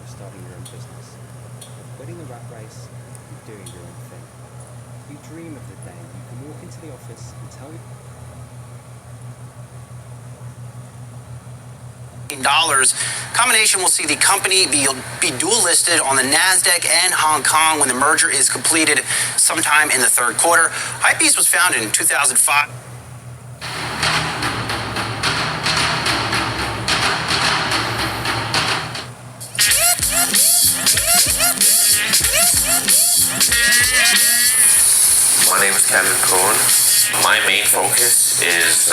starting your own business, of quitting the rat race and doing your own thing. You dream of the day you can walk into the office and tell $. Combination will see the company be dual listed on the NASDAQ and Hong Kong when the merger is completed sometime in the third quarter. Hypebeast was founded in 2005. My name is Kevin Cohn. My main focus is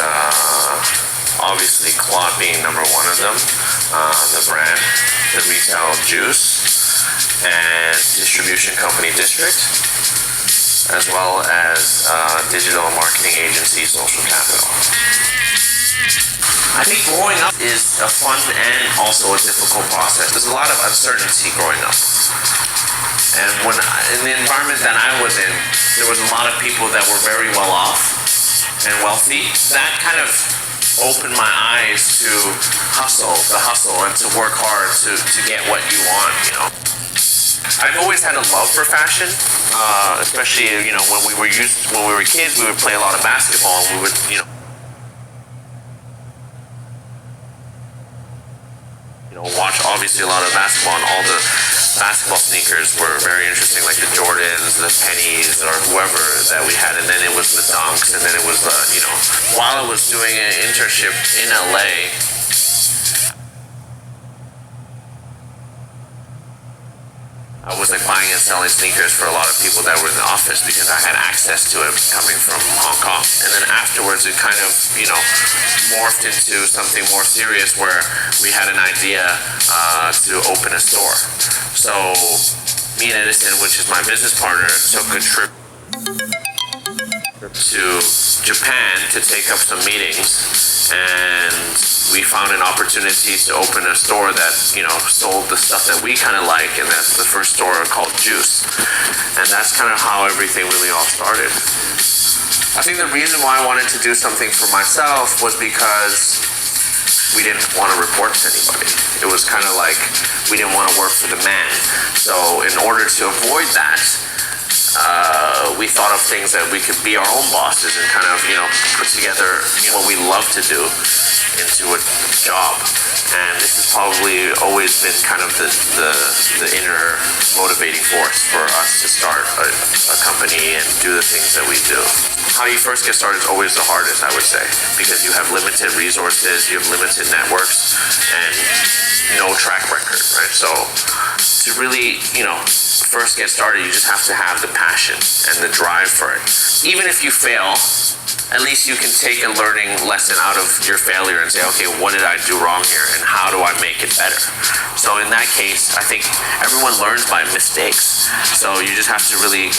obviously Claude being number one of them, the brand, the retail juice, and distribution company District, as well as digital marketing agency Social Capital. I think growing up is a fun and also a difficult process. There's a lot of uncertainty growing up. And in the environment that I was in, there was a lot of people that were very well off and wealthy. That kind of opened my eyes to the hustle, and to work hard to get what you want, you know. I've always had a love for fashion. especially when we were kids, we would play a lot of basketball, and we would watch obviously a lot of basketball, and all the basketball sneakers were very interesting, like the Jordans, the Pennies, or whoever that we had, and then it was the Dunks, and then it was the while I was doing an internship in LA. I was like buying and selling sneakers for a lot of people that were in the office because I had access to it coming from Hong Kong. And then afterwards it kind of, morphed into something more serious where we had an idea to open a store. So me and Edison, which is my business partner, took a trip to Japan to take up some meetings, and we found an opportunity to open a store that sold the stuff that we kind of like, and that's the first store called Juice, and that's kind of how everything really all started. I think the reason why I wanted to do something for myself was because we didn't want to report to anybody. It was kind of like we didn't want to work for the man. So in order to avoid that, we thought of things that we could be our own bosses and kind of, put together what we love to do into a job. And this has probably always been kind of the inner motivating force for us to start a company and do the things that we do. How you first get started is always the hardest, I would say, because you have limited resources, you have limited networks, and no track record, right? So to really, first get started, you just have to have the passion and the drive for it. Even if you fail, at least you can take a learning lesson out of your failure and say, okay, what did I do wrong here and how do I make it better? So in that case, I think everyone learns by mistakes. So you just have to really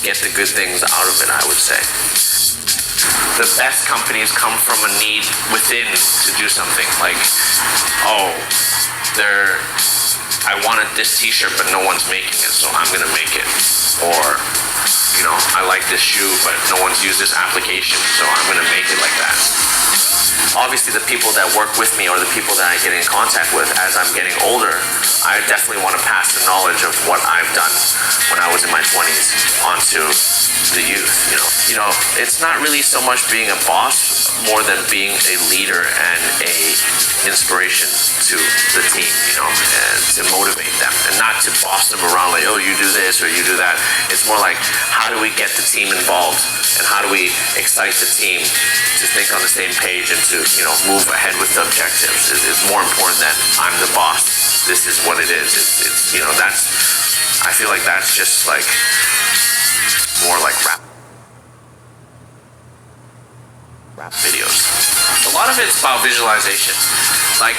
get the good things out of it, I would say. The best companies come from a need within to do something. Like, I wanted this t-shirt, but no one's making it, so I'm gonna make it. Or, I like this shoe, but no one's used this application, so I'm gonna make it like that. Obviously, the people that work with me or the people that I get in contact with as I'm getting older, I definitely want to pass the knowledge of what I've done when I was in my 20s onto the youth. It's not really so much being a boss more than being a leader and a inspiration to the team, and to motivate them and not to boss them around like, oh, you do this or you do that. It's more like, how do we get the team involved and how do we excite the team to think on the same page and to, move ahead with the objectives is more important than I'm the boss. This is what it is. It's I feel like that's just like more like rap videos. A lot of it's about visualization. Like,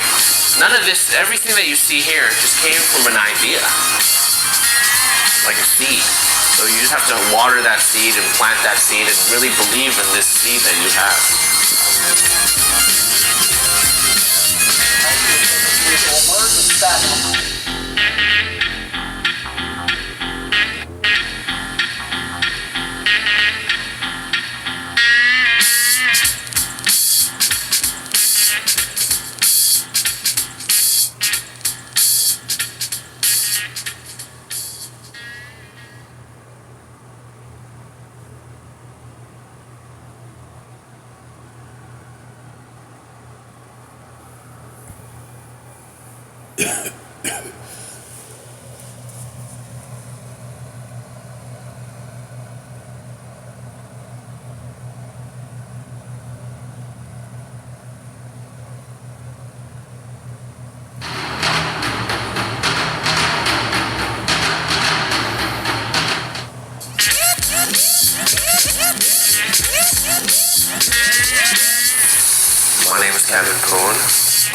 none of this, everything that you see here just came from an idea. Like a seed. So you just have to water that seed and plant that seed and really believe in this seed that you have.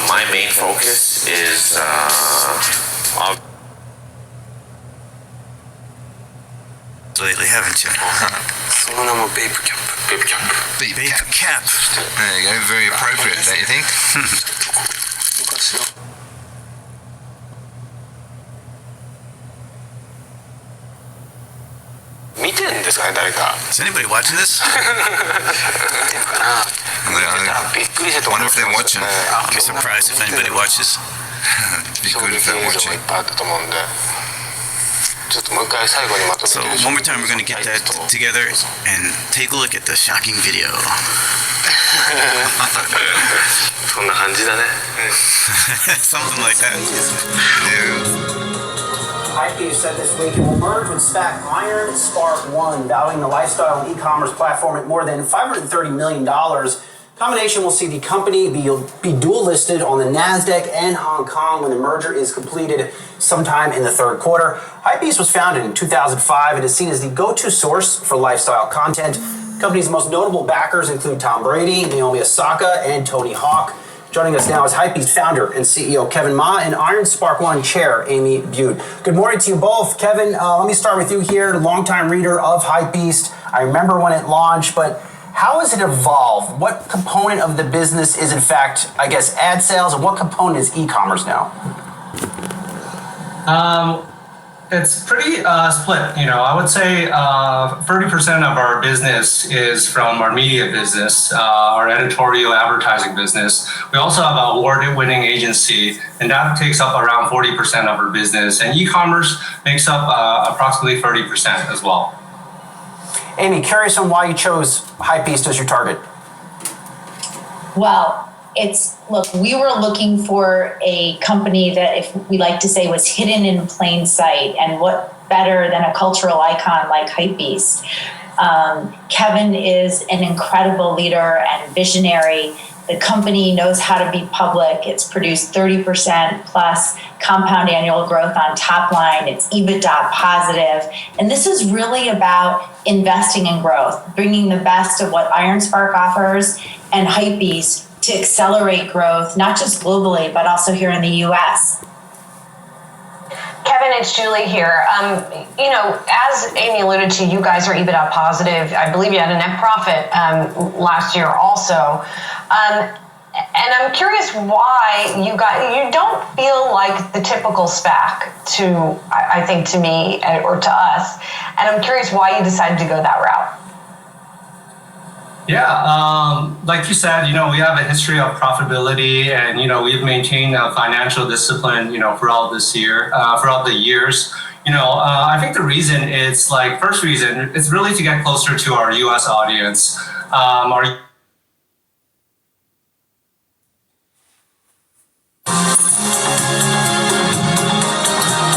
My main focus is lately, haven't you? Paper cap. There you go, very appropriate, don't you think? Is anybody watching this? I wonder if they're watching. I'd be surprised if anybody watches. It'd be good if they're watching. ちょっともう一回最後にまとめて So one more time we're going to get that together and take a look at the shocking video. そんな感じだね Something like that. IP said this week it will merge with SPAC Iron Spark One, valuing the lifestyle and e-commerce platform at more than $530 million. Combination will see the company be dual listed on the NASDAQ and Hong Kong when the merger is completed sometime in the third quarter. Hypebeast was founded in 2005 and is seen as the go-to source for lifestyle content. The company's most notable backers include Tom Brady, Naomi Osaka, and Tony Hawk. Joining us now is Hypebeast founder and CEO Kevin Ma and Iron Spark One chair Amy Bude. Good morning to you both. Kevin, let me start with you here, longtime reader of Hypebeast. I remember when it launched, but how has it evolved? What component of the business is, in fact, I guess, ad sales, and what component is e-commerce now? It's pretty split. I would say 30% of our business is from our media business, our editorial advertising business. We also have an award-winning agency, and that takes up around 40% of our business. And e-commerce makes up approximately 30% as well. Amy, curious on why you chose Hypebeast as your target. Well, we were looking for a company that, if we like to say, was hidden in plain sight, and what better than a cultural icon like Hypebeast. Kevin is an incredible leader and visionary. The company knows how to be public. It's produced 30% plus compound annual growth on top line. It's EBITDA positive. And this is really about investing in growth, bringing the best of what Iron Spark offers and Hypebeast to accelerate growth, not just globally, but also here in the U.S. Kevin, it's Julie here. As Amy alluded to, you guys are EBITDA positive. I believe you had a net profit last year also. And I'm curious why you don't feel like the typical SPAC I think to me or to us. And I'm curious why you decided to go that route. Yeah, like you said, we have a history of profitability, and we've maintained financial discipline, throughout the years. I think the reason is first reason is really to get closer to our U.S. audience.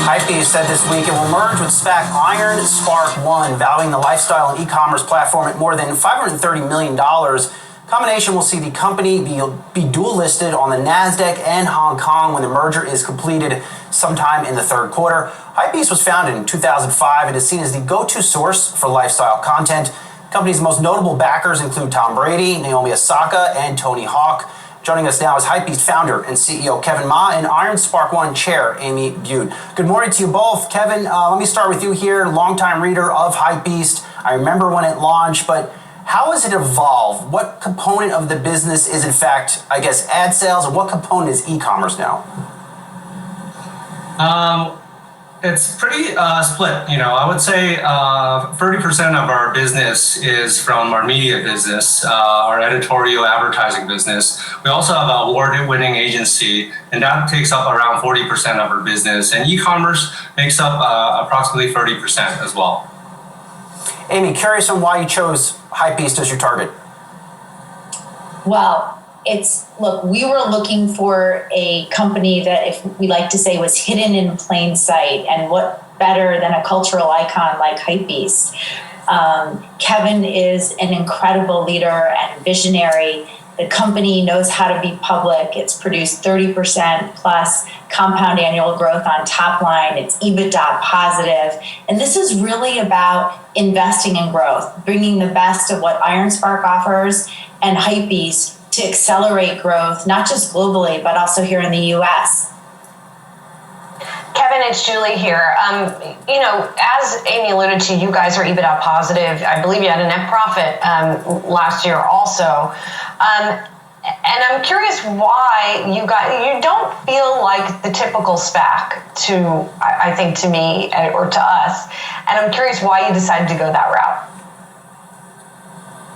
Hypebeast said this week it will merge with SPAC Iron Spark One, valuing the lifestyle and e-commerce platform at more than $530 million. Combination will see the company be dual listed on the NASDAQ and Hong Kong when the merger is completed sometime in the third quarter. Hypebeast was founded in 2005 and is seen as the go-to source for lifestyle content. The company's most notable backers include Tom Brady, Naomi Osaka, and Tony Hawk. Joining us now is Hypebeast founder and CEO Kevin Ma and Iron Spark One chair Amy Bude. Good morning to you both. Kevin, let me start with you here, longtime reader of Hypebeast. I remember when it launched, but how has it evolved? What component of the business is, in fact, I guess, ad sales, and what component is e-commerce now? It's pretty split. I would say 30% of our business is from our media business, our editorial advertising business. We also have an award-winning agency, and that takes up around 40% of our business. And e-commerce makes up approximately 30% as well. Amy, curious on why you chose Hypebeast as your target. Well, we were looking for a company that, if we like to say, was hidden in plain sight, and what better than a cultural icon like Hypebeast. Kevin is an incredible leader and visionary. The company knows how to be public. It's produced 30% plus compound annual growth on top line. It's EBITDA positive. And this is really about investing in growth, bringing the best of what Iron Spark offers and Hypebeast to accelerate growth, not just globally, but also here in the U.S. Kevin, it's Julie here. As Amy alluded to, you guys are EBITDA positive. I believe you had a net profit last year also. And I'm curious why you don't feel like the typical SPAC I think to me or to us. And I'm curious why you decided to go that route.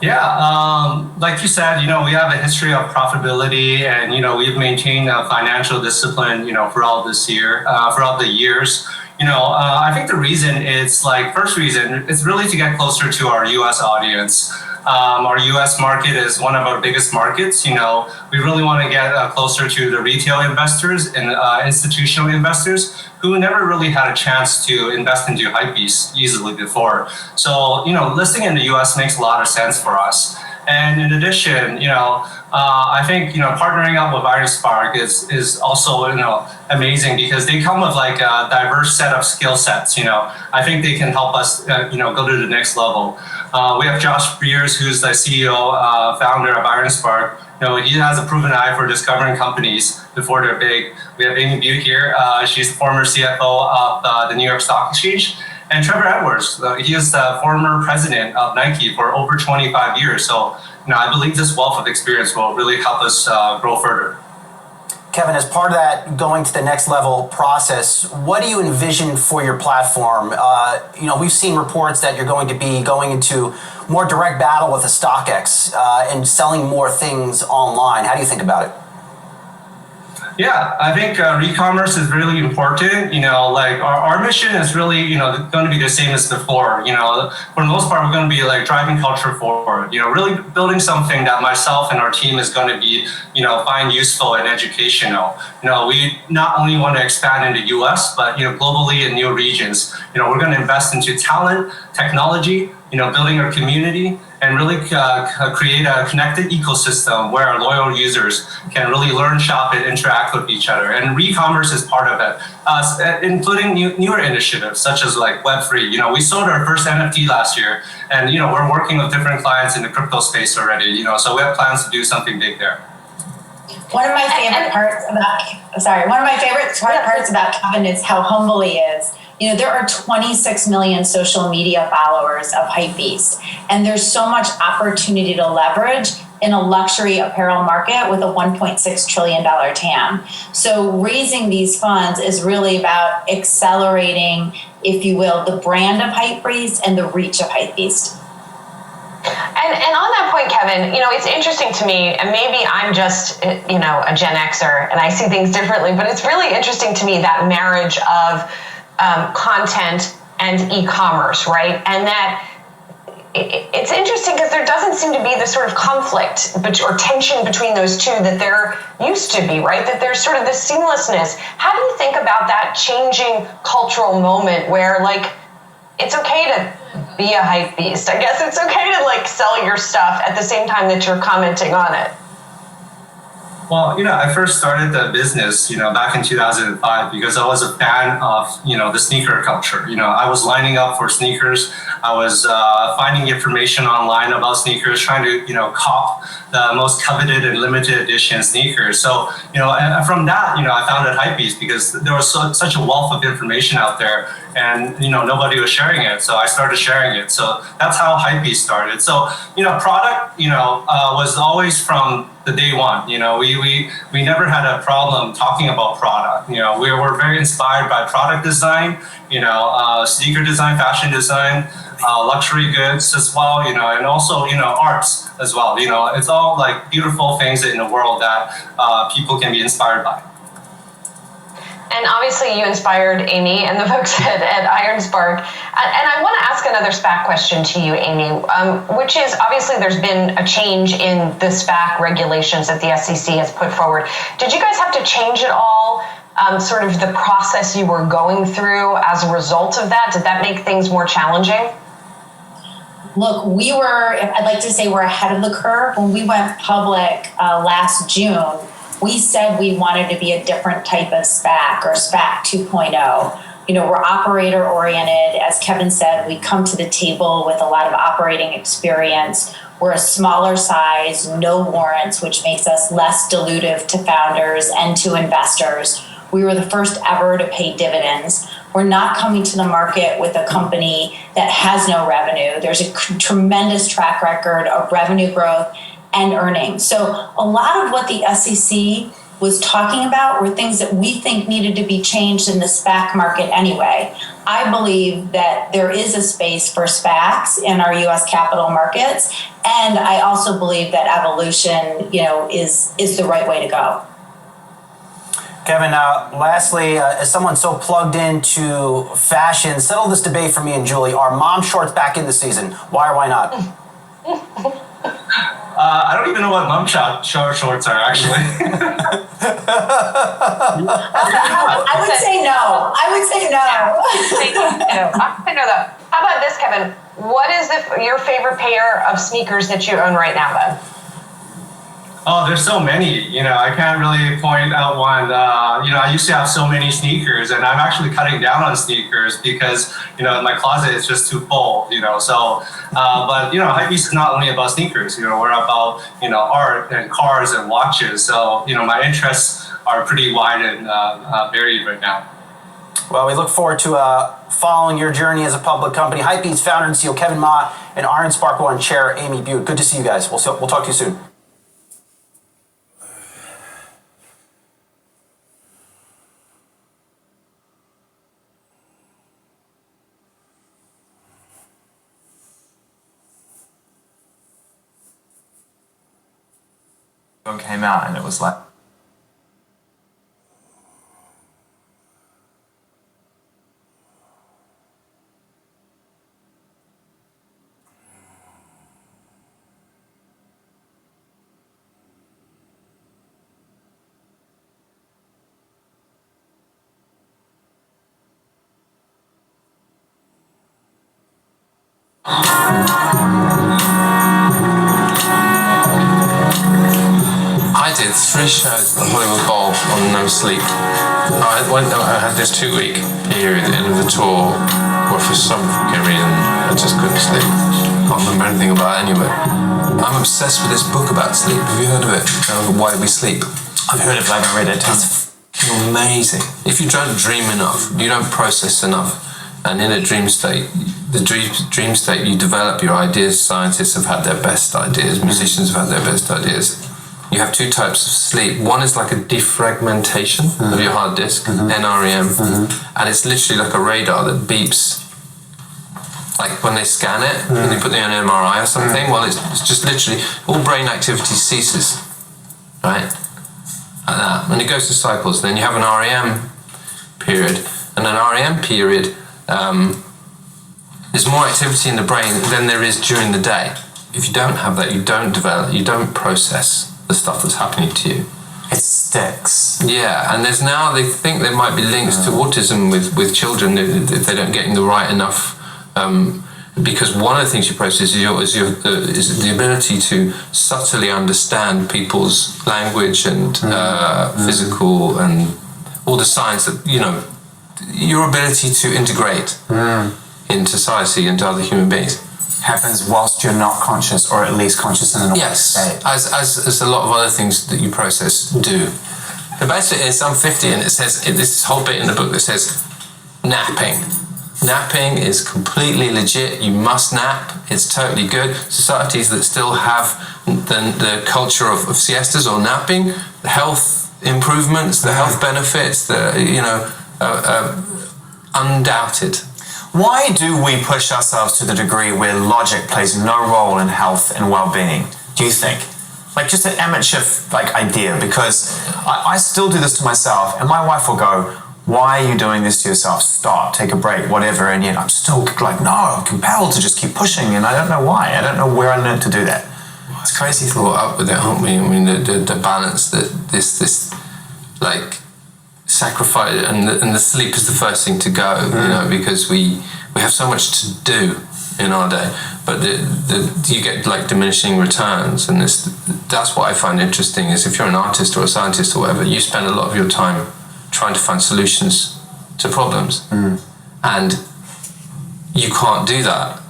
Yeah, like you said, we have a history of profitability, and we've maintained financial discipline, throughout the years. I think the reason is first reason is really to get closer to our U.S. audience. Our U.S. market is one of our biggest markets. We really want to get closer to the retail investors and institutional investors who never really had a chance to invest into Hypebeast easily before. So, listing in the U.S. makes a lot of sense for us. And in addition, I think partnering up with IronSpark is also amazing because they come with a diverse set of skill sets. I think they can help us go to the next level. We have Josh Breers, who's the CEO, founder of IronSpark. He has a proven eye for discovering companies before they're big. We have Amy Butte here. She's the former CFO of the New York Stock Exchange. And Trevor Edwards, he is the former president of Nike for over 25 years. So, I believe this wealth of experience will really help us grow further. Kevin, as part of that going to the next level process, what do you envision for your platform? We've seen reports that you're going to be going into more direct battle with the StockX and selling more things online. How do you think about it? Yeah, I think e-commerce is really important. Our mission is really, going to be the same as before. For the most part, we're going to be driving culture forward. Really building something that myself and our team is going to be, find useful and educational. We not only want to expand in the U.S., but globally in new regions. We're going to invest into talent, technology, building our community, and really create a connected ecosystem where our loyal users can really learn, shop, and interact with each other. And e-commerce is part of it, including newer initiatives such as Web3. We sold our first NFT last year, and we're working with different clients in the crypto space already. So we have plans to do something big there. One of my favorite parts about Kevin is how humble he is. There are 26 million social media followers of Hypebeast, and there's so much opportunity to leverage in a luxury apparel market with a $1.6 trillion TAM. So raising these funds is really about accelerating, if you will, the brand of Hypebeast and the reach of Hypebeast. And on that point, Kevin, it's interesting to me, and maybe I'm just, a Gen Xer and I see things differently, but it's really interesting to me that marriage of content and e-commerce, right? And that it's interesting because there doesn't seem to be this sort of conflict or tension between those two that there used to be, right? That there's sort of this seamlessness. How do you think about that changing cultural moment where it's okay to be a hype beast? I guess it's okay to sell your stuff at the same time that you're commenting on it. Well, I first started the business, back in 2005 because I was a fan of, the sneaker culture. I was lining up for sneakers. I was finding information online about sneakers, trying to, cop the most coveted and limited edition sneakers. So, and from that, I founded Hypebeast because there was such a wealth of information out there and, nobody was sharing it. So I started sharing it. So that's how Hypebeast started. So, product, was always from the day one. We never had a problem talking about product. We were very inspired by product design, sneaker design, fashion design, luxury goods as well, and also, arts as well. It's all beautiful things in the world that people can be inspired by. And obviously you inspired Amy and the folks at IronSpark. And I want to ask another SPAC question to you, Amy, which is obviously there's been a change in the SPAC regulations that the SEC has put forward. Did you guys have to change it all? Sort of the process you were going through as a result of that? Did that make things more challenging? Look, I'd like to say we're ahead of the curve. When we went public last June, we said we wanted to be a different type of SPAC or SPAC 2.0. We're operator oriented. As Kevin said, we come to the table with a lot of operating experience. We're a smaller size, no warrants, which makes us less dilutive to founders and to investors. We were the first ever to pay dividends. We're not coming to the market with a company that has no revenue. There's a tremendous track record of revenue growth and earnings. So a lot of what the SEC was talking about were things that we think needed to be changed in the SPAC market anyway. I believe that there is a space for SPACs in our U.S. capital markets, and I also believe that evolution, is the right way to go. Kevin, lastly, as someone so plugged into fashion, settle this debate for me and Julie. Are mom shorts back in the season? Why or why not? I don't even know what mom shorts are, actually. I would say no. I would say no. I know that. How about this, Kevin? What is your favorite pair of sneakers that you own right now, then? Oh, there's so many. I can't really point out one. I used to have so many sneakers, and I'm actually cutting down on sneakers because, my closet is just too full, So, but, Hypebeast is not only about sneakers. We're about, art and cars and watches. So, my interests are pretty wide and varied right now. Well, we look forward to following your journey as a public company. Hypebeast founder and CEO Kevin Ma and Iron Spark One chair Amy Butte. Good to see you guys. We'll talk to you soon. Came out and it was like I did 3 shows at the Hollywood Bowl on no sleep. I had this 2-week period at the end of the tour where for some fucking reason I just couldn't sleep. Can't remember anything about it anyway. I'm obsessed with this book about sleep. Have you heard of it? Why We Sleep. I've heard of it, but I haven't read it. It's amazing. If you don't dream enough, you don't process enough, and in a dream state, the dream state, you develop your ideas. Scientists have had their best ideas. Musicians have had their best ideas. You have 2 types of sleep. One is like a defragmentation of your hard disk, NREM, and it's literally like a radar that beeps. Like when they scan it and they put it on an MRI or something, well, it's just literally all brain activity ceases, right? Like that. And it goes to cycles. Then you have an REM period, and an REM period there's more activity in the brain than there is during the day. If you don't have that, you don't develop, you don't process the stuff that's happening to you. It sticks. Yeah, and there's now, they think there might be links to autism with children if they don't get the right enough, because one of the things you process is the ability to subtly understand people's language and physical and all the signs that, your ability to integrate in society and to other human beings. Happens whilst you're not conscious, or at least conscious in an awake state. As a lot of other things that you process do. The best bit is I'm 50 and it says, this whole bit in the book that says napping. Napping is completely legit. You must nap. It's totally good. Societies that still have the culture of siestas or napping, the health improvements, the health benefits, undoubted. Why do we push ourselves to the degree where logic plays no role in health and well-being, do you think? Like just an amateur idea, because I still do this to myself, and my wife will go, why are you doing this to yourself? Stop, take a break, whatever, and yet I'm still like, no, I'm compelled to just keep pushing, and I don't know why. I don't know where I learned to do that. It's crazy thought up with it, aren't we? I mean, the balance that this sacrifice, and the sleep is the first thing to go, because we have so much to do in our day, but you get diminishing returns, and that's what I find interesting is if you're an artist or a scientist or whatever, you spend a lot of your time trying to find solutions to problems, and you can't do that.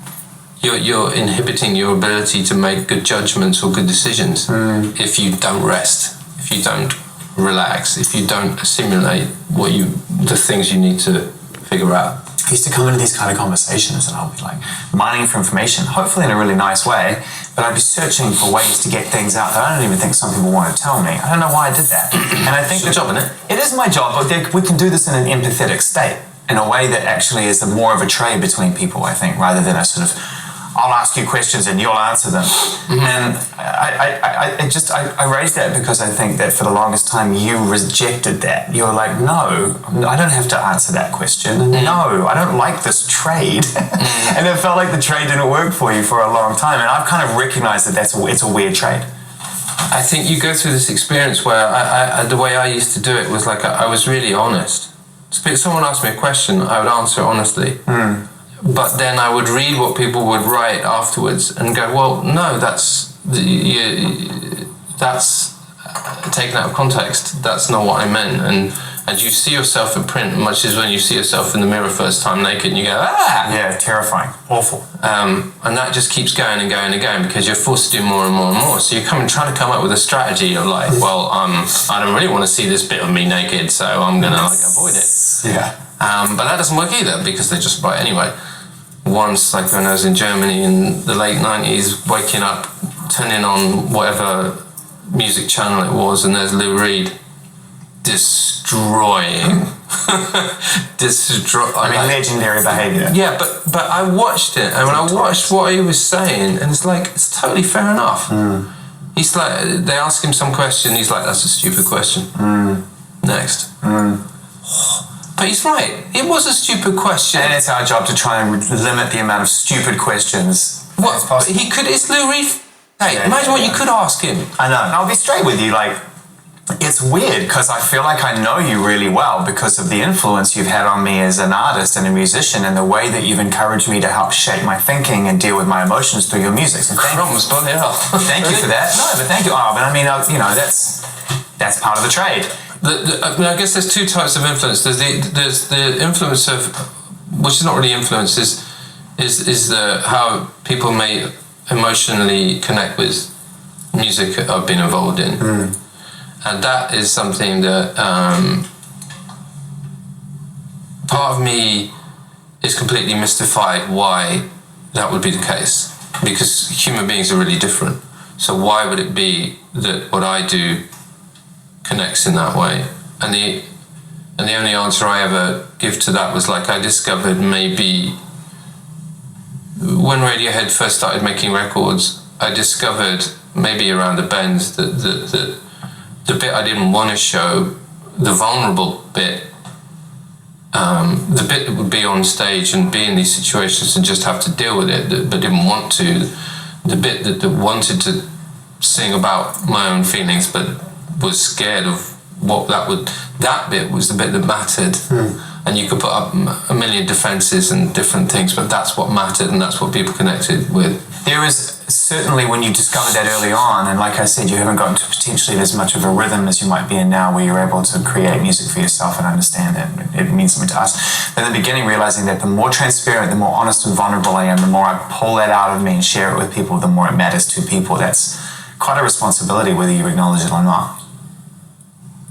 You're inhibiting your ability to make good judgments or good decisions if you don't rest, if you don't relax, if you don't assimilate the things you need to figure out. I used to come into these kind of conversations and I'll be mining for information, hopefully in a really nice way, but I'd be searching for ways to get things out that I don't even think some people want to tell me. I don't know why I did that. And I think it's your job, isn't it? It is my job, but we can do this in an empathetic state, in a way that actually is more of a trade between people, I think, rather than a sort of I'll ask you questions and you'll answer them. And I raised that because I think that for the longest time you rejected that. You were like, no, I don't have to answer that question. No, I don't like this trade. And it felt like the trade didn't work for you for a long time. And I've kind of recognized that it's a weird trade. I think you go through this experience where the way I used to do it was like I was really honest. If someone asked me a question, I would answer honestly. But then I would read what people would write afterwards and go, well, no, that's taken out of context. That's not what I meant. And you see yourself in print much as when you see yourself in the mirror first time naked and you go, ah! Yeah, terrifying. Awful. And that just keeps going and going and going because you're forced to do more and more and more. So you're trying to come up with a strategy of like, well, I don't really want to see this bit of me naked, so I'm going to avoid it. Yeah. But that doesn't work either because they just write anyway. Once, like when I was in Germany in the late 90s, waking up, turning on whatever music channel it was, and there's Lou Reed destroying. Legendary behavior. Yeah, but I watched it, and when I watched what he was saying, and it's like, it's totally fair enough. He's like, they ask him some question, he's like, that's a stupid question. Next. But he's right. It was a stupid question. And it's our job to try and limit the amount of stupid questions. What? He could. It's Lou Reed. Hey, imagine what you could ask him. I know. And I'll be straight with you. Like, it's weird because I feel like I know you really well because of the influence you've had on me as an artist and a musician, and the way that you've encouraged me to help shape my thinking and deal with my emotions through your music. So thank you for that. No, but thank you. Oh, but I mean, that's part of the trade. I guess there's two types of influence. There's the influence of, which is not really influence, is how people may emotionally connect with music that I've been involved in, and that is something that part of me is completely mystified why that would be the case, because human beings are really different. So why would it be that what I do connects in that way? And the only answer I ever give to that was like, I discovered maybe when Radiohead first started making records, I discovered maybe around the bends that the bit I didn't want to show, the vulnerable bit, the bit that would be on stage and be in these situations and just have to deal with it, but didn't want to, the bit that wanted to sing about my own feelings but was scared of what that bit was the bit that mattered. And you could put up a million defenses and different things, but that's what mattered and that's what people connected with. There is certainly, when you discovered that early on, and like I said, you haven't gotten to potentially as much of a rhythm as you might be in now, where you're able to create music for yourself and understand it. It means something to us. But in the beginning, realizing that the more transparent, the more honest and vulnerable I am, the more I pull that out of me and share it with people, the more it matters to people. That's quite a responsibility, whether you acknowledge it or not.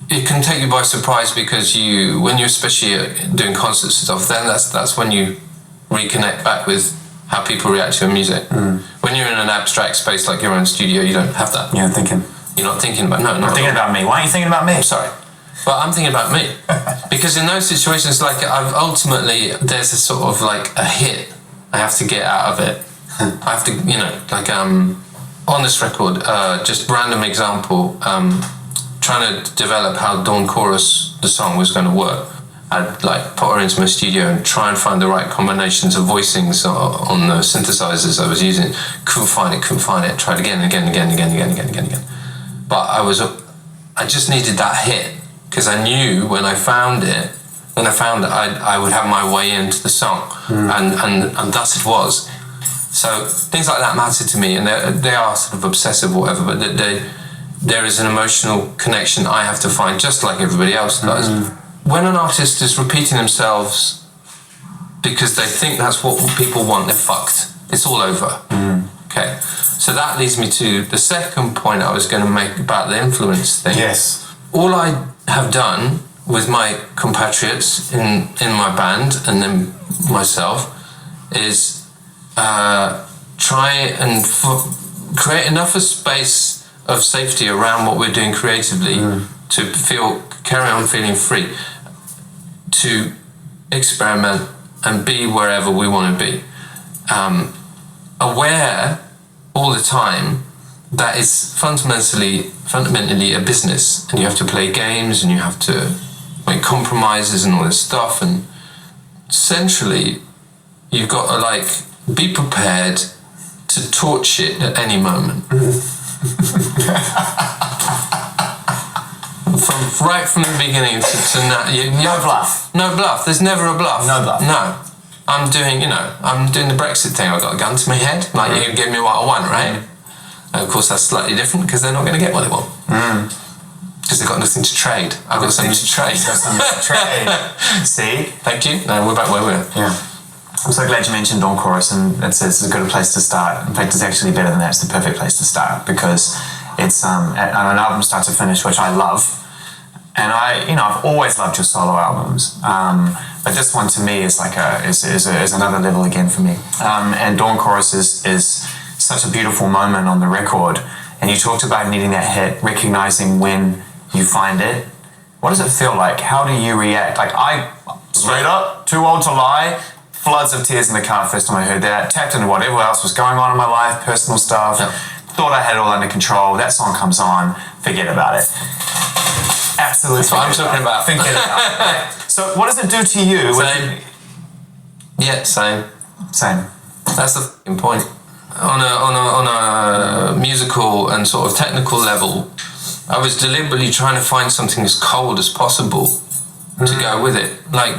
It can take you by surprise because when you're especially doing concerts and stuff, then that's when you reconnect back with how people react to your music. When you're in an abstract space like your own studio, you don't have that. You're thinking. You're not thinking about, I'm thinking about me. Why aren't you thinking about me? I'm sorry. But I'm thinking about me. Because in those situations, like there's a sort of like a hit I have to get out of it. I have to, like on this record, just random example, trying to develop how Dawn Chorus, the song, was going to work. I'd like put her into my studio and try and find the right combinations of voicings on the synthesizers I was using. Couldn't find it. Tried again. But I just needed that hit because I knew when I found it, I would have my way into the song, and thus it was. So things like that matter to me, and they are sort of obsessive or whatever, but there is an emotional connection I have to find, just like everybody else does. When an artist is repeating themselves because they think that's what people want, they're fucked. It's all over. Okay. So that leads me to the second point I was going to make about the influence thing. Yes. All I have done with my compatriots in my band and then myself is try and create enough a space of safety around what we're doing creatively to carry on feeling free, to experiment and be wherever we want to be. aware all the time that it's fundamentally a business, and you have to play games and you have to make compromises and all this stuff, and essentially you've got to like be prepared to torch it at any moment. Right from the beginning to now. No bluff. No bluff. There's never a bluff. No bluff. No. I'm doing the Brexit thing. I've got a gun to my head. Like, you give me what I want, right? And of course, that's slightly different because they're not going to get what they want. Because they've got nothing to trade. I've got something to trade. See? Thank you. No, we're back where we were. Yeah. I'm so glad you mentioned Dawn Chorus, and it's a good place to start. In fact, it's actually better than that. It's the perfect place to start because it's on an album start to finish, which I love. And I've always loved your solo albums, but this one to me is like is another level again for me. And Dawn Chorus is such a beautiful moment on the record. And you talked about needing that hit, recognizing when you find it. What does it feel like? How do you react? Like, I straight up, Too Old to Lie, floods of tears in the car first time I heard that. Tapped into whatever else was going on in my life, personal stuff. Yep. Thought I had it all under control. That song comes on, forget about it. Absolutely. That's what I'm talking about. Forget about it. So what does it do to you? Same. Yeah, same. Same. That's the f***ing point. On a musical and sort of technical level, I was deliberately trying to find something as cold as possible to go with it. Like,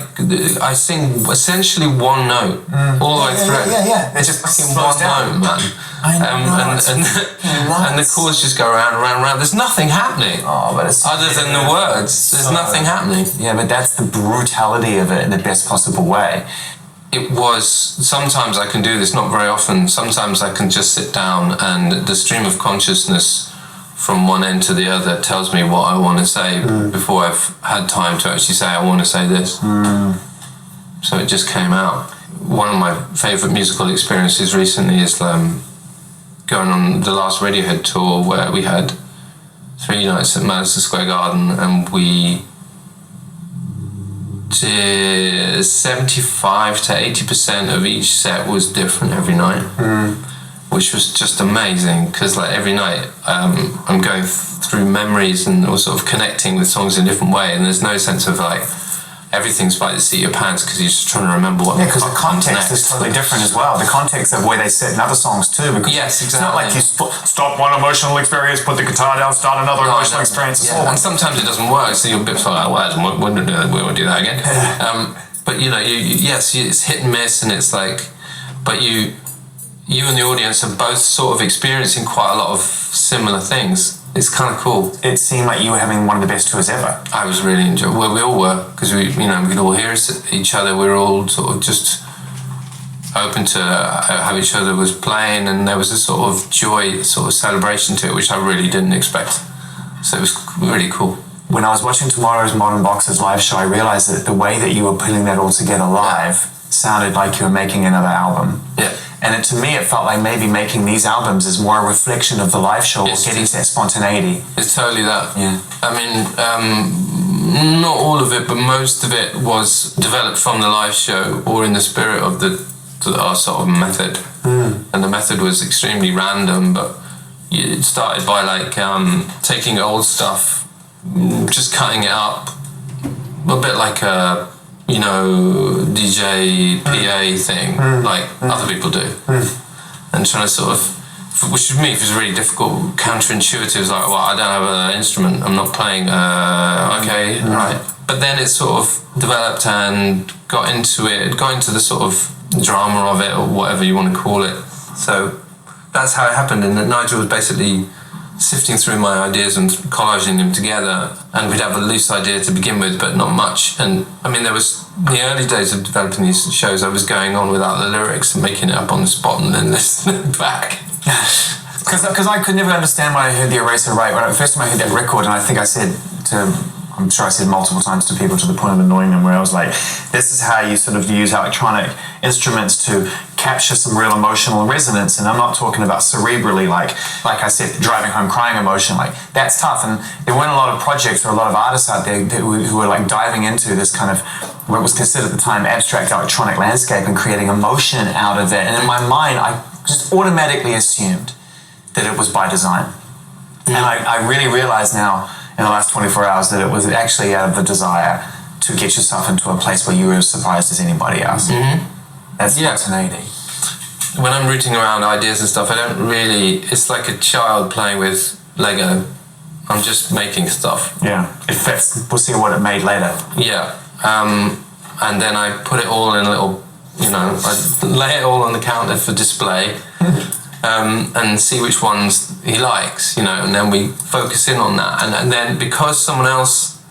I sing essentially one note all the way through. Yeah. It's just fucking one note, man. And the chords just go round and round and round. There's nothing happening. Oh, but it's other than the words. There's nothing happening. Yeah, but that's the brutality of it in the best possible way. It was, sometimes I can do this, not very often. Sometimes I can just sit down and the stream of consciousness from one end to the other tells me what I want to say before I've had time to actually say I want to say this. So it just came out. One of my favourite musical experiences recently is going on the last Radiohead tour, where we had 3 nights at Madison Square Garden, and we did 75 to 80% of each set was different every night. Which was just amazing, because like every night I'm going through memories and sort of connecting with songs in a different way, and there's no sense of like everything's by the seat of your pants because you're just trying to remember what. Yeah, because the context is totally different as well. The context of where they sit in other songs too. Because yes, exactly. It's not like you stop one emotional experience, put the guitar down, start another emotional experience. Yeah. And sometimes it doesn't work, so you're a bit like, well, we won't do that again. But yes, it's hit and miss, and it's like, but you and the audience are both sort of experiencing quite a lot of similar things. It's kind of cool. It seemed like you were having one of the best tours ever. I was really enjoying. Well, we all were, because we could all hear each other. We were all sort of just open to how each other was playing, and there was a sort of joy, sort of celebration to it, which I really didn't expect. So it was really cool. When I was watching Tomorrow's Modern Boxers live show, I realized that the way that you were putting that all together live sounded like you were making another album. Yeah. And to me, it felt like maybe making these albums is more a reflection of the live show, or getting to that spontaneity. It's totally that. Yeah. I mean, not all of it, but most of it was developed from the live show, or in the spirit of our sort of method. And the method was extremely random, but it started by like taking old stuff, just cutting it up, a bit like a DJ PA thing, like other people do, and trying to sort of, which for me was really difficult, counterintuitive. It's like, well, I don't have an instrument, I'm not playing. Okay, right. But then it sort of developed and got into the sort of drama of it, or whatever you want to call it. So that's how it happened, and that Nigel was basically sifting through my ideas and collaging them together, and we'd have a loose idea to begin with, but not much. And I mean, there was, in the early days of developing these shows, I was going on without the lyrics and making it up on the spot and then listening back. Because I could never understand when I heard the Eraser right. When the first time I heard that record, and I think I said I'm sure I said multiple times to people to the point of annoying them, where I was like, this is how you sort of use electronic instruments to capture some real emotional resonance. And I'm not talking about cerebrally, like I said, driving home crying emotion. Like, that's tough. And there weren't a lot of projects or a lot of artists out there who were like diving into this kind of what was considered at the time abstract electronic landscape and creating emotion out of it. And in my mind, I just automatically assumed that it was by design. And I really realize now in the last 24 hours that it was actually out of the desire to get yourself into a place where you were as surprised as anybody else. That's spontaneity. When I'm rooting around ideas and stuff, I don't really, it's like a child playing with Lego. I'm just making stuff. Yeah, it fits. We'll see what it made later. Yeah. And then I put it all in a little, I lay it all on the counter for display. And see which ones he likes, and then we focus in on that. And then because someone else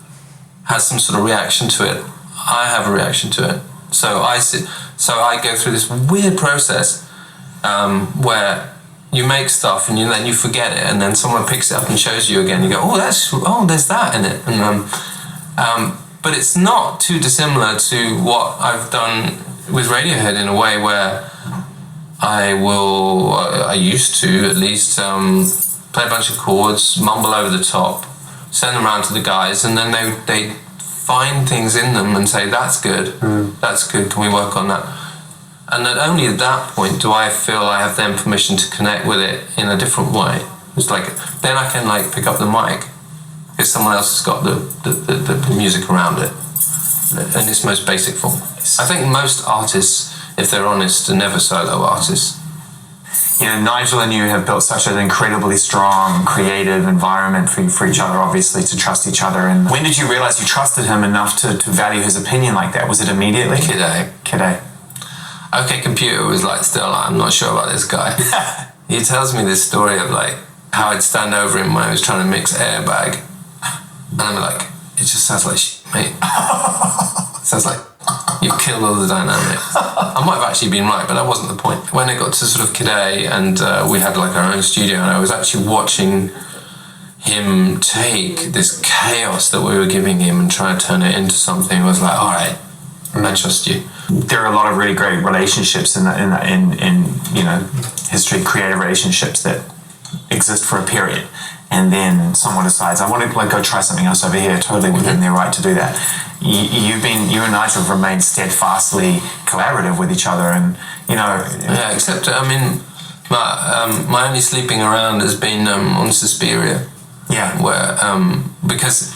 has some sort of reaction to it, I have a reaction to it. So I go through this weird process where you make stuff and then you forget it, and then someone picks it up and shows you again. You go, there's that in it. And but it's not too dissimilar to what I've done with Radiohead in a way where I used to at least play a bunch of chords, mumble over the top, send them around to the guys, and then they find things in them and say, that's good, can we work on that? And then only at that point do I feel I have then permission to connect with it in a different way. It's like, then I can pick up the mic if someone else has got the music around it in its most basic form. I think most artists, if they're honest, are never solo artists. Nigel and you have built such an incredibly strong, creative environment for each other, obviously, to trust each other. And when did you realize you trusted him enough to value his opinion like that? Was it immediately? Kid-A. OK Computer was I'm not sure about this guy. He tells me this story of how I'd stand over him when I was trying to mix Airbag. And I'm like, it just sounds like shit, mate. It sounds like you've killed all the dynamics. I might have actually been right, but that wasn't the point. When it got to sort of Kid-A and we had our own studio, and I was actually watching him take this chaos that we were giving him and try to turn it into something, I was like, all right, I trust you. There are a lot of really great relationships in history, creative relationships that exist for a period. And then someone decides, I want to go try something else over here, totally within their right to do that. You and Nigel have remained steadfastly collaborative with each other, and Yeah, except my only sleeping around has been on Suspiria. Yeah. Where because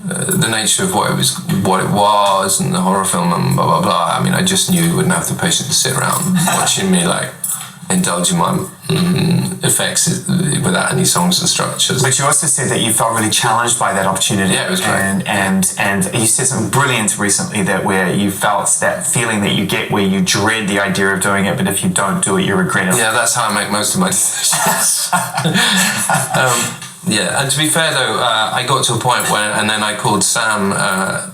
the nature of what it was, and the horror film and blah blah blah. I just knew he wouldn't have the patience to sit around watching me indulge in my effects without any songs and structures. But you also said that you felt really challenged by that opportunity. Yeah, it was great. And you said something brilliant recently where you felt that feeling that you get where you dread the idea of doing it, but if you don't do it, you regret it. Yeah, that's how I make most of my decisions. Yeah, and to be fair though, I got to a point where, and then I called Sam,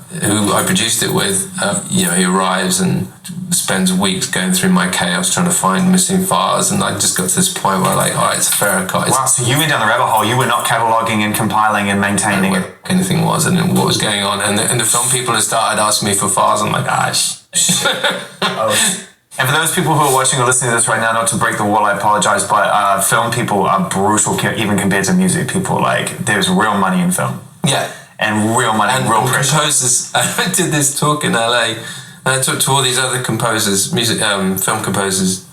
who I produced it with. He arrives and spends weeks going through my chaos trying to find missing files, and I just got to this point where all right, it's fair cut. Wow, so you went down the rabbit hole. You were not cataloguing and compiling and maintaining what anything was and what was going on, and the film people had started asking me for files. I'm like, And for those people who are watching or listening to this right now, not to break the wall, I apologize, but film people are brutal, even compared to music people. There's real money in film. Yeah. And real money, and real pressure. Composers. I did this talk in LA, and I talked to all these other composers, film composers,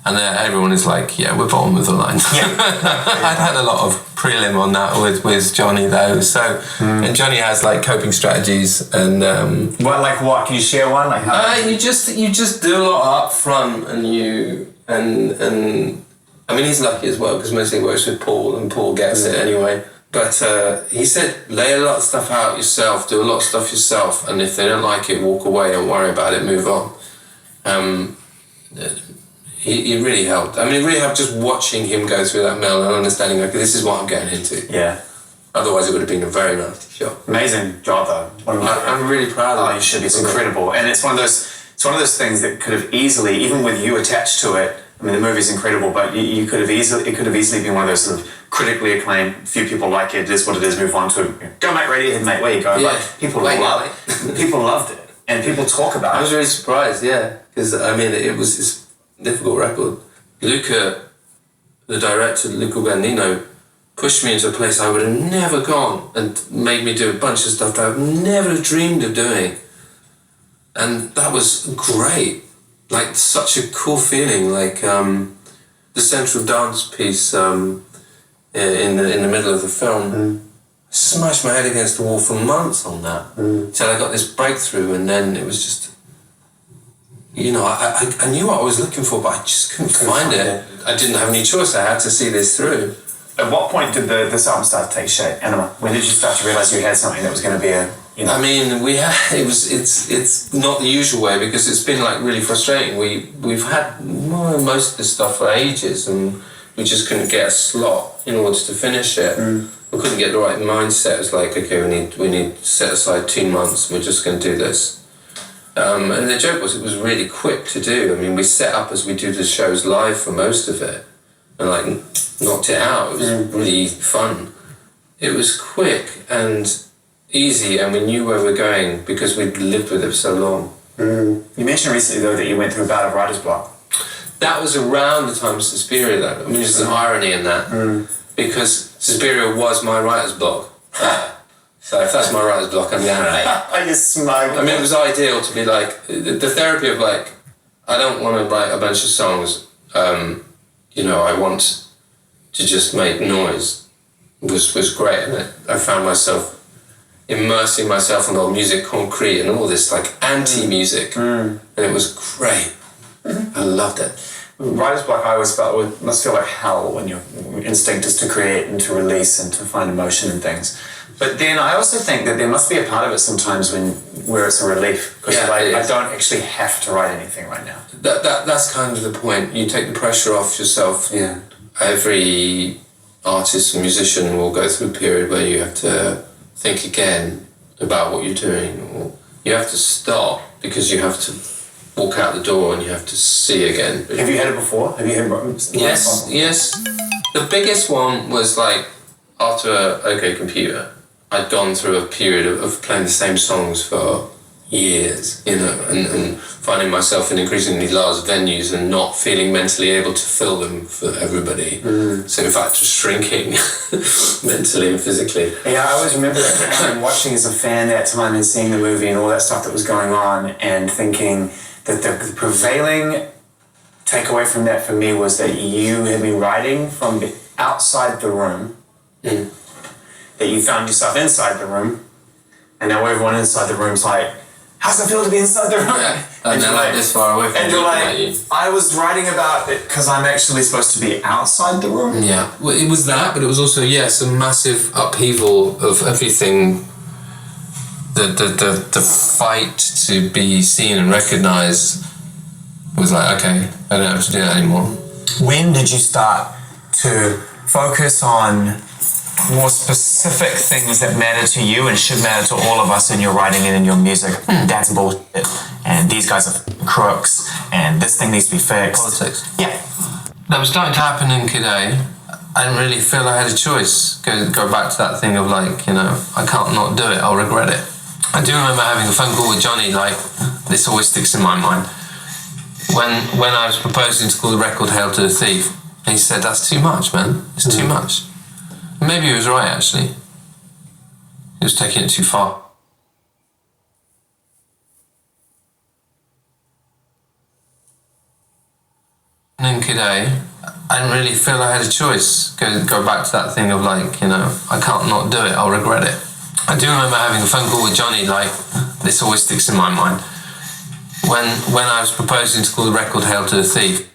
and everyone is like, yeah, we're bottom of the line. Yeah. I'd had a lot of prelim on that with Johnny though, so and Johnny has coping strategies and what? Can you share one? You just do a lot up front, and he's lucky as well because mostly he works with Paul, and Paul gets it anyway. But he said, lay a lot of stuff out yourself, do a lot of stuff yourself, and if they don't like it, walk away, don't worry about it, move on. He really helped. It really helped just watching him go through that mill and understanding, this is what I'm getting into. Yeah. Otherwise, it would have been a very nasty shot. Amazing job, though. I'm really proud of it. You should be. It's incredible. And it's one of those things that could have easily, even with you attached to it, the movie's incredible, but it could have easily been one of those sort of critically acclaimed, few people like it is what it is, move on to go make Radiohead, mate, where you go. Yeah. People loved it, and people talk about it. I was really surprised, because it was this difficult record. Luca, the director, Luca Guadagnino, pushed me into a place I would have never gone and made me do a bunch of stuff that I would never have dreamed of doing, and that was great. Such a cool feeling, the central dance piece in the middle of the film. Smashed my head against the wall for months on that till I got this breakthrough, and then it was just, you know, I knew what I was looking for, but I just couldn't find it. I didn't have any choice. I had to see this through. At what point did this album start to take shape, Anima? When did you start to realise you had something that was going to be a, you know? I mean, it's not the usual way, because it's been like really frustrating. We've had most of this stuff for ages, and we just couldn't get a slot in order to finish it. We couldn't get the right mindset. It's like, okay, we need to set aside 2 months. We're just going to do this. And the joke was, it was really quick to do. I mean, we set up as we do the shows live for most of it, and like knocked it out. It was really fun. It was quick and easy, and we knew where we were going because we'd lived with it for so long. You mentioned recently, though, that you went through a bout of writer's block. That was around the time of Suspiria, though. I mean, there's an irony in that, because Suspiria was my writer's block. So if that's my writer's block, I'm down. I just smug. I mean, it was ideal to be like, the therapy of like, I don't want to write a bunch of songs, you know, I want to just make noise, was great. And I found myself immersing myself in old music, concrete, and all this like anti-music, and it was great. I loved it. Writer's block, I always felt, must feel like hell when your instinct is to create and to release and to find emotion and things. But then I also think that there must be a part of it sometimes where it's a relief, because I don't actually have to write anything right now. That's kind of the point. You take the pressure off yourself. Yeah. Every artist and musician will go through a period where you have to think again about what you're doing, or you have to stop because you have to walk out the door and you have to see again. Have you had it before? Have you had Yes. The biggest one was like after OK Computer. I'd gone through a period of playing the same songs for years, you know, and finding myself in increasingly large venues and not feeling mentally able to fill them for everybody. So in fact, just shrinking mentally and physically. Yeah, I always remember watching as a fan that time and seeing the movie and all that stuff that was going on, and thinking that the prevailing takeaway from that for me was that you had been writing from outside the room, that you found yourself inside the room, and now everyone inside the room's like, how's it feel to be inside the room? Yeah. And they're like this far away from and you. you're like, I was writing about it because I'm actually supposed to be outside the room. Yeah, well, it was that, but it was also, yes, a massive upheaval of everything. The fight to be seen and recognised was like, okay, I don't have to do that anymore. When did you start to focus on more specific things that matter to you and should matter to all of us in your writing and in your music? That's bullshit, and these guys are crooks, and this thing needs to be fixed. Politics. Yeah. That was starting to happen in Kid A. I didn't really feel I had a choice. Go back to that thing of like, you know, I can't not do it, I'll regret it. I do remember having a phone call with Johnny, like, this always sticks in my mind. When I was proposing to call the record Hail to the Thief, he said, that's too much, man. It's too much. Maybe he was right, actually. He was taking it too far. In Kid A, I didn't really feel I had a choice. Go back to that thing of like, you know, I can't not do it, I'll regret it. I do remember having a phone call with Johnny, like, this always sticks in my mind. When I was proposing to call the record Hail to the Thief,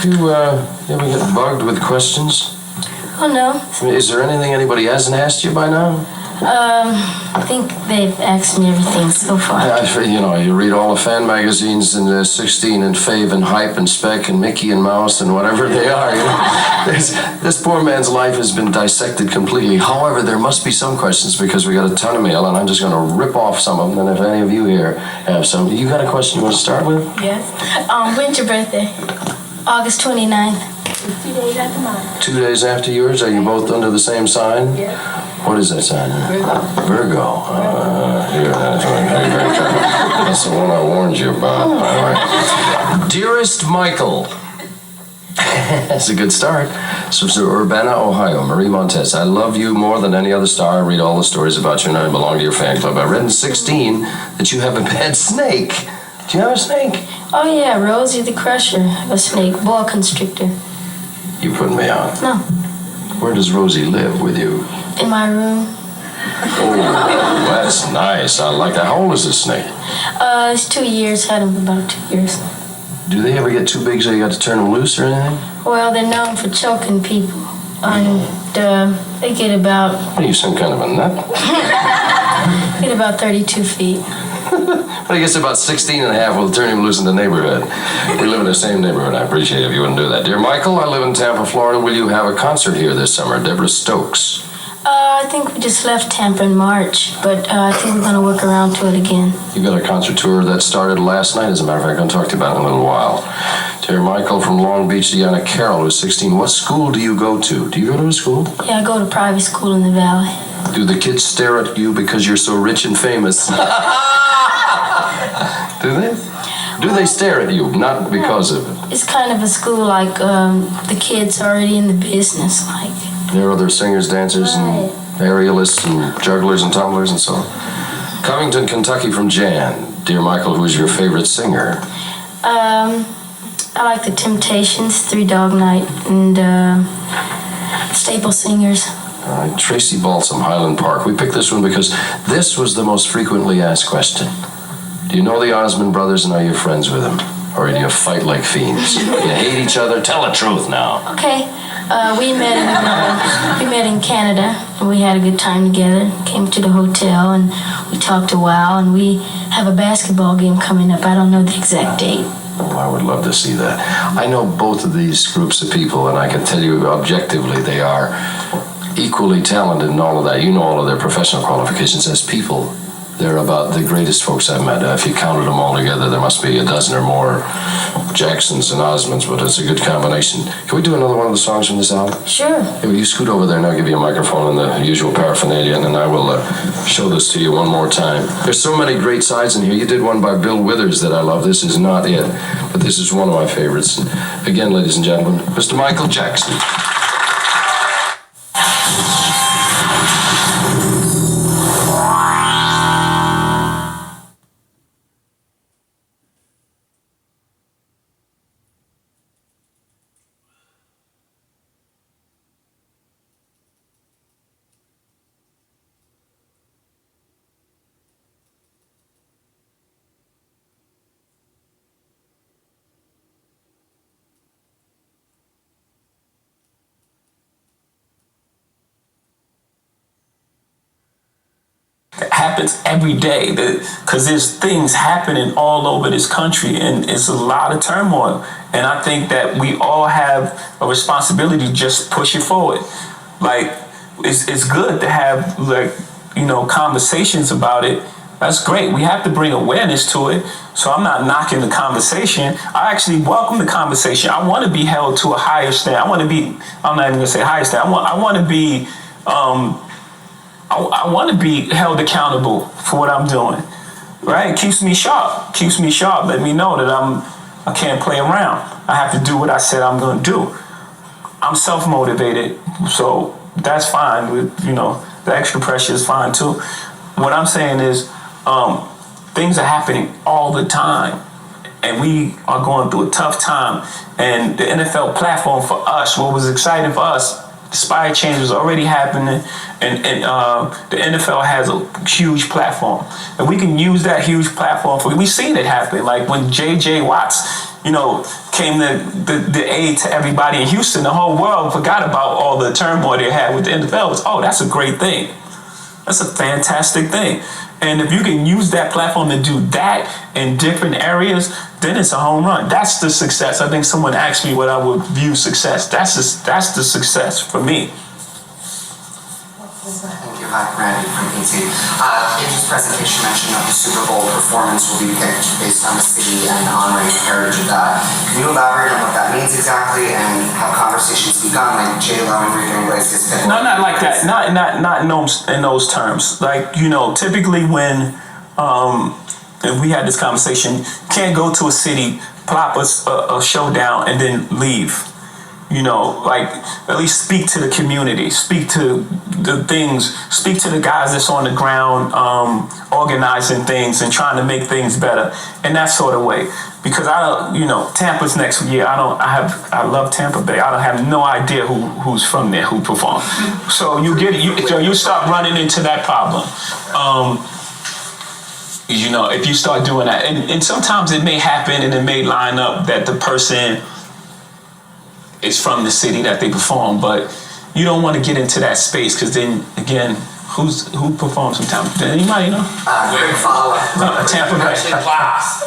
You ever get bugged with questions? Oh, no. Is there anything anybody hasn't asked you by now? I think they've asked me everything so far. You read all the fan magazines and 16 and Fave and Hype and Spec and Mickey and Mouse and whatever they are. This poor man's life has been dissected completely. However, there must be some questions because we got a ton of mail, and I'm just going to rip off some of them. And if any of you here have some, you got a question you want to start with? Yes. When's your birthday? August 29th. 2 days after mine. 2 days after yours? Are you both under the same sign? Yeah. What is that sign? Virgo. That's the one I warned you about. All right. Dearest Michael. That's a good start. So, Urbana, Ohio, Marie Montez. I love you more than any other star. I read all the stories about you and I belong to your fan club. I read in 16 that you have a pet snake. Do you have a snake? Oh, yeah, Rosie the Crusher. I have a snake, boa constrictor. You putting me on? No. Where does Rosie live with you? In my room. Oh, that's nice. I like that. How old is this snake? It's 2 years. Had him for about 2 years. Do they ever get too big so you got to turn them loose or anything? Well, they're known for choking people. And they get about... What are you, some kind of a nut? Get about 32 feet. But I guess about 16 and a half will turn him loose in the neighborhood. We live in the same neighborhood. I appreciate it if you wouldn't do that. Dear Michael, I live in Tampa, Florida. Will you have a concert here this summer? Deborah Stokes. I think we just left Tampa in March, but I think we're going to work around to it again. You got a concert tour that started last night, as a matter of fact. I'm going to talk to you about it in a little while. Dear Michael from Long Beach, Deanna Carroll, who's 16. What school do you go to? Do you go to a school? Yeah, I go to private school in the Valley. Do the kids stare at you because you're so rich and famous? Do they? Do they stare at you? Not because of it. It's kind of a school like the kids already in the business, like. There are other singers, dancers, and aerialists, and jugglers, and tumblers, and so on. Covington, Kentucky from Jan. Dear Michael, who is your favorite singer? I like the Temptations, Three Dog Night, and Staple Singers. All right, Tracy Balsam, Highland Park. We picked this one because this was the most frequently asked question. Do you know the Osmond brothers and are you friends with them? Or do you fight like fiends? You hate each other? Tell the truth now. Okay. We met in Canada, and we had a good time together. Came to the hotel, and we talked a while, and we have a basketball game coming up. I don't know the exact date. Oh, I would love to see that. I know both of these groups of people, and I can tell you objectively they are equally talented in all of that. You know all of their professional qualifications as people. They're about the greatest folks I've met. If you counted them all together, there must be a dozen or more Jacksons and Osmonds, but it's a good combination. Can we do another one of the songs from this album? Sure. Hey, will you scoot over there and I'll give you a microphone and the usual paraphernalia, and then I will show this to you one more time. There's so many great sides in here. You did one by Bill Withers that I love. This is not it, but this is one of my favorites. And again, ladies and gentlemen, Mr. Michael Jackson. Happens every day because there's things happening all over this country and it's a lot of turmoil, and I think that we all have a responsibility to just push it forward. Like it's good to have conversations about it. That's great. We have to bring awareness to it. So I'm not knocking the conversation. I actually welcome the conversation. I want to be held to a higher standard. I'm not even gonna say higher standard. I want to be I want to be held accountable for what I'm doing, right? It keeps me sharp. Let me know that I can't play around. I have to do what I said I'm going to do. I'm self-motivated, so that's fine. The extra pressure is fine too. What I'm saying is, things are happening all the time, and we are going through a tough time. And the NFL platform for us, what was exciting for us, Inspired change was already happening, and the NFL has a huge platform, and we can use that huge platform for. We've seen it happen, like when J.J. Watts, came the aid to everybody in Houston. The whole world forgot about all the turmoil they had with the NFL. Oh, that's a great thing. That's a fantastic thing. And if you can use that platform to do that in different areas, then it's a home run. That's the success. I think someone asked me what I would view success. That's the success for me. Thank you. Hi, Randy from PC. In his presentation, mentioned that the Super Bowl performance will be picked based on the city and honoring the heritage of that. Can you elaborate on what that means exactly and have conversations begun, like J-Lo and Ruth and Lacy's pick? No, not like that. Not in those terms. Like, typically when we had this conversation, you can't go to a city, plop a show down, and then leave. Like, at least speak to the community, speak to the things, speak to the guys that's on the ground, organizing things and trying to make things better in that sort of way. Because Tampa's next year. I love Tampa Bay. I don't have no idea who's from there, who performed. So you start running into that problem. If you start doing that, and sometimes it may happen and it may line up that the person is from the city that they perform, but you don't want to get into that space because then again, who performs from Tampa? Anybody know? Quick follow-up. Tampa Bay. Class.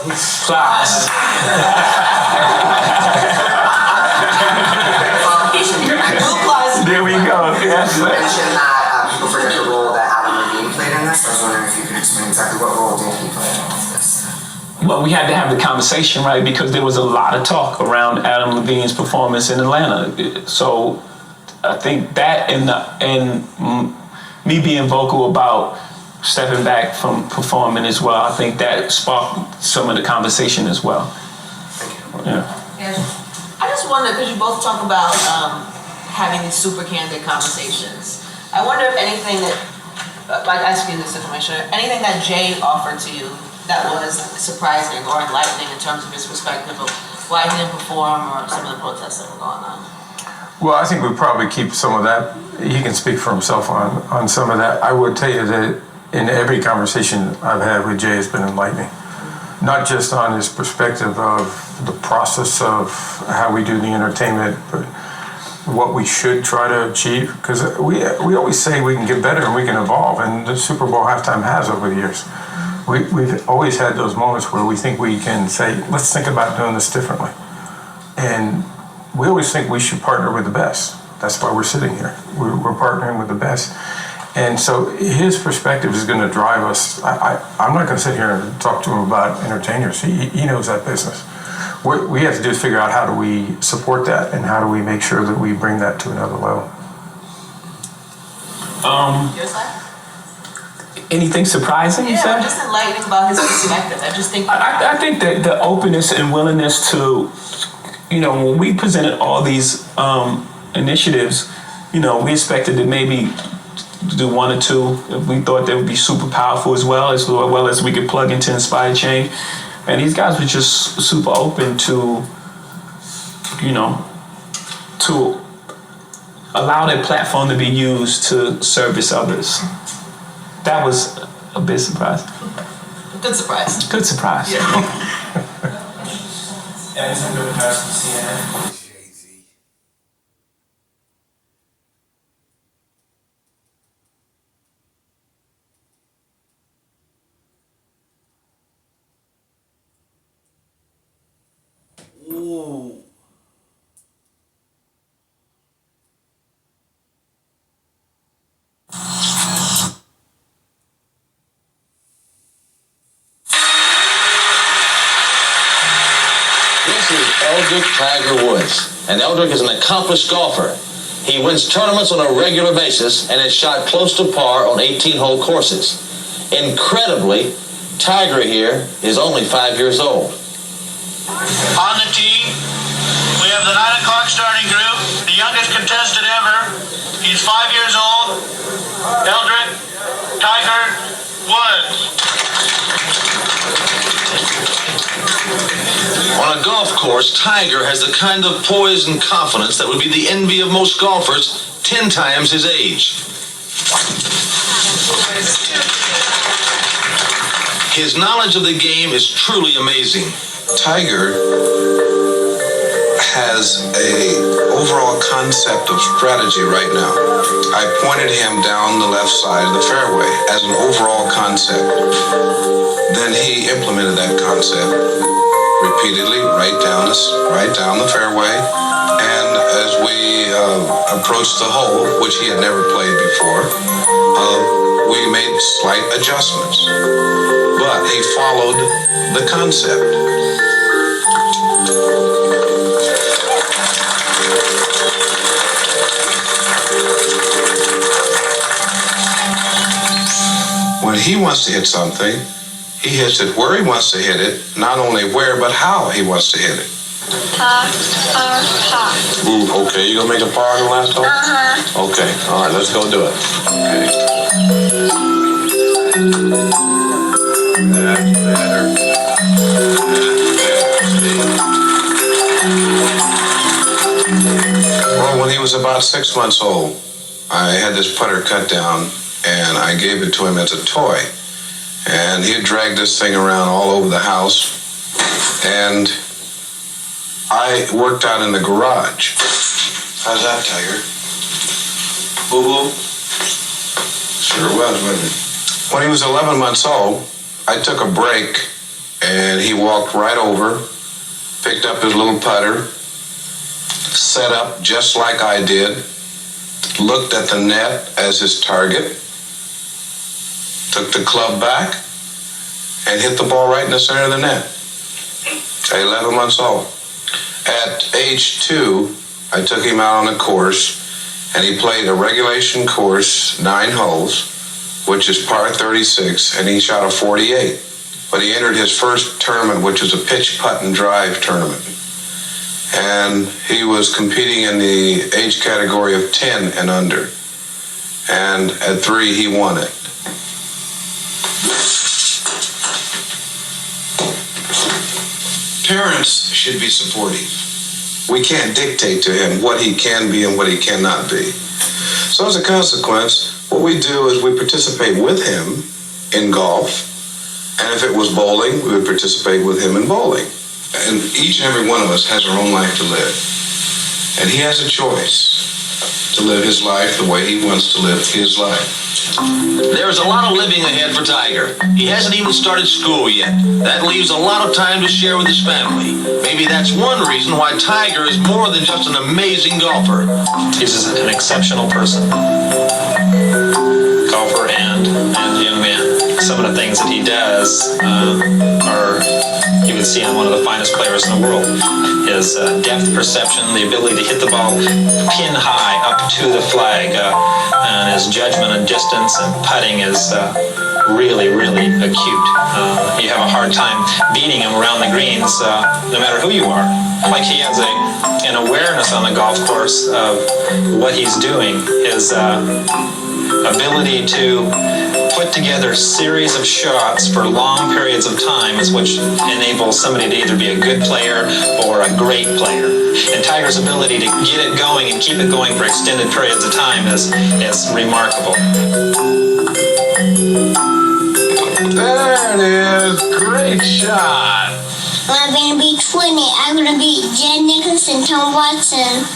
There we go. Yes. You mentioned that people forget the role that Adam Levine played in this. I was wondering if you could explain exactly what role did he play in all of this. Well, we had to have the conversation, right? Because there was a lot of talk around Adam Levine's performance in Atlanta. So I think that and me being vocal about stepping back from performing as well, I think that sparked some of the conversation as well. Thank you. I just wonder, because you both talk about having these super candid conversations. I wonder if anything that, like asking this information, anything that Jay offered to you that was surprising or enlightening in terms of his perspective of why he didn't perform or some of the protests that were going on? Well, I think we probably keep some of that. He can speak for himself on some of that. I would tell you that in every conversation I've had with Jay has been enlightening. Not just on his perspective of the process of how we do the entertainment, but what we should try to achieve. Because we always say we can get better and we can evolve, and the Super Bowl halftime has over the years. We've always had those moments where we think we can say, let's think about doing this differently. And we always think we should partner with the best. That's why we're sitting here. We're partnering with the best. And so his perspective is going to drive us. I'm not going to sit here and talk to him about entertainers. He knows that business. What we have to do is figure out how do we support that and how do we make sure that we bring that to another level. Your side? Anything surprising, you said? Just enlightening about his perspective. I just think... I think that the openness and willingness to, when we presented all these initiatives, we expected to maybe do one or two. We thought they would be super powerful as well as we could plug into Inspire Change. And these guys were just super open to, to allow their platform to be used to service others. That was a big surprise. Good surprise. Good surprise. Yeah. Ooh. Eldrick Tiger Woods. And Eldrick is an accomplished golfer. He wins tournaments on a regular basis and has shot close to par on 18-hole courses. Incredibly, Tiger here is only 5 years old. On the tee, we have the 9 o'clock starting group, the youngest contestant ever. He's 5 years old. Eldrick Tiger Woods. On a golf course, Tiger has the kind of poise and confidence that would be the envy of most golfers 10 times his age. His knowledge of the game is truly amazing. Tiger has a overall concept of strategy right now. I pointed him down the left side of the fairway as an overall concept. Then he implemented that concept repeatedly right down the fairway. And as we approached the hole, which he had never played before, we made slight adjustments. But he followed the concept. When he wants to hit something, he hits it where he wants to hit it, not only where, but how he wants to hit it. Par. Okay, you gonna make a par on the last hole? Uh-huh. Okay, all right, let's go do it. Okay. That's better. Well, when he was about 6 months old, I had this putter cut down, and I gave it to him as a toy. And he had dragged this thing around all over the house. And I worked out in the garage. How's that, Tiger? Boo-boo? Sure was, wasn't it? When he was 11 months old, I took a break, and he walked right over, picked up his little putter, set up just like I did, looked at the net as his target, took the club back, and hit the ball right in the center of the net. At 11 months old. At age 2, I took him out on a course, and he played a regulation course, 9 holes, which is par 36, and he shot a 48. But he entered his first tournament, which was a pitch, putt, and drive tournament. And he was competing in the age category of 10 and under. And at 3, he won it. Parents should be supportive. We can't dictate to him what he can be and what he cannot be. So as a consequence, what we do is we participate with him in golf. And if it was bowling, we would participate with him in bowling. And each and every one of us has our own life to live. And he has a choice to live his life the way he wants to live his life. There's a lot of living ahead for Tiger. He hasn't even started school yet. That leaves a lot of time to share with his family. Maybe that's one reason why Tiger is more than just an amazing golfer. He's an exceptional person. Golfer and young man. Some of the things that he does are, you would see in one of the finest players in the world. His depth perception, the ability to hit the ball pin high up to the flag, and his judgment and distance and putting is really, really acute. You have a hard time beating him around the greens, no matter who you are. Like he has an awareness on the golf course of what he's doing. His ability to put together a series of shots for long periods of time is which enables somebody to either be a good player or a great player. And Tiger's ability to get it going and keep it going for extended periods of time is remarkable. There it is. Great shot. I'm going to be 20. I'm going to beat Jen Nichols and Tom Watson.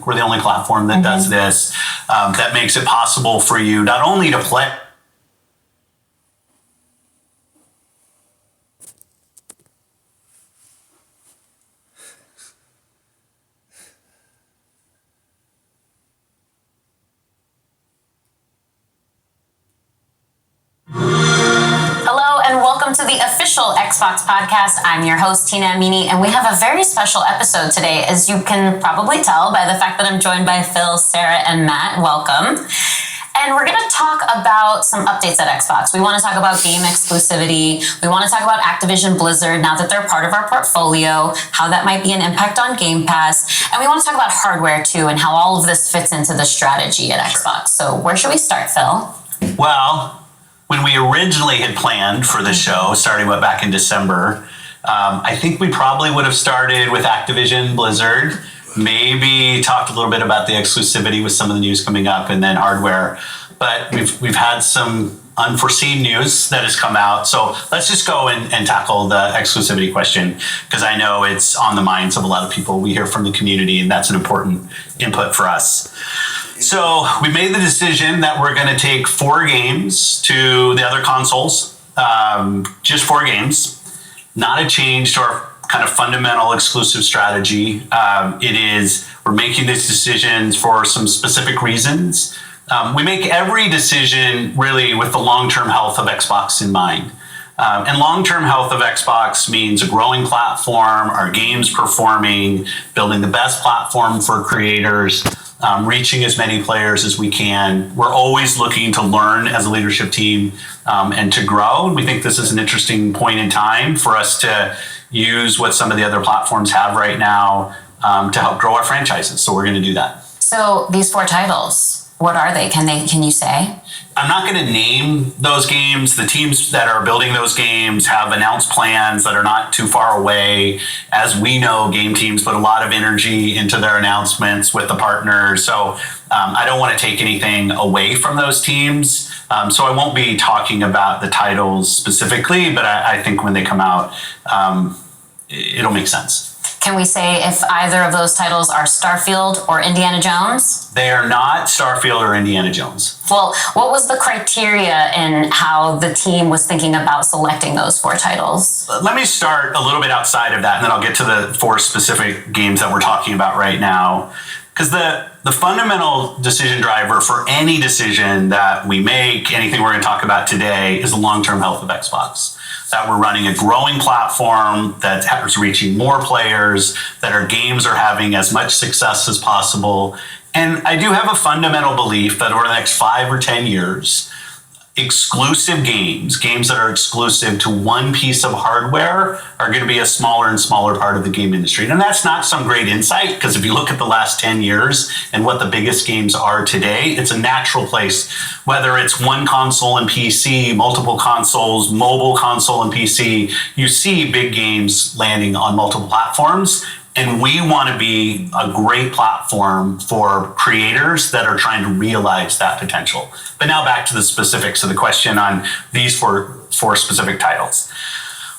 We're the only platform that does this, that makes it possible for you not only to play. Hello and welcome to the official Xbox podcast. I'm your host, Tina Amini, and we have a very special episode today, as you can probably tell by the fact that I'm joined by Phil, Sarah, and Matt. Welcome. And we're going to talk about some updates at Xbox. We want to talk about game exclusivity. We want to talk about Activision Blizzard now that they're part of our portfolio, how that might be an impact on Game Pass. And we want to talk about hardware too and how all of this fits into the strategy at Xbox. So where should we start, Phil? Well, when we originally had planned for the show, starting back in December, I think we probably would have started with Activision Blizzard, maybe talked a little bit about the exclusivity with some of the news coming up, and then hardware. But we've had some unforeseen news that has come out. So let's just go and tackle the exclusivity question, because I know it's on the minds of a lot of people. We hear from the community, and that's an important input for us. So we made the decision that we're going to take 4 games to the other consoles, just 4 games, not a change to our kind of fundamental exclusive strategy. We're making these decisions for some specific reasons. We make every decision really with the long-term health of Xbox in mind. And long-term health of Xbox means a growing platform, our games performing, building the best platform for creators, reaching as many players as we can. We're always looking to learn as a leadership team and to grow. And we think this is an interesting point in time for us to use what some of the other platforms have right now to help grow our franchises. So we're going to do that. So these 4 titles, what are they? Can you say? I'm not going to name those games. The teams that are building those games have announced plans that are not too far away. As we know, game teams put a lot of energy into their announcements with the partners. So I don't want to take anything away from those teams. So I won't be talking about the titles specifically, but I think when they come out, it'll make sense. Can we say if either of those titles are Starfield or Indiana Jones? They are not Starfield or Indiana Jones. Well, what was the criteria in how the team was thinking about selecting those 4 titles? Let me start a little bit outside of that, and then I'll get to the 4 specific games that we're talking about right now. Because the fundamental decision driver for any decision that we make, anything we're going to talk about today, is the long-term health of Xbox. That we're running a growing platform that is reaching more players, that our games are having as much success as possible. And I do have a fundamental belief that over the next 5 or 10 years, exclusive games that are exclusive to one piece of hardware, are going to be a smaller and smaller part of the game industry. And that's not some great insight, because if you look at the last 10 years and what the biggest games are today, it's a natural place. Whether it's one console and PC, multiple consoles, mobile console and PC, you see big games landing on multiple platforms. And we want to be a great platform for creators that are trying to realize that potential. But now back to the specifics of the question on these four specific titles.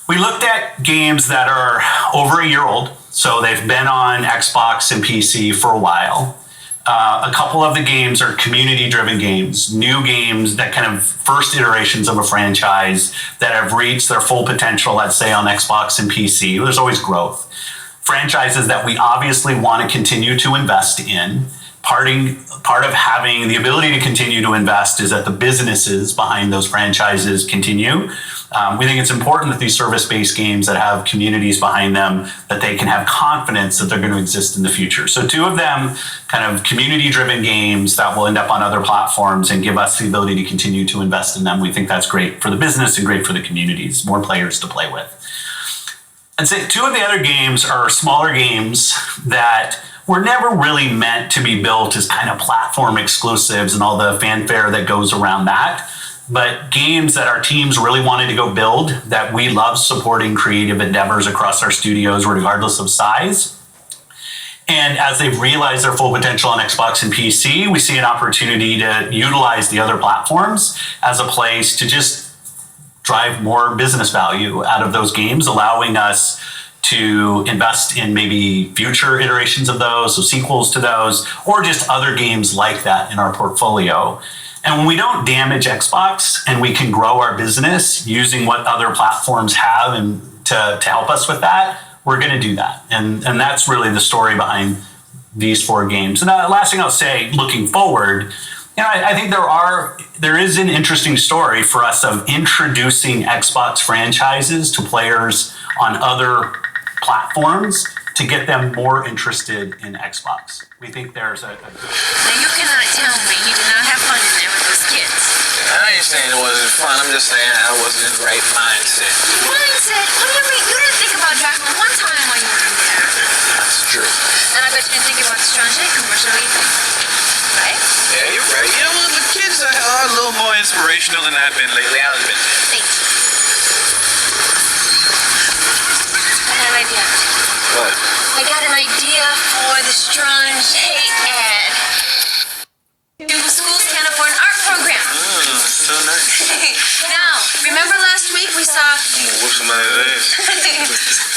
We looked at games that are over a year old, so they've been on Xbox and PC for a while. A couple of the games are community-driven games, new games that kind of first iterations of a franchise that have reached their full potential, let's say on Xbox and PC. There's always growth. Franchises that we obviously want to continue to invest in. Part of having the ability to continue to invest is that the businesses behind those franchises continue. We think it's important that these service-based games that have communities behind them, that they can have confidence that they're going to exist in the future. So 2 of them, kind of community-driven games that will end up on other platforms and give us the ability to continue to invest in them. We think that's great for the business and great for the communities, more players to play with. I'd say 2 of the other games are smaller games that were never really meant to be built as kind of platform exclusives and all the fanfare that goes around that, but games that our teams really wanted to go build, that we love supporting creative endeavors across our studios regardless of size. And as they've realized their full potential on Xbox and PC, we see an opportunity to utilize the other platforms as a place to just drive more business value out of those games, allowing us to invest in maybe future iterations of those, so sequels to those, or just other games like that in our portfolio. And when we don't damage Xbox and we can grow our business using what other platforms have and to help us with that, we're going to do that. And that's really the story behind these 4 games. And the last thing I'll say, looking forward, I think there is an interesting story for us of introducing Xbox franchises to players on other platforms to get them more interested in Xbox. We think there's a good... Now you cannot tell me you did not have fun in there with those kids. I ain't saying it wasn't fun. I'm just saying I wasn't in the right mindset. Mindset? What do you mean? You didn't think about Dracula one time while you were in there. That's true. And I bet you didn't think about the Strange commercial either. Right? Yeah, you're right. You know what? The kids are a little more inspirational than I've been lately. I'll admit that. Thank you. I got an idea. What? I got an idea for the Strange ad. Schools can't afford an art program. So nice. Now, remember last week we saw... I'm gonna whoop somebody's ass.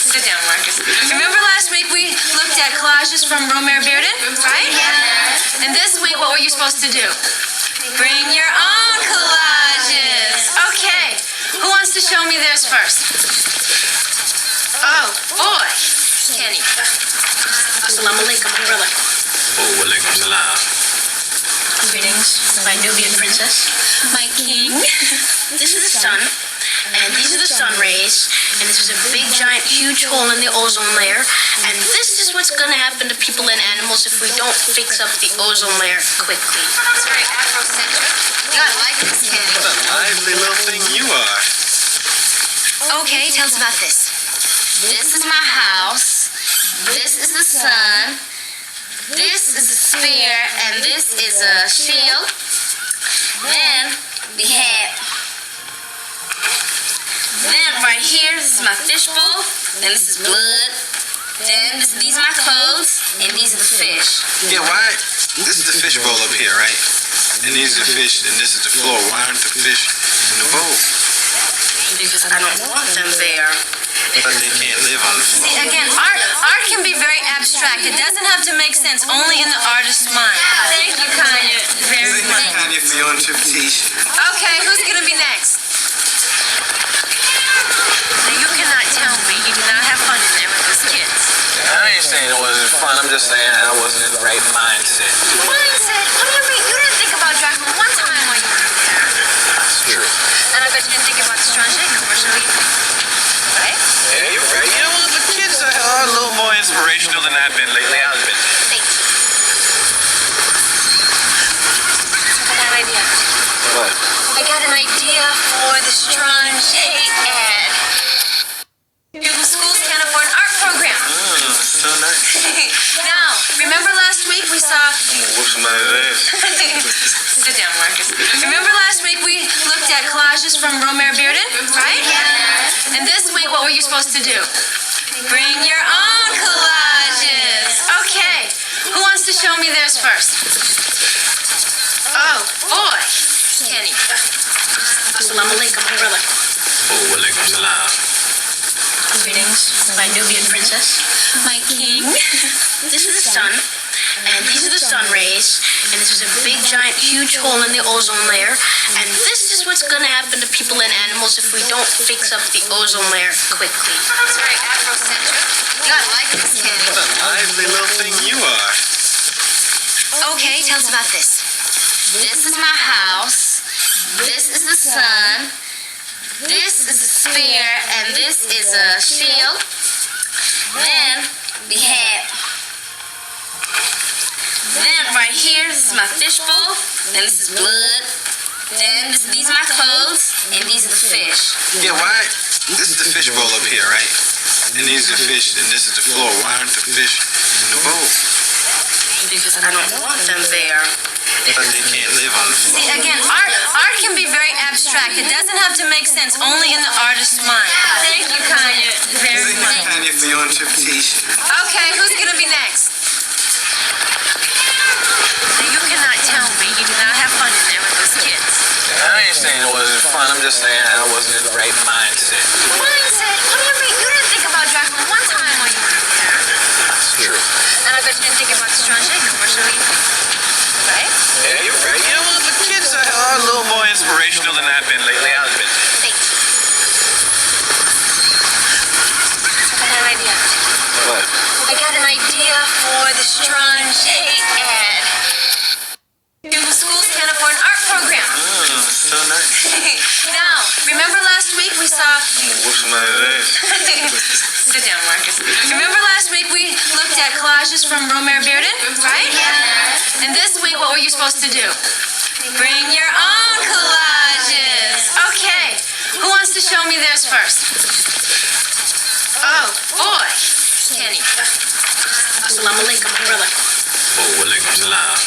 Sit down, Marcus. Remember last week we looked at collages from Romare Bearden, right? Yeah. And this week, what were you supposed to do? Bring your own collages. Okay. Who wants to show me theirs first? Oh, boy. Kenny. Assalamu alaikum, my brother. Oh, alaikum salam. Greetings, my Nubian princess. My king. This is the sun, and these are the sun rays, and this is a big, giant, huge hole in the ozone layer, and this is what's gonna happen to people and animals if we don't fix up the ozone layer quickly. It's very Afrocentric. You gotta like this, Kenny. What a lively little thing you are. Okay, tell us about this. This is my house. This is the sun. This is a spear, and this is a shield. Then we have. Then right here, this is my fishbowl. Then this is blood. Then these are my clothes, and these are the fish. Yeah, why? This is the fish bowl up here, right? And these are the fish, and this is the floor. Why aren't the fish in the bowl? Because I don't want them there. But they can't live on the floor. See, again, art can be very abstract. It doesn't have to make sense only in the artist's mind. Thank you, Kanye, very much. Thank you, Kanye, for your interpretation. Okay, who's gonna be next? Now you cannot tell me you did not have fun in there with those kids. I ain't saying it wasn't fun. I'm just saying I wasn't in the right mindset. Mindset? What do you mean? You didn't think about Dracula one time while you were in there. That's true. And I bet you didn't think about the Strange commercial either. Right? Yeah, you're right. You know what? The kids are a little more inspirational than I've been lately. I'll admit that. Thank you. I got an idea. What? I got an idea for the Strange ad. Schools can't afford an art program. So nice. Now, remember last week we saw... I'm gonna whoop somebody's ass. Sit down, Marcus. Remember last week we looked at collages from Romare Bearden, right? Yeah. And this week, what were you supposed to do? Bring your own collages. Okay. Who wants to show me theirs first? Oh, boy. Kenny. Assalamu alaikum, my brother. Oh, alaikum salam. Greetings, my Nubian princess. My king. This is the sun, and these are the sun rays, and this is a big, giant, huge hole in the ozone layer, and this is what's gonna happen to people and animals if we don't fix up the ozone layer quickly. It's very Afrocentric. You gotta like this, Kenny. What a lively little thing you are. Okay, tell us about this. This is my house. This is the sun. This is a spear, and this is a shield. Then we have. Then right here, this is my fishbowl. Then this is blood. Then these are my clothes, and these are the fish. Yeah, why? This is the fish bowl up here, right? And these are the fish, and this is the floor. Why aren't the fish in the bowl? Because I don't want them there. But they can't live on the floor. See, again, art can be very abstract. It doesn't have to make sense only in the artist's mind. Thank you, Kanye, very Thank you, much. Kanye, for your interpretation. Okay, who's gonna be next? Now you cannot tell me you did not have fun in there with those kids. I ain't saying it wasn't fun. I'm just saying I wasn't in the right mindset. Mindset? What do you mean? You didn't think about Dracula one time Richardson-James commercial, right? Yeah, you're right. You know what? The kids are a little more inspirational than I've been lately. I admit. I got an idea. What? I got an idea for the Strong-J ad. Schools can't afford an art program. Oh, so nice. Now, remember last week we saw... Whoop somebody's ass. Sit down, Marcus. Remember last week we looked at collages from Romare Bearden, right? Yeah. And this week, what were you supposed to do? Bring your own collages. Okay. Who wants to show me theirs first? Oh, boy. Kenny. Assalamu alaikum, my brother. Oh, walaikum salam.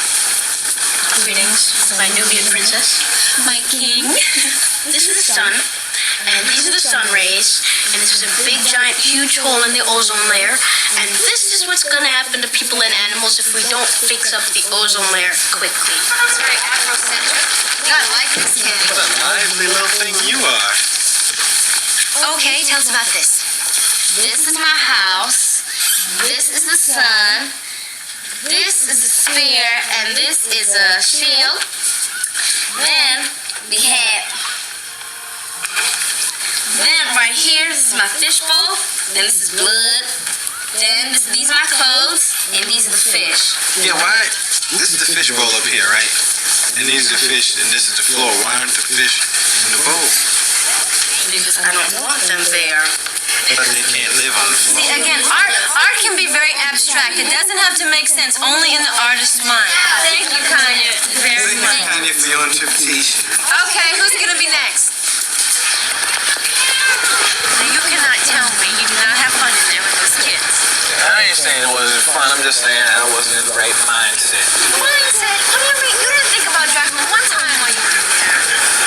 Greetings, my Nubian princess. My king. This is the sun, and these are the sun rays, and this is a big, giant, huge hole in the ozone layer, and this is what's gonna happen to people and animals if we don't fix up the ozone layer quickly. That's very Afrocentric. You gotta like this, Kenny. What a lively little thing you are. Okay, tell us about this. This is my house. This is the sun. This is a spear, and this is a shield. Then we have. Then right here, this is my fishbowl. Then this is blood. Then these are my clothes, and these are the fish. Yeah, why? This is the fish bowl up here, right? And these are the fish, and this is the floor. Why aren't the fish in the bowl? Because I don't want them there. But they can't live on the floor. See, again, art can be very abstract. It doesn't have to make sense, only in the artist's mind. Thank you, Kanye, very much. Thank you, Kanye, for your interpretation. Okay, who's gonna be next? Now, you cannot tell me you do not have fun in there with those kids. I ain't saying it wasn't fun. I'm just saying I wasn't in the right mindset. Mindset? What do you mean? You didn't think about Dracula one time while you were in there.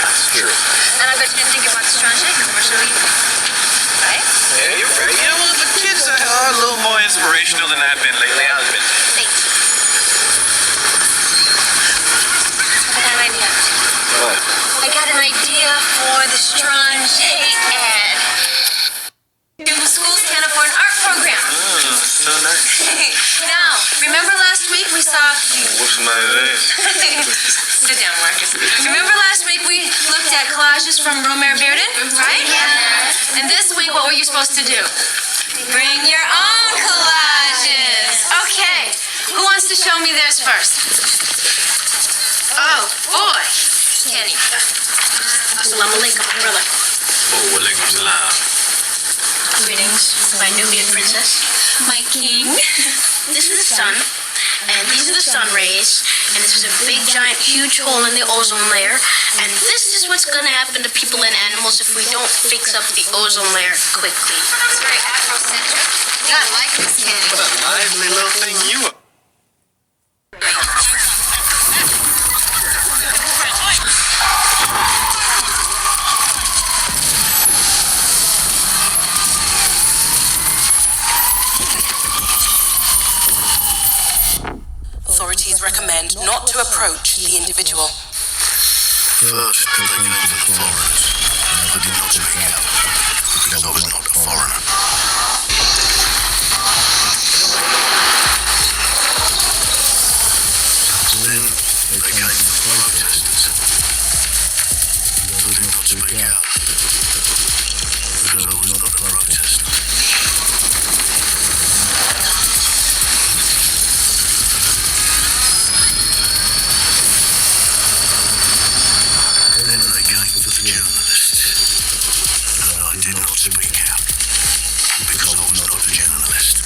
That's true. And I bet you didn't think about the Strong-J commercial either. Right? Yeah, you're right. You know what? The kids are a little more inspirational than I've been lately. I admit. I got an idea. What? I got an idea for the Strong-J ad. Schools can't afford an art program. Oh, so nice. Now, remember last week we saw... Whoop somebody's ass. Sit down, Marcus. Remember last week we looked at collages from Romare Bearden, right? Yeah. And this week, what were you supposed to do? Bring your own collages. Okay. Who wants to show me theirs first? Oh, boy. Kenny. Assalamu alaikum, my brother. Oh, walaikum salam. Greetings, my Nubian princess. My king. This is the sun, and these are the sun rays, and this is a big, giant, huge hole in the ozone layer, and this is what's gonna happen to people and animals if we don't fix up the ozone layer quickly. That's very Afrocentric. You gotta like this, Kenny. What a lively little thing you are. Authorities recommend not to approach the individual. First, they came to the foreigners, and I did not speak out, because I was not a foreigner. Then, they came to the protesters, and I did not speak out, because I was not a protester. Then they came for the journalist, and I did not speak out, because I was not a journalist.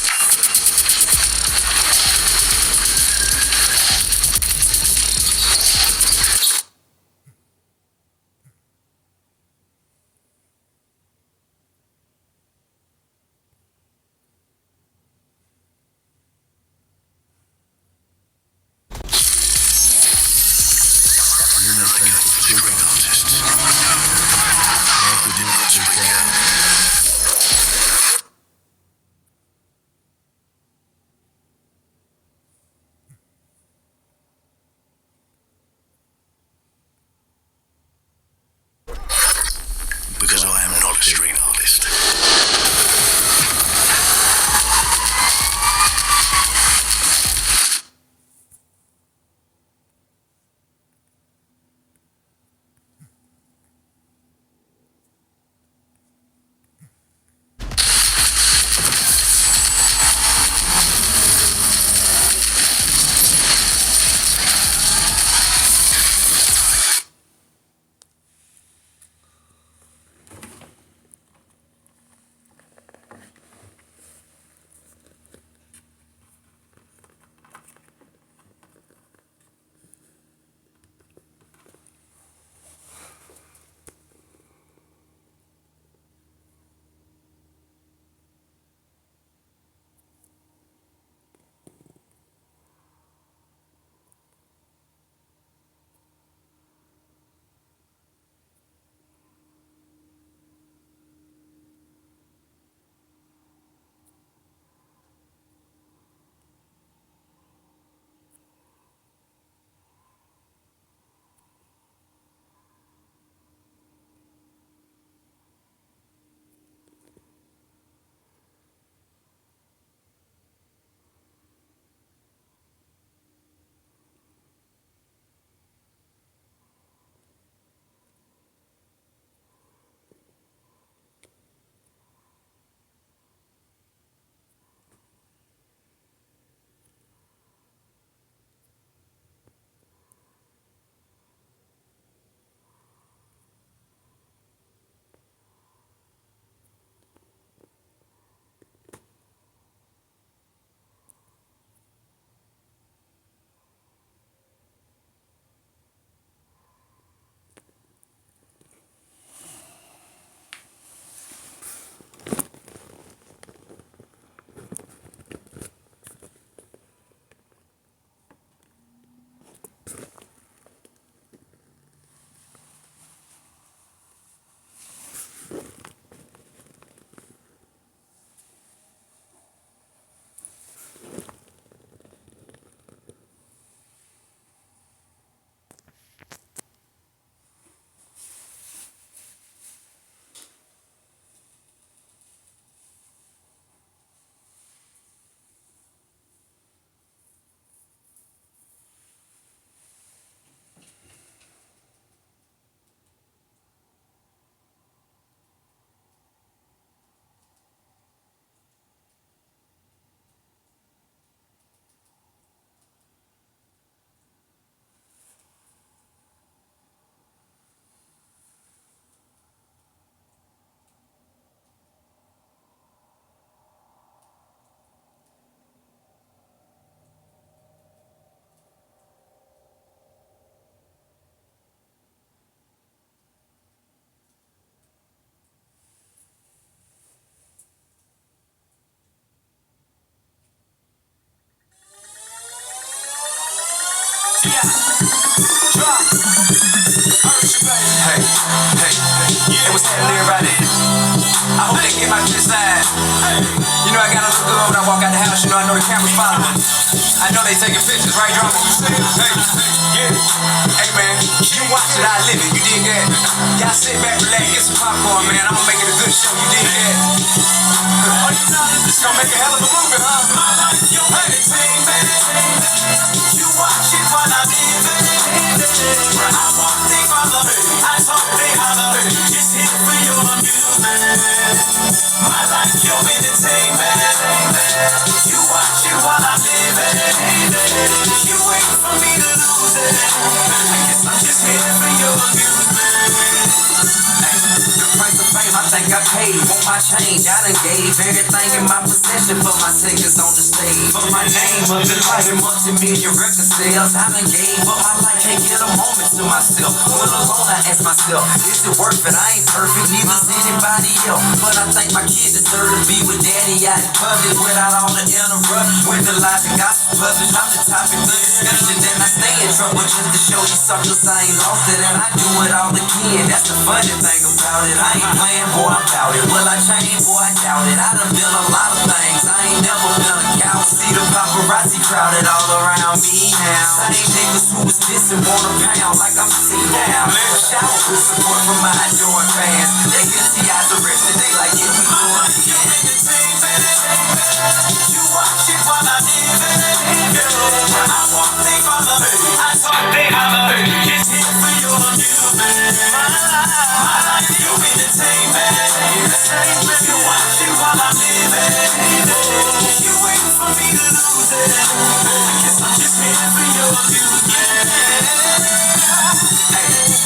Because I am not a street artist. Hey, what's happening, everybody? I hope they get my good side. You know I gotta look good when I walk out the house. You know I know the camera's following. I know they taking pictures, right, drama? Hey, yeah. Hey, man, you watch it, I live it. You dig that? Y'all sit back, relax, get some popcorn, man. I'm gonna make it a good show. You dig that? It's gonna make a hell of a movie, huh? My life, your entertainment. You watch it while I live it. I want they follow, I talk they holler. Just here for your amusement. My life, your entertainment. You watch it while I live it. You wait for me to lose it. I guess I'm just here for your amusement. The price of fame, I think I paid. Want my change, I done gave everything in my possession for my seconds on the stage. For my name up in life, multi-million record sales. I done gave up my life, can't get a moment to myself. When alone, I ask myself, is it worth it? I ain't perfect, neither's anybody else. But I think my kids deserve to be with daddy out in public without all the interrupt. When the lies and gospel published, I'm the topic of discussion. And I stay in trouble just to show you suckers I ain't lost it. And I do it all again, that's the funny thing about it. I ain't playing, boy, I'm about it. Will I change, boy, I doubt it. I done been a lot of things, I ain't never been a cow. See the paparazzi crowded all around me now. Same niggas who was dissing wanna pound like I'm sitting down. Shower with support from my adoring fans. They get T.I.'s arrested, they like, yeah, we doing it. You watch it while I live it. I walk, they follow. I talk, they holler. It's here for your amusement. My life, your entertainment. You watch it while I live it. You wait for me to lose it. I guess I'm just here for your amusement.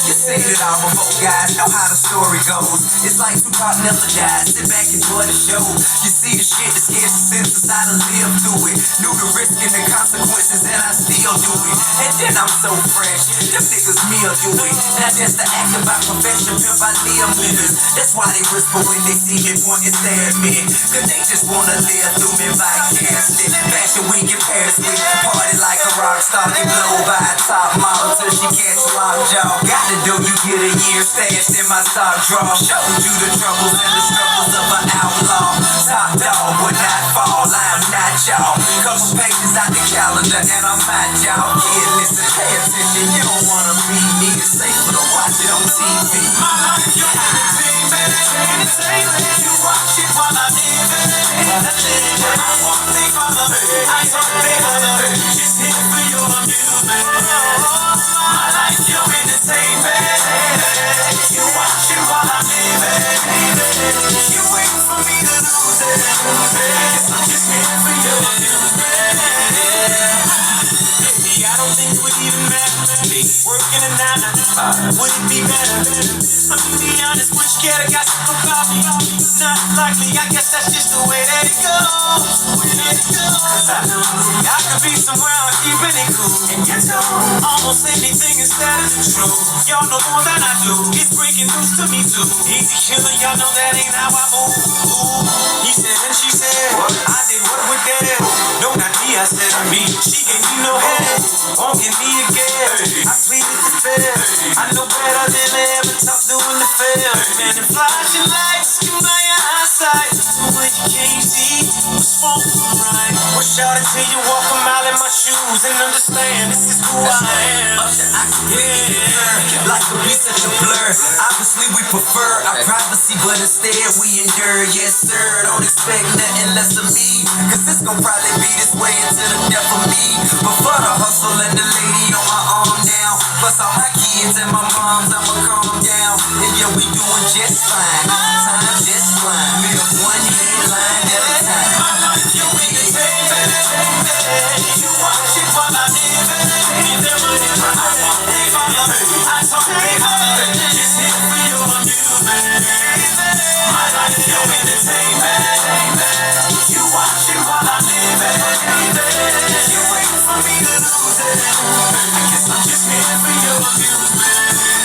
You seen it all before, guys, know how the story goes. It's like Tupac never died, sit back and enjoy the show. You see the shit that scares the senses, I done lived through it. Knew the risk and the consequences, and I still do it. And then I'm so fresh, them niggas me'll do it. Now that's the act of my profession, pimp, I live movies. That's why they whisper when they see me point and stare at me. Cause they just wanna live through me vicariously. Fashion week in Paris week, party like a rock star. Get blown by a top model till she catch lockjaw. Got to do, you get a year stashed in my sock drawer. Showed you the troubles and the struggles of an outlaw. Top dog would not fall, I'm not y'all. Couple pages out the calendar and I'm not y'all. Kid, listen, pay attention, you don't wanna be me. It's safer to watch it on TV. My life, your entertainment. You watch it while I live it. I walk, they follow. I talk, they holler. Just here for your amusement. My life, your entertainment. You watch it while I live it. You wait for me to lose it. I'm just here for your amusement. Baby, I don't think it would even matter to me. Working a 9 to 5, would it be better? I'm to be honest, would you care to gossip about me? Not likely, I guess that's just the way that it goes. Cause I know I could be somewhere I'm keeping it cool. And you know, almost anything instead of the truth. Y'all know more than I do. It's breaking news to me too. Easy killing, y'all know that ain't how I move. He said and she said, I did what with that? No, not me, I said me. She gave me no head, won't give me a gas. I pleaded the fifth. I know better than to ever talk doing the fair. Man, the flashing lights can buy your eyesight. So when you can't see what's wrong from right, wish out until you walk a mile in my shoes and understand this is who I am. Life could be such a blur. Obviously we prefer our privacy, but instead we endure. Yes sir, don't expect nothing less of me, cause it's gon' probably be this way until the death of me. But for the hustle and the lady on my arm now, plus all my kids and my moms, I'ma calm down. And yeah, we doing just fine. Time just flying. Live one headline at a time. My life, you entertainment. You watch it while I live it. I walk, they follow. I talk, they holler. Just here for your amusement. My life, your entertainment. You watch it while I live it. You wait for me to lose it. I guess I'm just here for your amusement.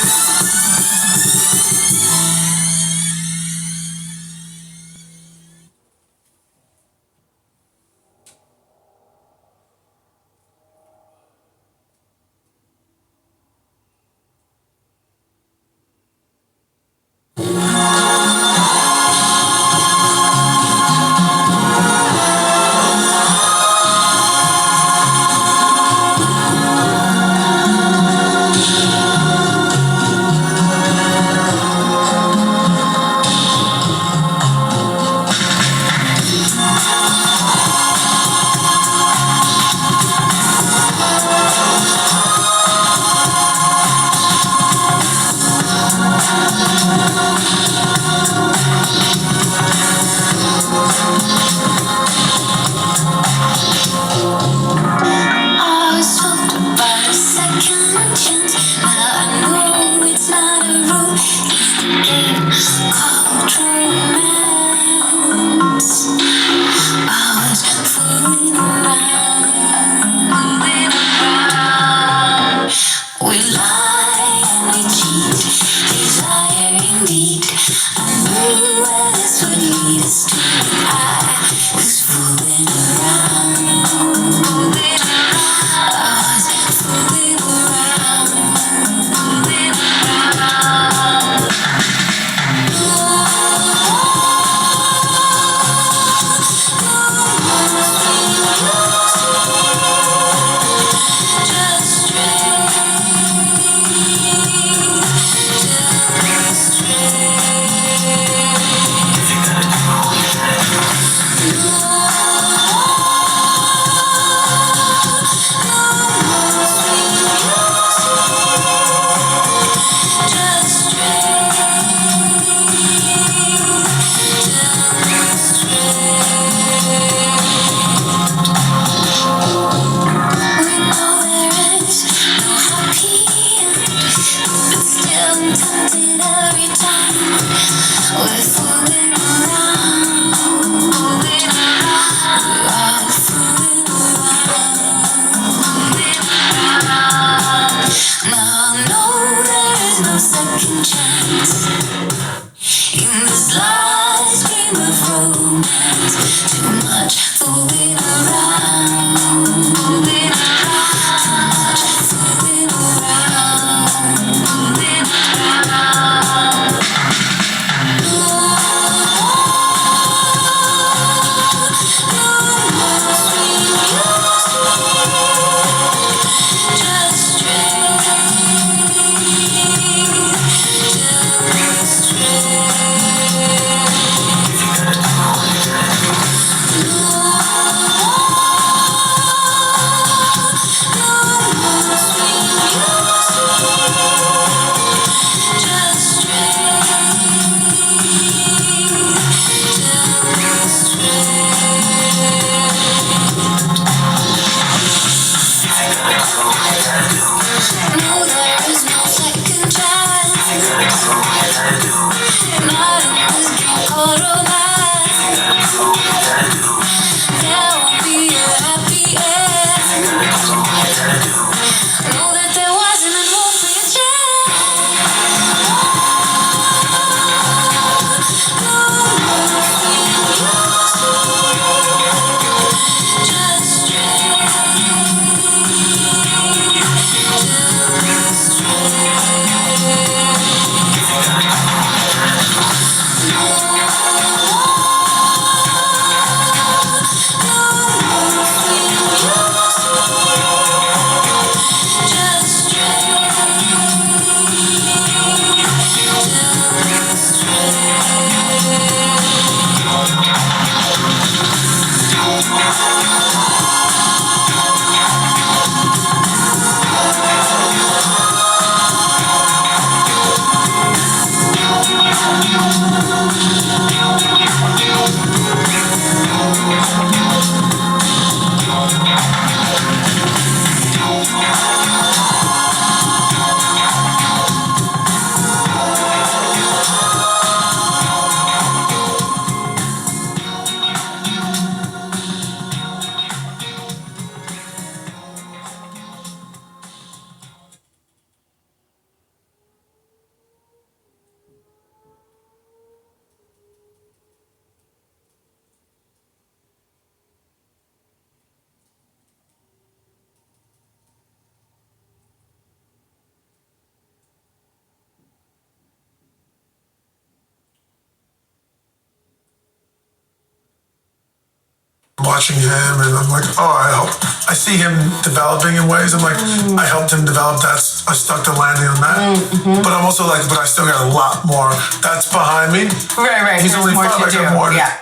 watching him, and I'm like, oh, I see him developing in ways. I'm like, I helped him develop. I stuck the landing on that. But I'm also like, but I still got a lot more. That's behind me. Right. He's There's only more 5, to I do. got more. Yeah.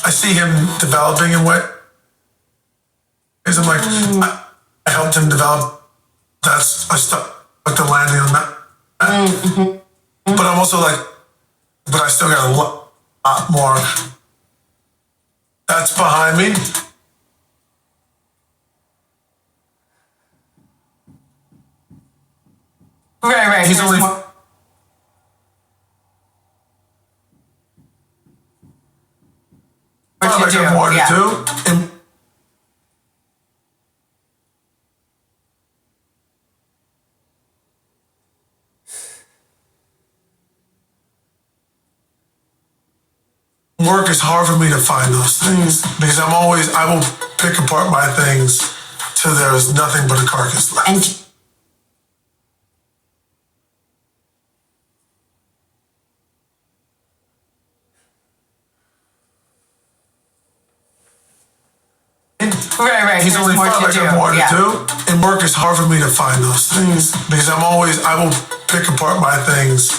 I see him developing in ways. I'm like, I helped him develop. I stuck the landing on that. But I'm also like, but I still got a lot more. That's behind me. Right. He's There's only. more I got more to do. And work is hard for me to find those things because I will pick apart my things till there's nothing but a carcass left. Right. He's There's only more 5, to I got do. more to Yeah. do. And work is hard for me to find those things because I will pick apart my things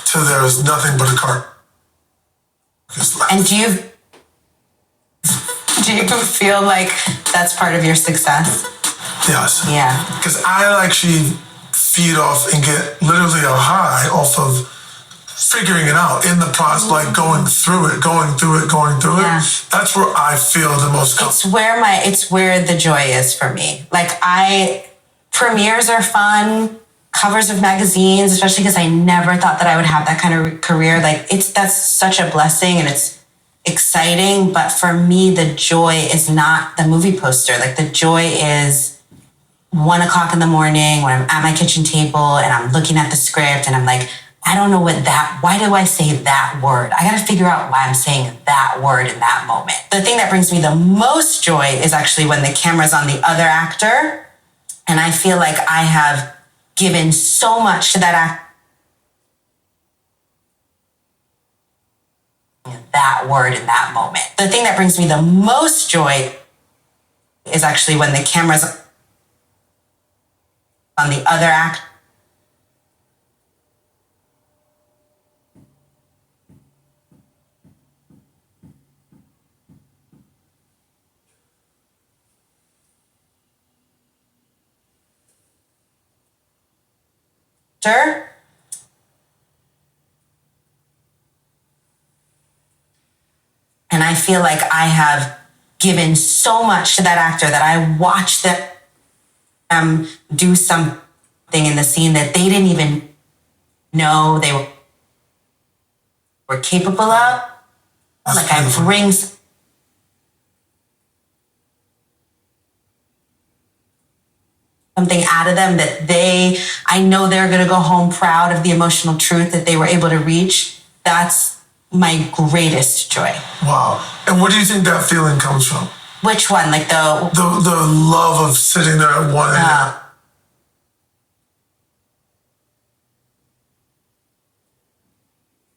till there's nothing but a carcass left. And do you feel like that's part of your success? Yes. Yeah. Because I actually feed off and get literally a high off of figuring it out in the process, like going through it. Yeah. That's where I feel the most comfortable. It's where the joy is for me. Like premieres are fun, covers of magazines, especially because I never thought that I would have that kind of career. Like that's such a blessing and it's exciting. But for me, the joy is not the movie poster. Like the joy is 1:00 in the morning when I'm at my kitchen table and I'm looking at the script and I'm like, I don't know why do I say that word? I got to figure out why I'm saying that word in that moment. The thing that brings me the most joy is actually when the camera's on the other actor and I feel like I have given so much to that actor. That word in that moment. The thing that brings me the most joy is actually when the camera's on the other actor. And I feel like I have given so much to that actor that I watched them do something in the scene that they didn't even know they were capable of. Like I bring something out of them that I know they're going to go home proud of the emotional truth that they were able to reach. That's my greatest joy. Wow. And where do you think that feeling comes from? Which one? Like the love of sitting there at 1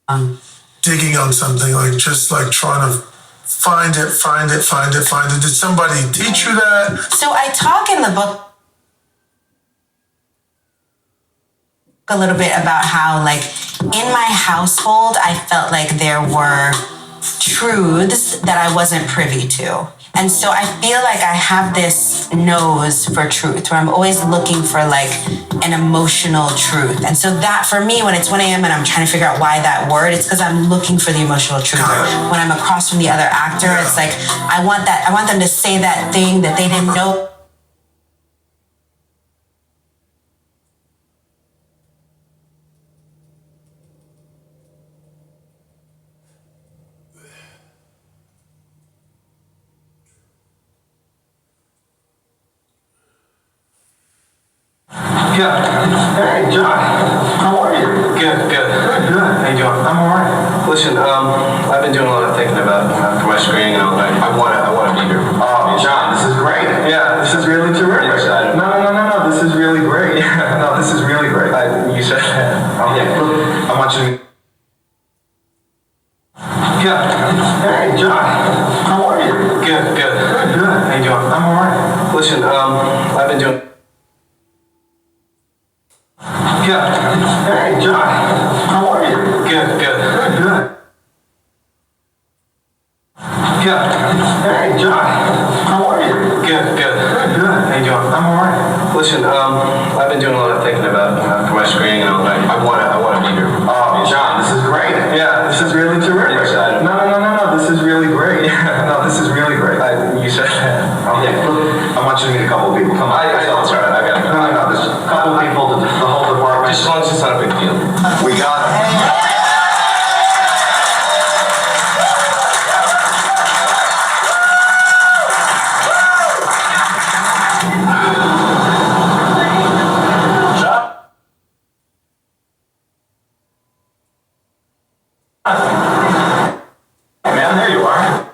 a.m. Digging on something, like just like trying to find it. Did somebody teach you that? So I talk in the book a little bit about how, like, in my household, I felt like there were truths that I wasn't privy to. And so I feel like I have this nose for truth where I'm always looking for like an emotional truth. And so that for me, when it's 1 a.m. and I'm trying to figure out why that word, it's because I'm looking for the emotional truth. When I'm across from the other actor, it's like, I want them to say that thing that they didn't know. Yeah. Hey, John. How are you? Good. How you doing? I'm alright. Listen, I've been doing a lot of thinking about for my screening, and I want to be here. Oh, John, this is great. Yeah, this is really terrific. Excited. No. This is really great. No, this is really great. You said that. Yeah. Look, I want you to. Yeah. Hey, John. Yeah. Hey, John. How are you? Good. Good. Yeah. Hey, John. How are you? Good. How you doing? I'm alright. Listen, I've been doing a lot of thinking about for my screening and all that. I want to be here. Oh, John, this is great. Yeah, this is really terrific. No. This is really great. No, this is really great. You said that. Okay. Look, I want you to meet a couple of people. Come on. I know it's alright. I got it. No. There's a couple of people. The whole department. Just as long as it's not a big deal. We got it. Man, there you are.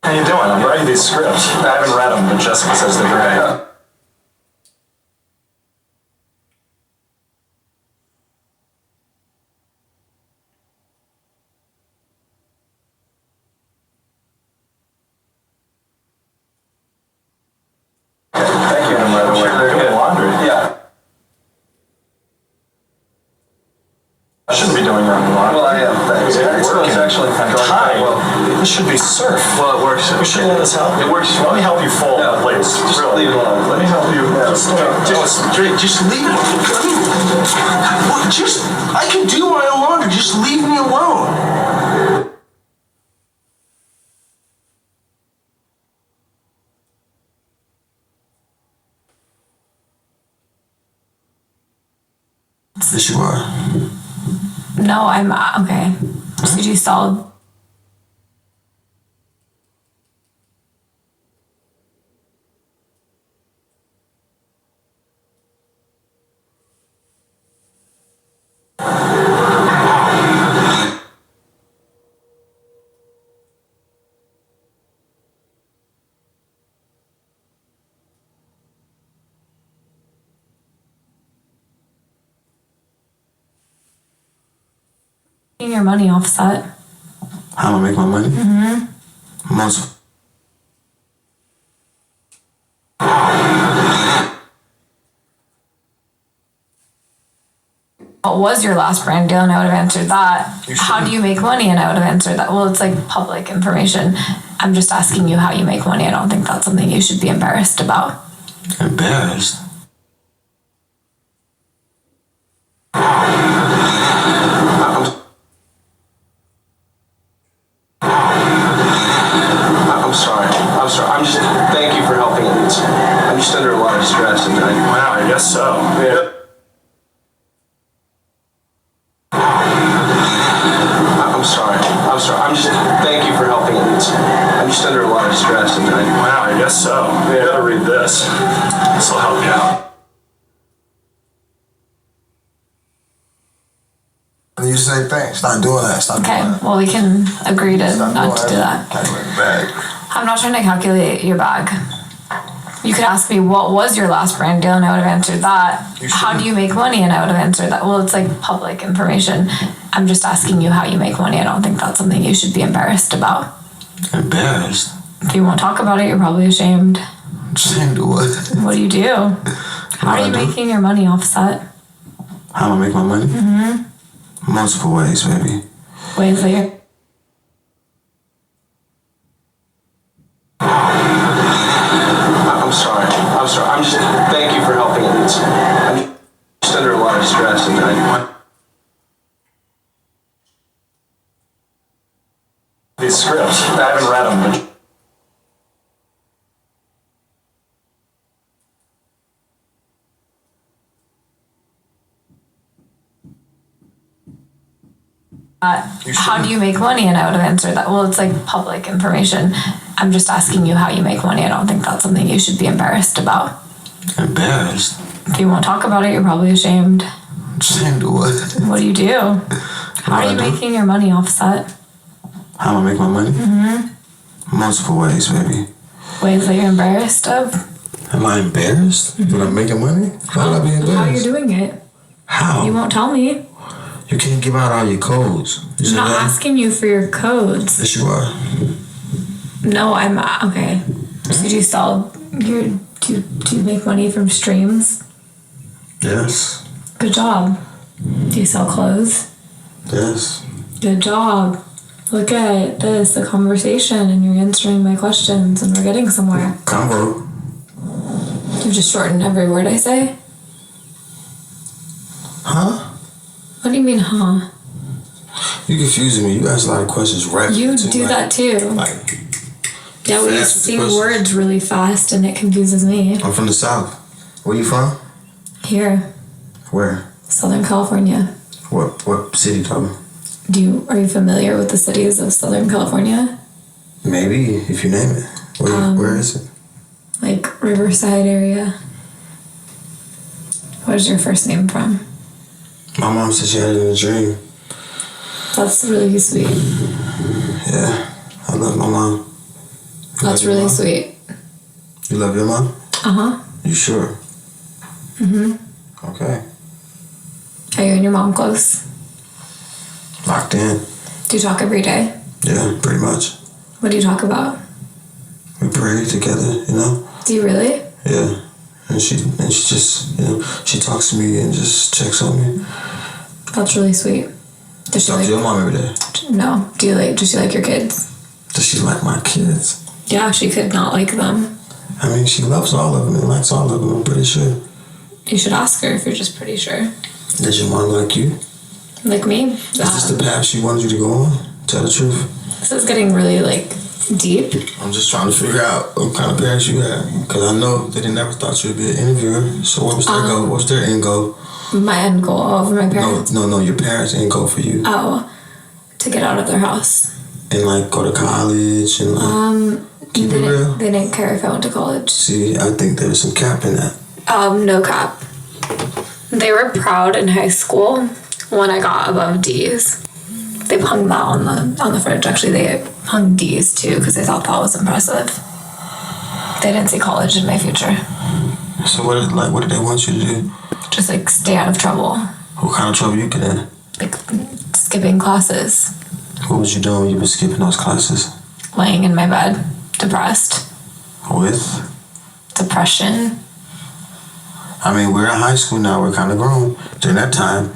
How you doing? I'm writing these scripts. I haven't read them, but Jessica says they're great. Thank you. I'm right away. They're doing laundry. Yeah. I shouldn't be doing that laundry. Well, I am. Thanks. It's actually going quite well. This should be surf. Well, it works. We should let this help. It works. Let me help you fold, please. Just leave it alone. Let me help you. Just leave it. I can do my own laundry. Just leave me alone. Yes, you are. No, I'm okay. So you solid. Your money offset. How do I make my money? Mm-hmm. Most. What was your last brand deal? And I would have answered that. How do you make money? And I would have answered that. Well, it's like public information. I'm just asking you how you make money. I don't think that's something you should be embarrassed about. Embarrassed? I'm sorry. I'm just, thank you for helping. I'm just under a lot of stress and wow, I guess so. Yeah. I'm sorry. I'm just, thank you for helping. I'm just under a lot of stress and wow, I guess so. Yeah. You gotta read this. This will help you out. You say thanks. Stop doing that. Stop doing that. Well, we can agree to not to do that. I'm not trying to calculate your bag. You could ask me what was your last brand deal, and I would have answered that. How do you make money? And I would have answered that. Well, it's like public information. I'm just asking you how you make money. I don't think that's something you should be embarrassed about. Embarrassed? If you won't talk about it, you're probably ashamed. Ashamed of what? What do you do? How are you making your money offset? How do I make my money? Mm-hmm. Multiple ways, baby. Ways that you're... I'm sorry. I'm just, thank you for helping. I'm just under a lot of stress and These scripts. I haven't read them, but how do you make money? And I would have answered that. Well, it's like public information. I'm just asking you how you make money. I don't think that's something you should be embarrassed about. Embarrassed? If you won't talk about it, you're probably ashamed. Ashamed of what? What do you do? How are you making your money offset? How do I make my money? Mm-hmm. Multiple ways, baby. Ways that you're embarrassed of? Am I embarrassed that I'm making money? Why would I be embarrassed? How are you doing it? How? You won't tell me. You You can't give out all your codes. I'm not asking you for your codes. Yes, you are. No, I'm okay. So do you sell your? Do you make money from streams? Yes. Good job. Do you sell clothes? Yes. Good job. Look at this, the conversation, and you're answering my questions, and we're getting somewhere. Convo. You've just shortened every word I say. Huh? What do you mean, huh? You confusing me. You ask a lot of questions rapidly. You do that too. Yeah, we sing words really fast, and it confuses me. I'm from the South. Where you from? Here, Where? Southern California. What city, Tommy? Are you familiar with the cities of Southern California? Maybe, if you name it. Where is it? Like Riverside area. Where's your first name from? My mom said she had it in a dream. That's really sweet. Yeah, I love my mom. That's really sweet. You love your mom? Uh-huh. You sure? Mm-hmm. Okay. Are you and your mom close? Locked in. Do you talk every day? Yeah, pretty much. What do you talk about? We pray together, you know? Do you really? Yeah. And she just, you know, she talks to me and just checks on me. That's really sweet. Does she talk like to your mom every day? No. Does she like your kids? Does she like my kids? Yeah, she could not like them. I mean, she loves all of them and likes all of them, I'm pretty sure. You should ask her if you're just pretty sure. Does your mom like you? Like me? Is this the path she wanted you to go on? Tell the truth. This is getting really, deep. I'm just trying to figure out what kind of parents you had. Because I know that they never thought you would be an interviewer. So what was their goal? What was their end goal? My end goal over my parents? No, your parents' end goal for you. Oh, to get out of their house. And, go to college and, keep it real. They didn't care if I went to college. See, I think there's some cap in that. No cap. They were proud in high school when I got above D's. They hung that on the fridge. Actually, they hung D's too because they thought that was impressive. They didn't see college in my future. So what did they want you to do? Just stay out of trouble. What kind of trouble you get in? Skipping classes. What was you doing when you were skipping those classes? Laying in my bed, depressed. With? Depression. I mean, we're in high school now. We're kind of grown. During that time,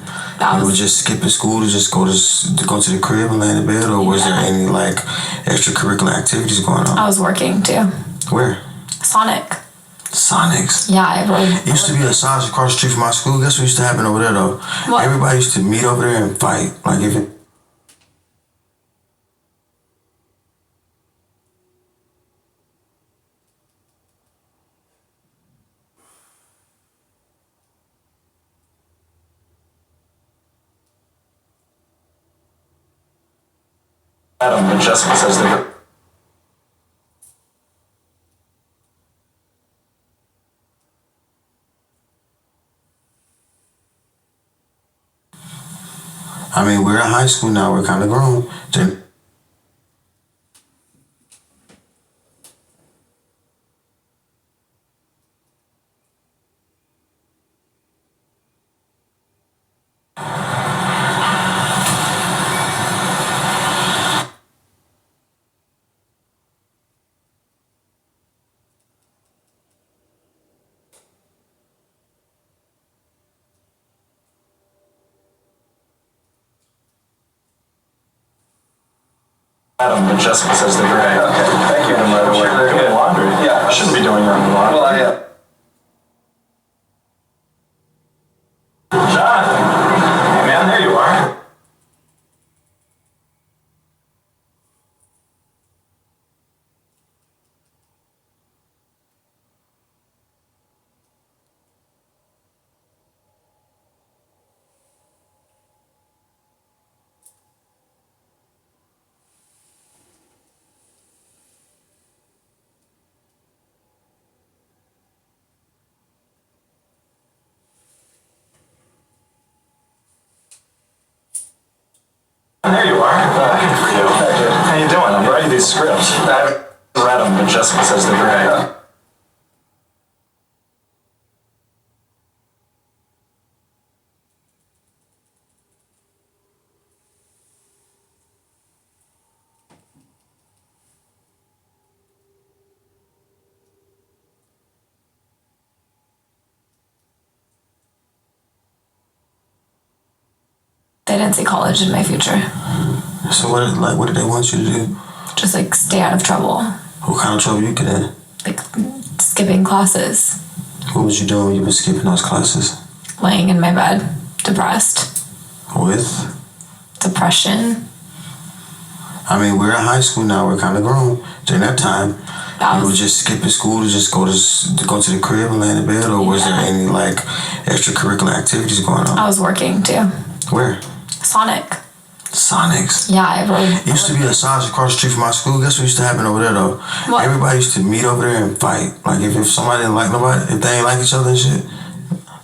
you were just skipping school to just go to the crib and lay in the bed, or was there any extracurricular activities going on? I was working too. Where? Sonics. Yeah, I really. It used to be a Sonics across the street from my school. Guess what used to happen over there though? What? Everybody used to meet over there and fight. Adam and Jessica says they're. I mean, we're in high school now. We're kind of grown. Adam and Jessica says they're great. Okay, thank you. No matter what. They're doing laundry. Yeah, I shouldn't be doing your own laundry. Well, John, hey man, there you are. There you are. Good for you. How you doing? I'm writing these scripts. I read them, but Jessica says they're great. didn't see college in my future. So what did they want you to do? Just like stay out of trouble. What kind of trouble you get in? Like skipping classes. What was you doing when you were skipping those classes? Laying in my bed, depressed. With? Depression. I mean, we're in high school now. We're kind of grown. During that time, you were just skipping school to just go to the crib and lay in the bed, or was there any like extracurricular activities going on? I was working too. Where? Sonics. Yeah, I rode. It used to be a Sonics across the street from my school. Guess what used to happen over there though? What? Everybody used to meet over there and fight. Like if somebody didn't like nobody, if they ain't like each other and shit,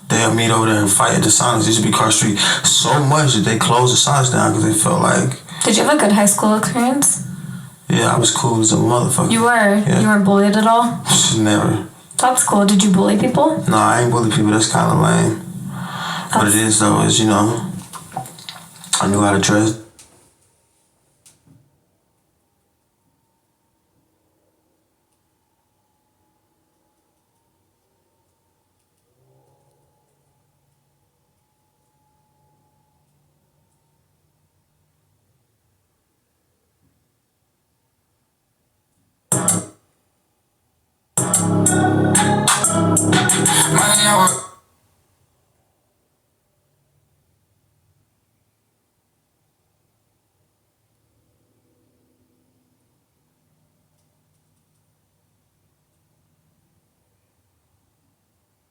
they'll meet over there and fight at the Sonics. It used to be across the street so much that they closed the Sonics down because they felt like. Did you have a good high school experience? Yeah, I was cool as a motherfucker. You were? Yeah. You weren't bullied at all? Never. That's cool. Did you bully people? No, I ain't bully people. That's kind of lame. What it is though is, I knew how to dress.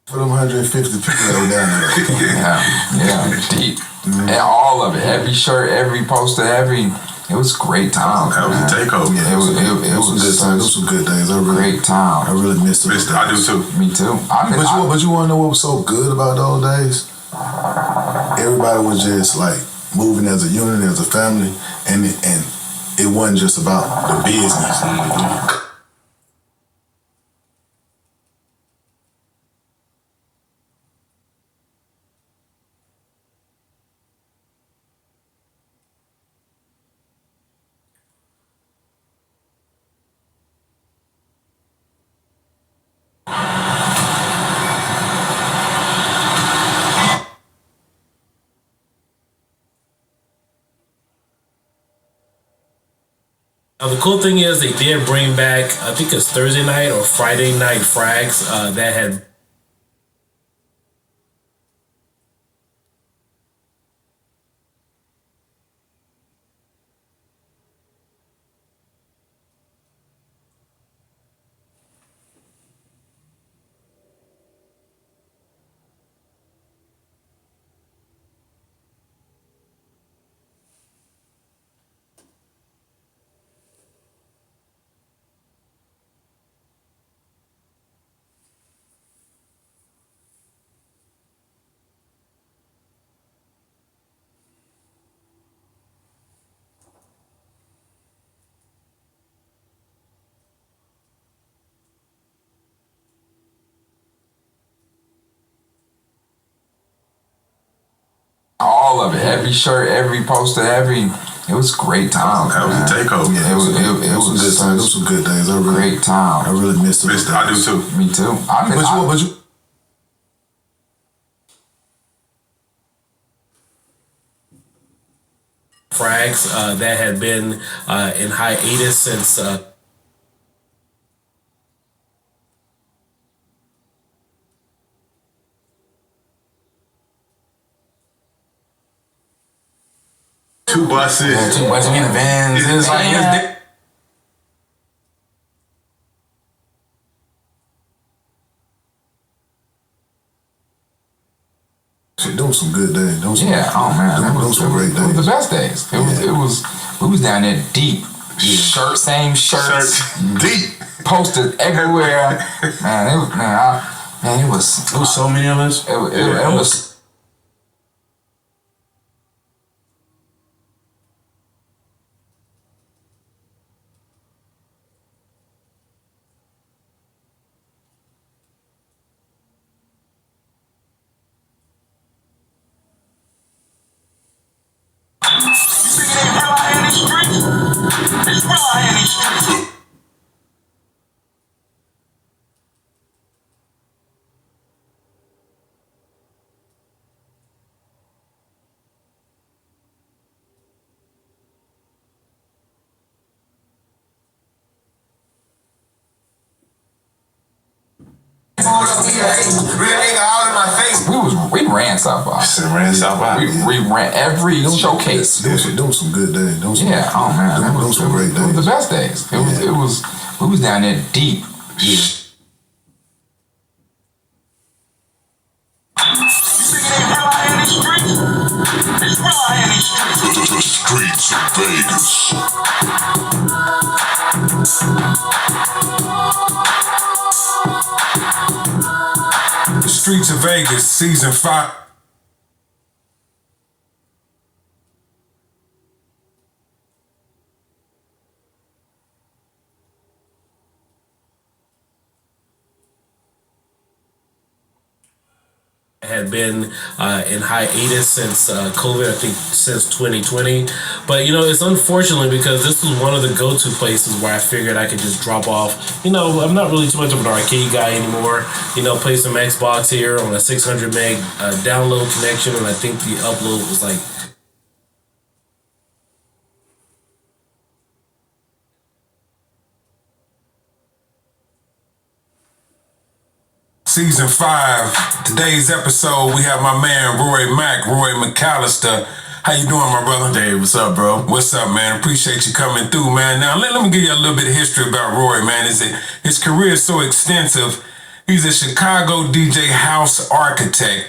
For them 150 people that were down there. Yeah, deep. And all of it, every shirt, every poster, it was great time. That was a takeover. Yeah, it was some good days. Great time. I really missed it. I do too. Me too. But you want to know what was so good about those days? Everybody was just like moving as a unit, as a family, and it wasn't just about the business. The cool thing is they did bring back, I think it's Thursday night or Friday night frags that had. All of it, every shirt, every poster, it was great time. That was a takeover. Yeah, it was good time. It was some good days. Great time. I really missed it. I do too. Me too. Frags that had been in hiatus since. Two buses. Yeah, two buses in the vans. It was like, Those some good days. Those those were great days. It was the best days. We was down there deep. Same shirts. Deep. Posters everywhere. It was so many of us. It was. ran South by. Ran South by. We ran every showcase. Those were some good days. Those were great days. It was the best days. It was. We was down there deep. The streets of Vegas. The Streets of Vegas, season 5. Had been in hiatus since COVID, I think since 2020. But, it's unfortunately because this was one of the go-to places where I figured I could just drop off. I'm not really too much of an arcade guy anymore. Play some Xbox here on a 600 meg download connection, and I think the upload was like Season 5, today's episode, we have my man Roy McAllister. How you doing, my brother? Hey, what's up, bro? What's up, man? Appreciate you coming through, man. Now, let me give you a little bit of history about Roy, man. His career is so extensive. He's a Chicago DJ house architect,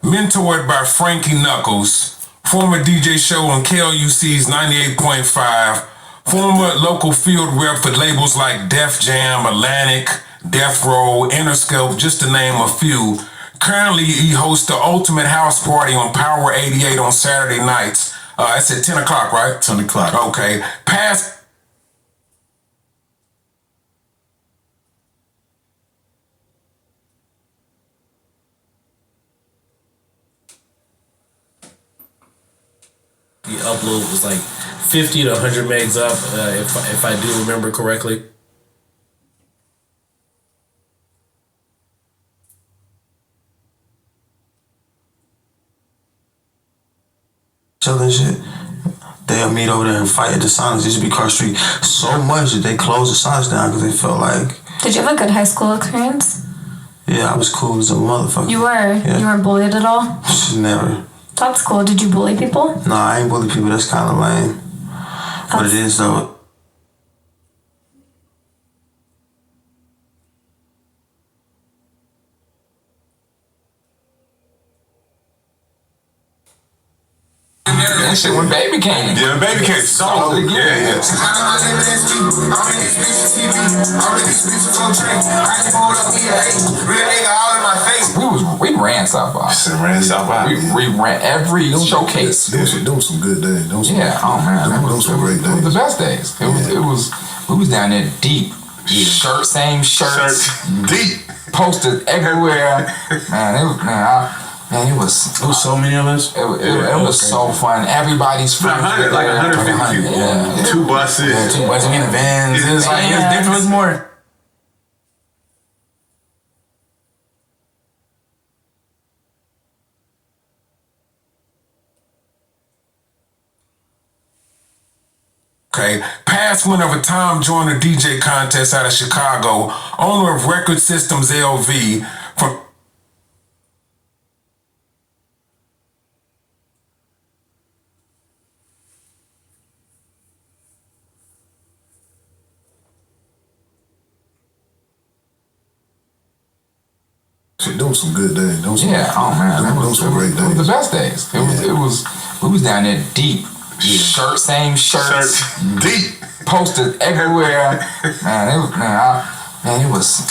mentored by Frankie Knuckles, former DJ show on KLUC's 98.5, former local field rep for labels like Def Jam, Atlantic, Death Row, Interscope, just to name a few. Currently, he hosts the Ultimate House Party on Power 88 on Saturday nights. It's at 10 o'clock, right? 10 o'clock. Okay. Past the upload was like 50 to 100 megs up, if I do remember correctly. And shit. They'll meet over there and fight at the Sonics. It used to be across the street so much that they closed the Sonics down because they felt like. Did you have a good high school experience? Yeah, I was cool as a motherfucker. You were? Yeah. You weren't bullied at all? Never. That's cool. Did you bully people? No, I ain't bully people. That's kind of lame. But it is though. That shit when Baby came. Yeah, when Baby came. We ran South by. Ran South by. We ran every showcase. Those were some good days. Those were great days. It was the best days. It was. We was down there deep. Same shirts. Deep. Posted everywhere. Man, it was so many of us. It was so fun. Everybody's friends. 150 people. Yeah. 2 buses. Yeah, 2 buses in the vans. It was like it was different. It was more. Okay, past winner of a Tom Joyner DJ contest out of Chicago, owner of Record Systems LV, from those some good days. Those were great days. It was the best days. It was. We was down there deep. Same shirts. Deep. Posted everywhere. It was.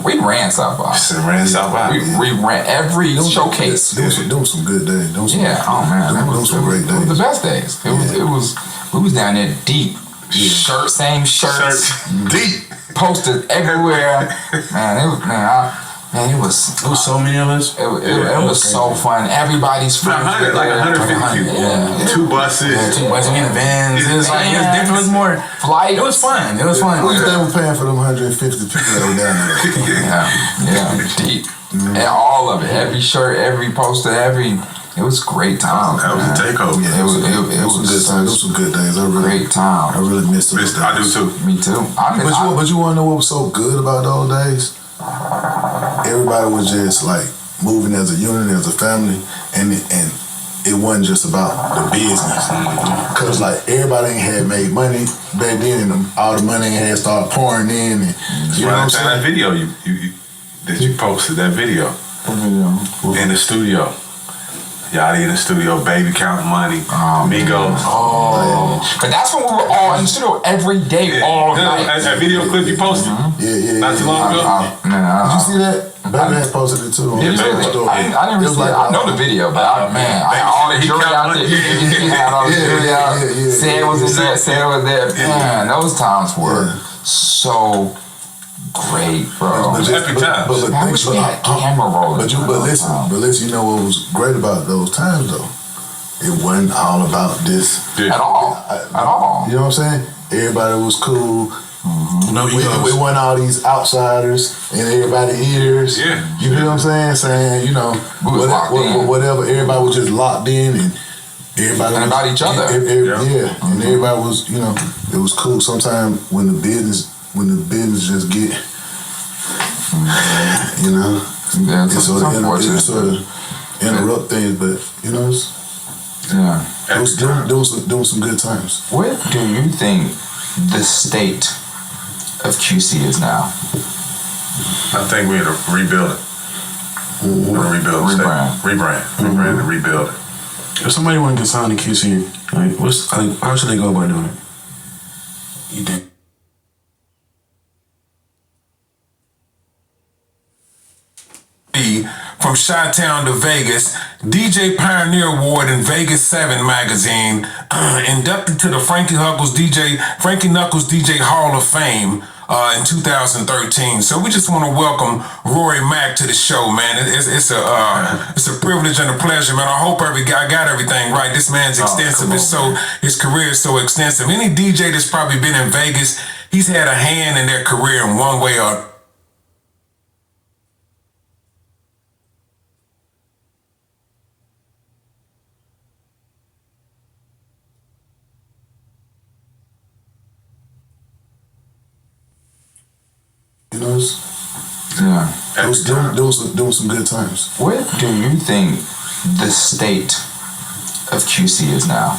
We ran South by. Ran South by. We ran every showcase. Those were some good days. Those were great days. It was the best days. It was. We was down there deep. Same shirts. Deep. Posted everywhere. Man, it was so many of us. It was so fun. Everybody's friends. 100, like 150 people. Yeah. 2 buses. Yeah, 2 buses in the vans. It was like it was more flight. It was fun. It was fun. What they were paying for them 150 people that were down there? Yeah, deep. And all of it. Every shirt, every poster, it was a great time. That was a takeover. Yeah, it was good time. Those were good days. Great time. I really missed those days. I do too. Me too. But you want to know what was so good about those days? Everybody was just like moving as a unit, as a family, and it wasn't just about the business. Cause like everybody ain't had made money back then, and all the money had started pouring in. And you know what I'm saying? That video you posted, that video in the studio. Yachty in the studio, baby counting money, Migos. But that's when we were all in the studio every day, all night. That video clip you posted, not too long ago. Did you see that? Baby had posted it too. I didn't really see it. I know the video, but all the jury out there. All the jury out there. Said it was in there, said it was there. Man, those times were so great, bro. I wish we had camera rollers. But listen, you know what was great about those times though? It wasn't all about this at all. You know what I'm saying? Everybody was cool. No, we wasn't all these outsiders in everybody's ears. Yeah. You know what I'm saying? Saying, you know, whatever. Everybody was just locked in, and everybody and about each other. And everybody was, you know, it was cool. Sometimes when the business just get, you know, it sort of interrupt things, but you know, there was some good times. What do you think the state of QC is now? I think we're in a rebuilding. We're gonna rebuild the state. Rebrand and rebuild it. If somebody want to get signed to QC, how should they go about doing it? You think? From Chi-Town to Vegas, DJ Pioneer Award in Vegas 7 magazine, inducted to the Frankie Knuckles DJ Hall of Fame in 2013. So we just want to welcome Rory Mack to the show, man. It's a privilege and a pleasure, man. I hope I got everything right. This man's extensive. His career is so extensive. Any DJ that's probably been in Vegas, he's had a hand in their career in one way or There was some good times. What do you think the state of QC is now?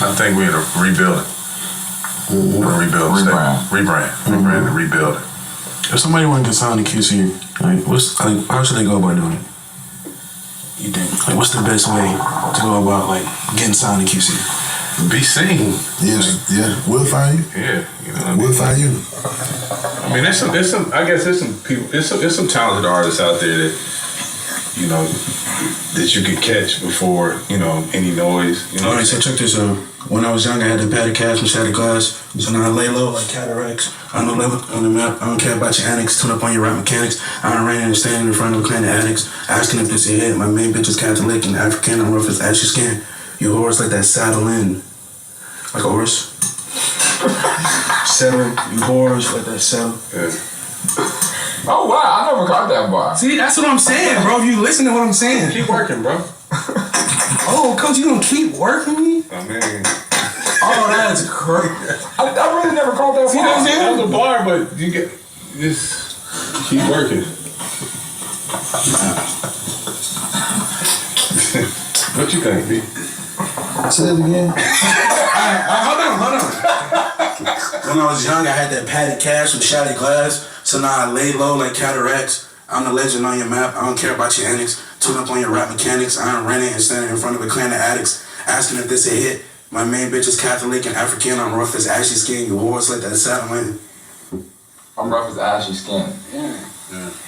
I think we're in a rebuilding. We're gonna rebuild the state. Rebrand and rebuild it. If somebody want to get signed to QC, how should they go about doing it? You think? What's the best way to go about getting signed to QC? Be seen. Yeah. We'll find you. Yeah, you know what I mean? We'll find you. I mean, there's some. I guess there's some people. There's some talented artists out there that, you know, that you could catch before, you know, any noise. You know. All right, so check this out. When I was young, I had the patty cash and shattered glass. So now I lay low like cataracts. I don't live on the map. I don't care about your antics. Tune up on your rap mechanics. I don't rain and standing in front of a clan of addicts. Asking if this is hit. My main bitch is Catholic and African. I'm rough as ashy skin. You horse like that saddle in. Like a horse. Settle. You horse like that saddle. Yeah. Oh wow, I never caught that bar. See, that's what I'm saying, bro. If you listen to what I'm saying. Keep working, bro. Oh, coach, you gonna keep working me? I mean. Oh, that's crazy. I really never caught that bar. See, that was a bar, but you just keep working. What you think, B? Say it again. Hold on. When I was young, I had that padded cash with shattered glass. So now I lay low like cataracts. I'm the legend on your map. I don't care about your antics. Tune up on your rap mechanics. I am renting and standing in front of a clan of addicts. Asking if this a hit. My main bitch is Catholic and African. I'm rough as ashy skin. You horse like that saddle in. I'm rough as ashy skin. Yeah.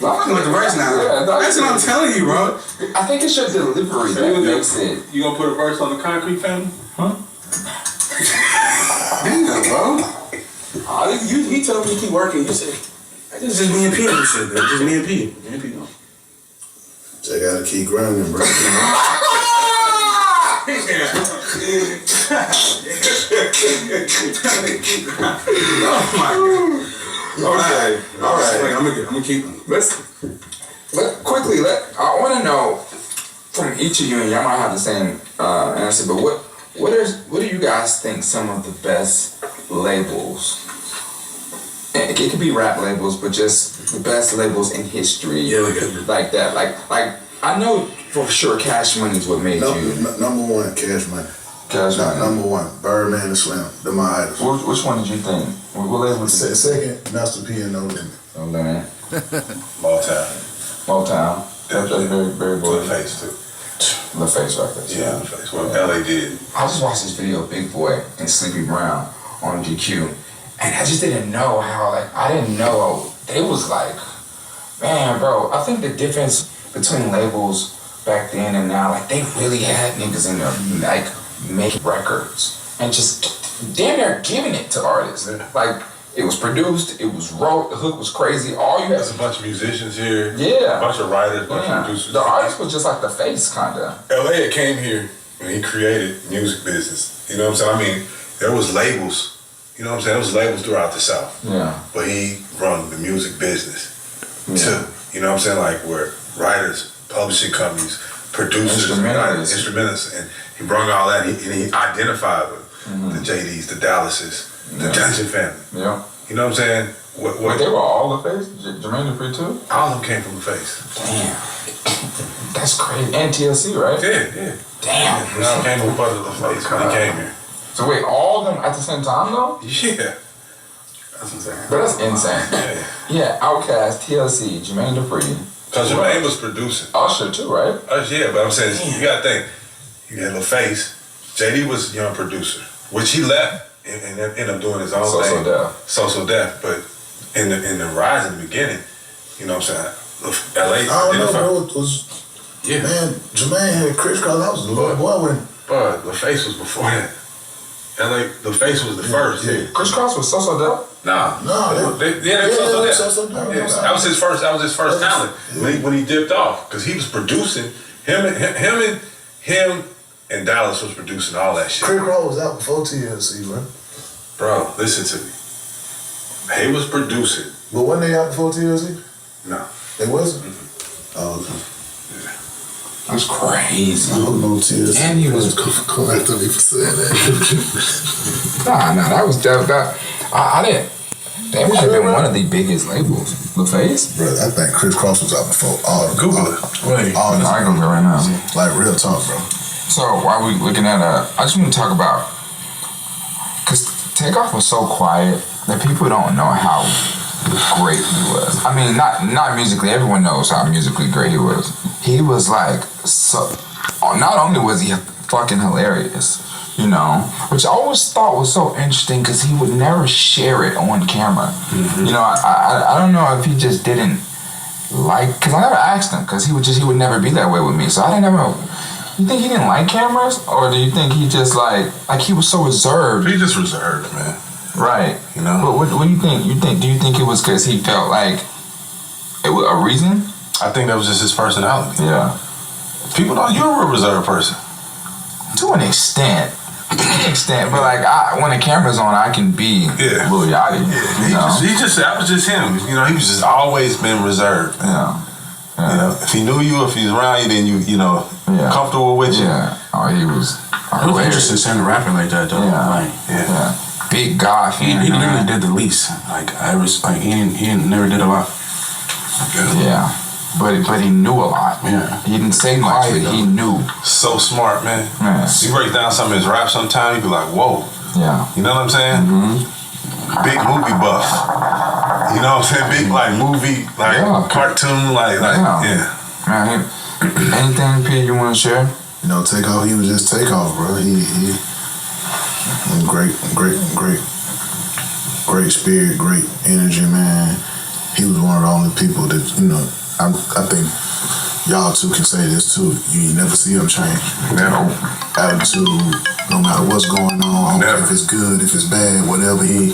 I'm with the verse now. Yeah, that's what I'm telling you, bro. I think it's your delivery that makes it. You gonna put a verse on the concrete family? Huh? Damn, bro. He told me to keep working. You said, It's just me and P and shit, man. Just me and P. Me and P. They gotta keep grinding, bro. All right. I'm gonna keep them. I want to know from each of you, and y'all might have the same answer, but what do you guys think some of the best labels? And it could be rap labels, but just the best labels in history. Yeah, like that. Like I know for sure Cash Money is what made you. Number one, Cash Money. Cash Money. Number one, Birdman and Slim. They're my idols. Which one did you think? What label was it? Second, Master P and No Limit. No Limit. Motown. That's very, very bold. LaFace too. LaFace records. Yeah, LaFace. What LA did. I just watched this video of Big Boy and Sleepy Brown on GQ, and I just didn't know how, I didn't know they was man, bro, I think the difference between labels back then and now, they really had niggas in there, making records and just damn near giving it to artists. It was produced, it was wrote, the hook was crazy. All you had There's a bunch of musicians here. Yeah. A bunch of writers, a bunch of producers. The artist was just like the face, kinda. LA came here and he created music business. You know what I'm saying? I mean, there was labels. You know what I'm saying? There was labels throughout the South. Yeah. But he run the music business too. You know what I'm saying? Where writers, publishing companies, producers, instrumentalists, and he brought all that. And he identified with the JDs, the Dallases, the Dungeon family. Yeah. You know what I'm saying? But they were all LaFace? Jermaine Dupri too? All of them came from LaFace. Damn. That's crazy. And TLC, right? Yeah. Damn. They all came from part of LaFace when he came here. So wait, all of them at the same time though? Yeah. That's insane. But that's insane. Yeah, Outkast, TLC, Jermaine Dupri. Because Jermaine was producing. Usher too, right? Yeah, but I'm saying, you gotta think, you had LaFace, JD was a young producer, which he left and ended up doing his own thing. So Def. But in the rise in the beginning, you know what I'm saying, LA. I don't know, bro. It was, man, Jermaine had Chris Cross. I was a little boy when. But LaFace was before that. LaFace was the first. Yeah. Chris Cross was So Def? No. They So Def. That was his first talent when he dipped off, because he was producing. Him and Dallas was producing all that shit. Chris Cross was out before TLC, bro. Bro, listen to me. He was producing. But wasn't they out before TLC? No. They wasn't? Oh, okay. That's crazy. I don't know TLC. And he was cool after me for saying that. Nah, that was that. I didn't. They might have been one of the biggest labels. LaFace? Bro, I think Chris Cross was out before all of them. Google it. I can go right now. Real talk, bro. So while we looking at I just want to talk about, because Takeoff was so quiet that people don't know how great he was. I mean, not musically. Everyone knows how musically great he was. He was so. Not only was he fucking hilarious, which I always thought was so interesting because he would never share it on camera. I don't know if he just didn't because I never asked him, because he would never be that way with me. So I didn't ever know. You think he didn't like cameras, or do you think he just he was so reserved? He just reserved, man. Right. But what do you think? Do you think it was because he felt like it was a reason? I think that was just his personality. Yeah. People know you're a reserved person. To an extent. But when the camera's on, I can be Lil Yachty. That was just him. He was just always been reserved. Yeah. If he knew you, if he was around you, then comfortable with you. Yeah. Oh, he was. It was interesting seeing a rapper like that, though. Yeah. Big God fan. He literally did the least. He never did a lot. Yeah. But he knew a lot. Yeah. He didn't say much, but he knew. So smart, man. You break down some of his rap sometimes, you be like, whoa. Yeah. You know what I'm saying? Mm-hmm. Big movie buff. You know what I'm saying? Big movie, cartoon, Man, anything, P, you want to share? Takeoff, he was just Takeoff, bro. He great spirit, great energy, man. He was one of the only people that, I think y'all two can say this too. You never see him change. Never. Attitude, no matter what's going on, if it's good, if it's bad, whatever, he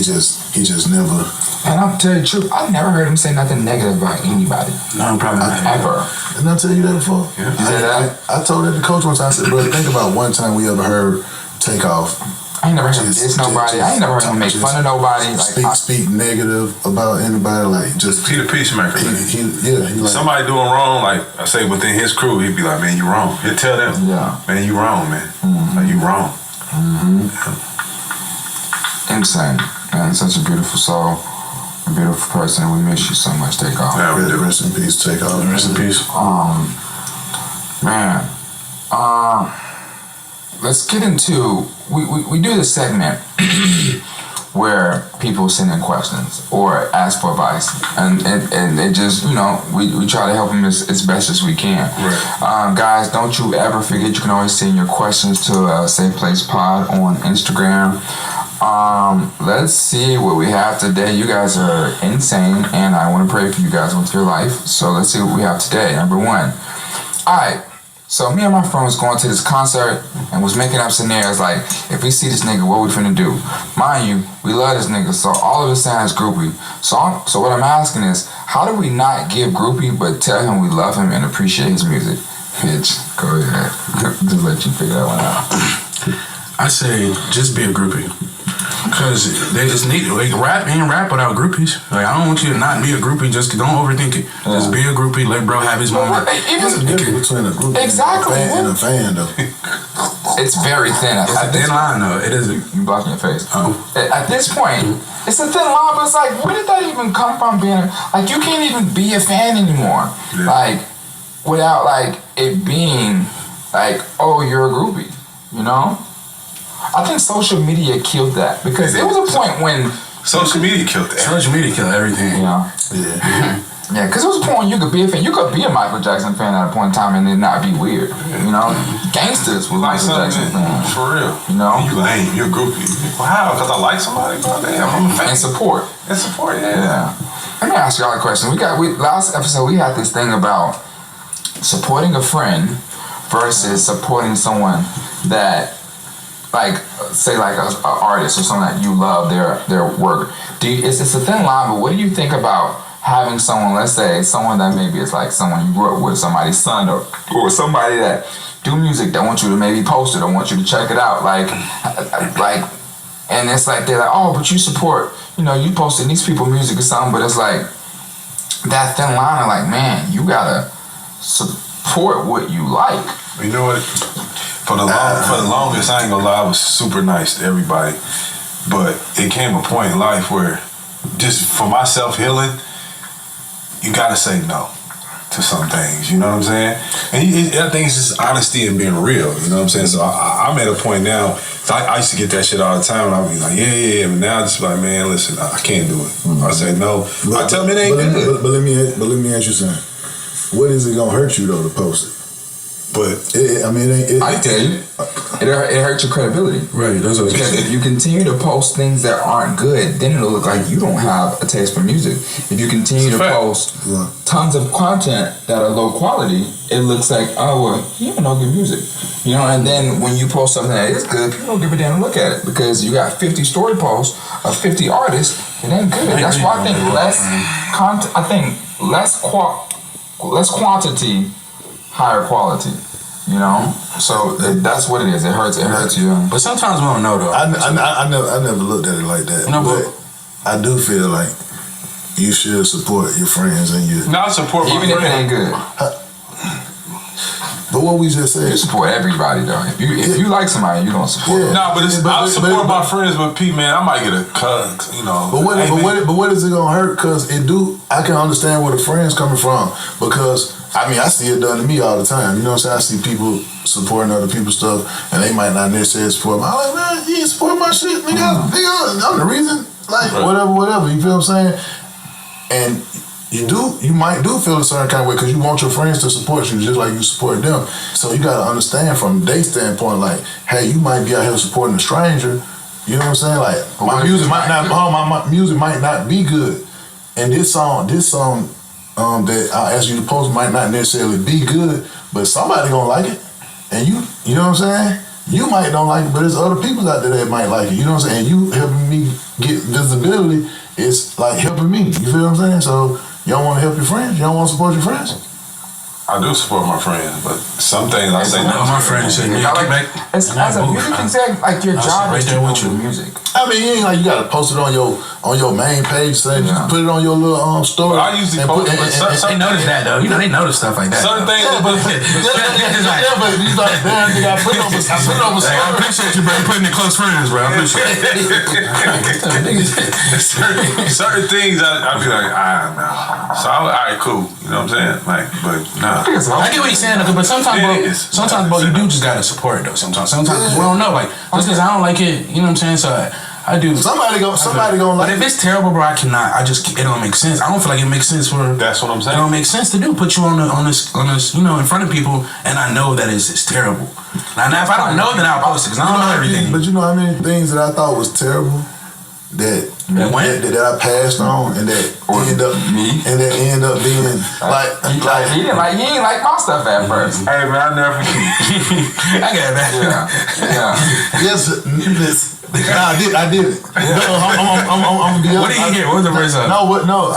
just never. And I'll tell you the truth, I've never heard him say nothing negative about anybody. No, probably not. Ever. Didn't I tell you that before? Yeah. You said that? I told that to coach once. I said, bro, think about one time we ever heard Takeoff. I ain't never heard him diss nobody. I ain't never heard him make fun of nobody. Like, speak negative about anybody. Like, just he the peacemaker. He like, somebody doing wrong, like I say within his crew, he'd be like, man, you wrong. He'll tell them, man, you wrong, man. Like, you wrong. Insane. Man, such a beautiful soul. A beautiful person. We miss you so much, Takeoff. Yeah, we do. Rest in peace, Takeoff. Rest in peace. Man. Let's get into, we do this segment where people send in questions or ask for advice, and it just, you know, we try to help them as best as we can. Right. Guys, don't you ever forget, you can always send your questions to Safe Place Pod on Instagram. Let's see what we have today. You guys are insane, and I want to pray for you guys with your life. So let's see what we have today. Number one. All right. So me and my friend was going to this concert and was making up scenarios like, if we see this nigga, what we finna do? Mind you, we love this nigga, so all of us saying is groupie. So what I'm asking is, how do we not give groupie but tell him we love him and appreciate his music? Bitch, go ahead. Just let you figure that one out. I say, just be a groupie. Because they just need it. Like, rap ain't rap without groupies. Like, I don't want you to not be a groupie. Just don't overthink it. Just be a groupie. Let bro have his moment. There's a difference between a groupie and a fan, though. It's very thin. It's a thin line, though. It is. You blocking your face. At this point, it's a thin line, but it's like, where did that even come from? Being like, you can't even be a fan anymore. Yeah. Like, without like it being like, oh, you're a groupie. You know? I think social media killed that because there was a point when social media killed that. Social media killed everything. Yeah. Yeah, because there was a point when you could be a fan. You could be a Michael Jackson fan at a point in time and it not be weird. You know, gangsters was Michael Jackson fans. For real. You know, you lame. You're a groupie. Wow, because I like somebody. Damn, I'm a fan. And support. And support. Yeah. Let me ask y'all a question. Last episode we had this thing about supporting a friend versus supporting someone that, like, say like an artist or someone that you love their work. It's a thin line, but what do you think about having someone, let's say someone that maybe is like someone you grew up with, somebody's son or somebody that do music that want you to maybe post it or want you to check it out, like, and it's like they're like, oh, but you support, you know, you posting these people music or something, but it's like that thin line of like, man, you gotta support what you like. You know what? For the longest, I ain't gonna lie, I was super nice to everybody. But it came a point in life where, just for my self-healing, you gotta say no to some things, you know what I'm saying? And I think it's just honesty and being real, you know what I'm saying? So I'm at a point now, I used to get that shit all the time, and I'd be like, yeah, but now I just be like, man, listen, I can't do it. I say no. I tell them it ain't good. But let me ask you something. What is it gonna hurt you, though, to post it? But I tell you, it hurts your credibility. Right, that's what because if you continue to post things that aren't good, then it'll look like you don't have a taste for music. If you continue to post tons of content that are low quality, it looks like, oh well, he don't know good music. You know, and then when you post something that is good, people don't give a damn look at it because you got 50 story posts of 50 artists, it ain't good. That's why I think less quantity, higher quality, you know. So that's what it is. It hurts you. But sometimes we don't know though. I never looked at it like that. No, but I do feel like you should support your friends and your. No, I support my friends. Even if it ain't good. But what we just said, you support everybody though. If you like somebody, you don't support. Yeah. No, but I support my friends. But Pete, man, I might get a cut. You know. But what is it gonna hurt? Cause I can understand where the friends coming from because. I mean, I see it done to me all the time. You know what I'm saying? I see people supporting other people's stuff, and they might not necessarily support my. I'm like, man, you ain't support my shit, nigga. I'm the reason. Like, whatever. You feel what I'm saying? And you might feel a certain kind of way because you want your friends to support you just like you support them. So you gotta understand from their standpoint, like, hey, you might be out here supporting a stranger. You know what I'm saying? Like, my music might not be good, and this song. That I asked you to post might not necessarily be good, but somebody gonna like it, and you know what I'm saying? you might don't like it, but there's other people out there that might like it. You know what I'm saying? And you helping me get visibility is like helping me. You feel what I'm saying? So you don't want to help your friends? You don't want to support your friends? I do support my friends, but some things I say no. My friends say, as a music exec, like your job is to do music. I mean, you ain't like you gotta post it on your main page. Say, just put it on your little story. I usually post, but they notice that though. You know, they notice stuff like that. Certain things, but you like, damn, nigga, I put it on. I appreciate you, bro. Putting it close friends, bro. I appreciate it. certain things, I be like, nah. So all right, cool. You know what I'm saying? Like, but nah. I get what you're saying, but sometimes, bro, you do just gotta support it though. Sometimes, because we don't know. Like, just because I don't like it, you know what I'm saying? So I do. Somebody gonna like. But if it's terrible, bro, I cannot. It don't make sense. I don't feel like it makes sense for. That's what I'm saying. It don't make sense to do. Put you on this, you know, in front of people, and I know that it's terrible. Now, if I don't know, then I'll post it because I don't know everything. But you know how many things that I thought was terrible that I passed on and that end up being like he ain't like my stuff at first. Hey man, I never forget. I got that. Yeah. Yes, I did it. I'm gonna be honest. What did he get? What was the first one? No,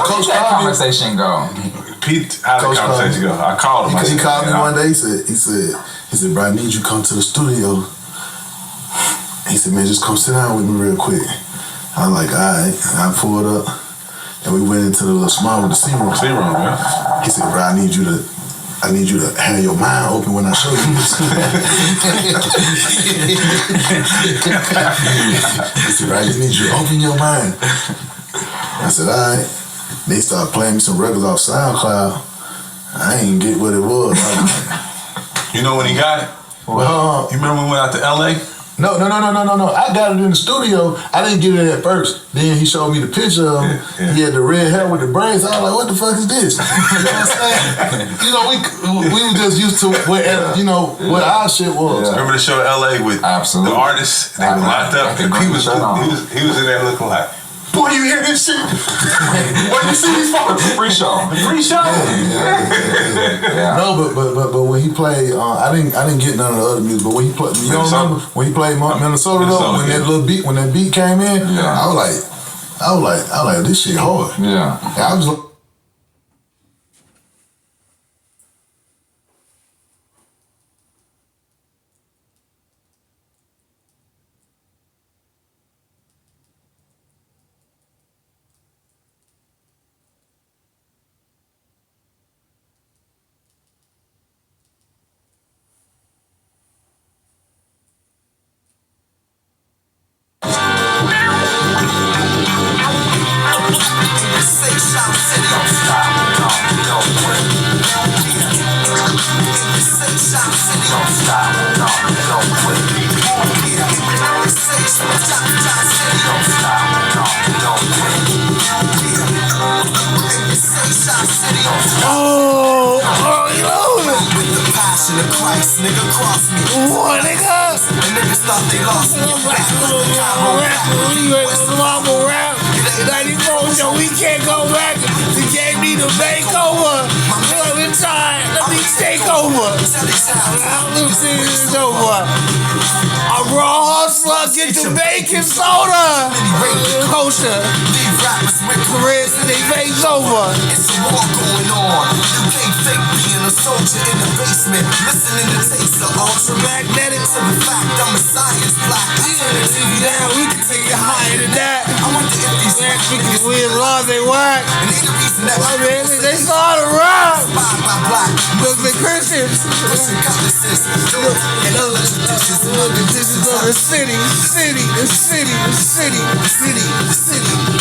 Coach that called me. conversation go? Pete, how did the conversation go? I called him. He called me one day. He said, bro, I need you to come to the studio. He said, man, just come sit down with me real quick. I was like, all right. And I pulled up, and we went into the little small with the C-room. Yeah. He said, bro, I need you to have your mind open when I show you this. He said, bro, I just need you to open your mind. I said, all right. They started playing me some records off SoundCloud. I ain't get what it was. You know when he got it? You remember when we went out to LA? No. I got it in the studio. I didn't get it at first. Then he showed me the picture of him. Yeah. He had the red hair with the braids. I was like, what the fuck is this? You know what I'm saying? You know, we were just used to what our shit was. Yeah. Remember the show LA with the artists? They were locked up. He was in there looking like, boy, you hear this shit? What you see these folks? Free show. Yeah. No, but when he played, I didn't get none of the other music. But when he played, you don't remember when he played Minnesota though? When that beat came in, I was like, this shit hard. Yeah. And I was like. Get your baking soda. Kosher. These rappers with careers and they face over. It's a war going on. You can't fake being a soldier in the basement. Listening to tapes of ultramagnetic. To the fact I'm a science black. I turn the TV down. We can take it higher than that. I wonder if these rappers with laws they whack. And ain't the reason that they started rock. Inspired by black Muslim Christians. Pushing cutlasses. And other traditions. Of the city.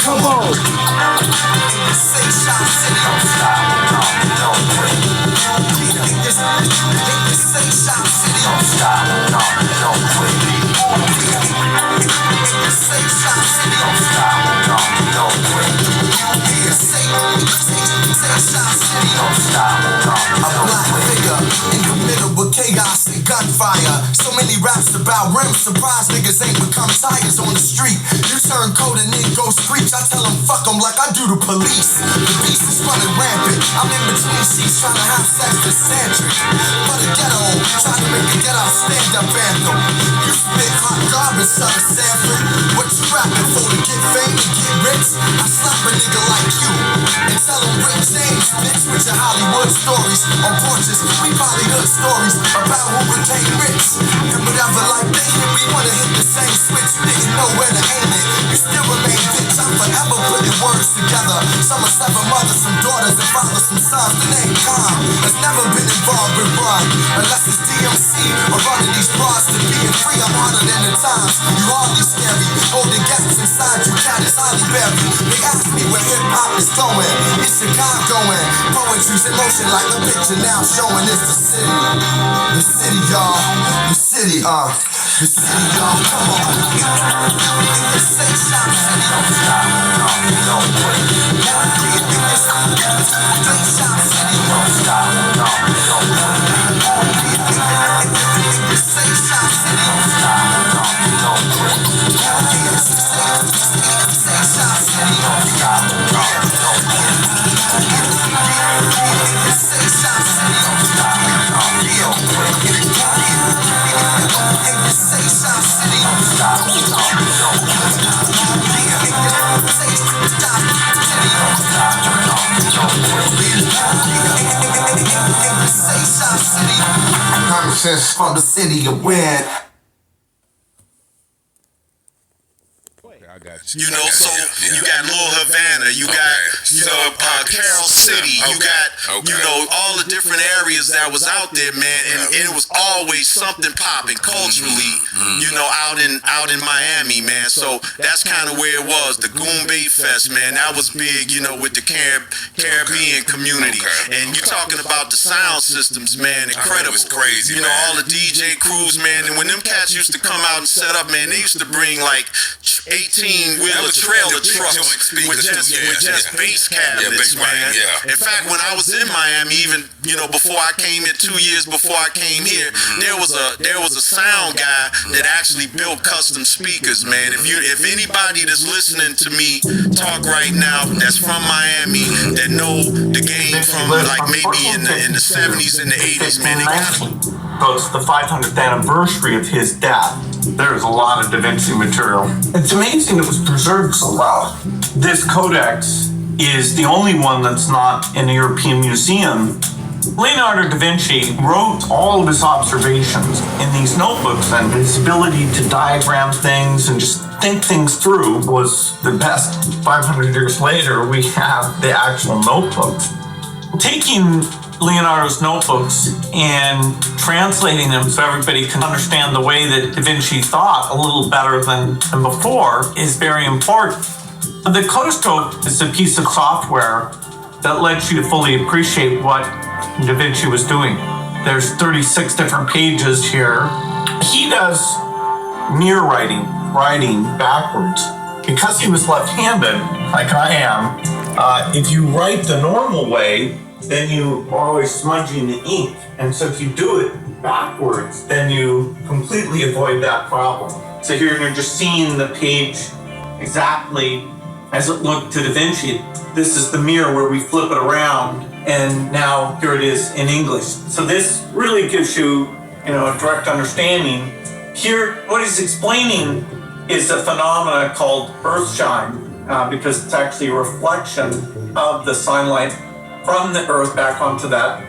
Come on. Say Shot City. Don't stop. Don't quit. Say Shot City. Don't stop. Don't quit. Say Shot City. Don't stop. Don't quit. Say Shot City. Don't stop. A black figure in the middle with chaos and gunfire. So many raps about rim, surprised niggas ain't become tires on the street. You turn cold and then go screech. I tell them fuck them like I do the police. The beast is running rampant. I'm in between sheets trying to have sex with Sandra. For the ghetto, trying to make the ghetto stand-up anthem. You spit hot garbage, son of Sanford. What you rapping for, to get fame and get rich? I slap a nigga like you and tell him Rick James, bitch, with your Hollywood stories. On porches, we probably heard stories about who became rich. And whatever like they hit, we wanna hit the same switch. You didn't know where to aim it. You still remain bitch. I'm forever putting words together. Some are 7 mothers, some daughters, and fathers, some sons. The name calm has never been involved with run. Unless it's DMC or running these bars to being free. I'm harder than the times. You hardly scary. Holding gaps inside you, cat is Holly Berry. They ask me where hip hop is going. It's Chicago and poetry's in motion like the picture now showing is the city. The city, y'all. The city, the city, y'all. Come on. The same shop city. Don't stop, don't quit. Straight shop city. Don't stop, don't quit. The same shop city. Don't stop, don't quit. Same shop city. Don't stop, don't quit. The same shop city. Don't stop, don't quit. The same shop city. Don't stop, don't Nonsense from the city of win. You know, so you got Little Havana, you got, you know, Carol City, you got, you know, all the different areas that was out there, man, and it was always something popping culturally, you know, out in Miami, man. So that's kind of where it was, the Goon Bay Fest, man. That was big, you know, with the Caribbean community. And you're talking about the sound systems, man, incredible. It was crazy, you know, all the DJ crews, man, and when them cats used to come out and set up, man, they used to bring like 18-wheeler trailer trucks with just bass cabinets, man. In fact, when I was in Miami, even, you know, before I came here, 2 years before I came here, there was a sound guy that actually built custom speakers, man. If anybody that's listening to me talk right now that's from Miami that know the game from like maybe in the 70s and the 80s, man, they gotta. So it's the 500th anniversary of his death. There's a lot of Da Vinci material. It's amazing it was preserved so well. This codex is the only one that's not in a European museum. Leonardo da Vinci wrote all of his observations in these notebooks, and his ability to diagram things and just think things through was the best. 500 years later, we have the actual notebooks. Taking Leonardo's notebooks and translating them so everybody can understand the way that Da Vinci thought a little better than before is very important. The Codescope is a piece of software that lets you to fully appreciate what Da Vinci was doing. There's 36 different pages here. He does near writing backwards. Because he was left-handed, like I am, if you write the normal way, then you are always smudging the ink. And so if you do it backwards, then you completely avoid that problem. So here you're just seeing the page exactly as it looked to Da Vinci. This is the mirror where we flip it around, and now here it is in English. So this really gives you, a direct understanding. Here, what he's explaining is a phenomena called earthshine, because it's actually a reflection of the sunlight from the Earth back onto that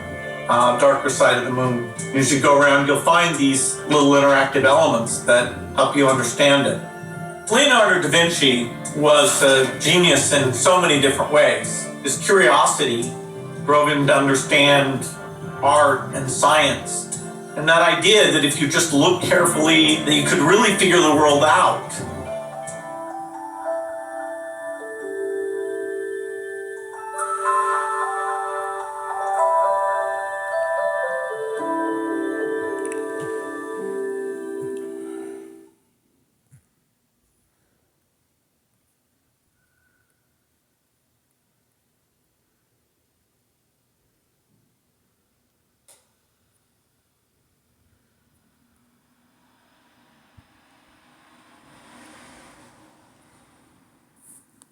darker side of the moon. As you go around, you'll find these little interactive elements that help you understand it. Leonardo da Vinci was a genius in so many different ways. His curiosity drove him to understand art and science. And that idea that if you just look carefully, that you could really figure the world out.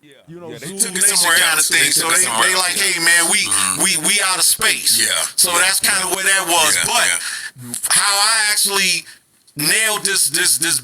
They took it somewhere kind of thing. So they like, hey man, we out of space. Yeah. So that's kind of where that was. But how I actually nailed this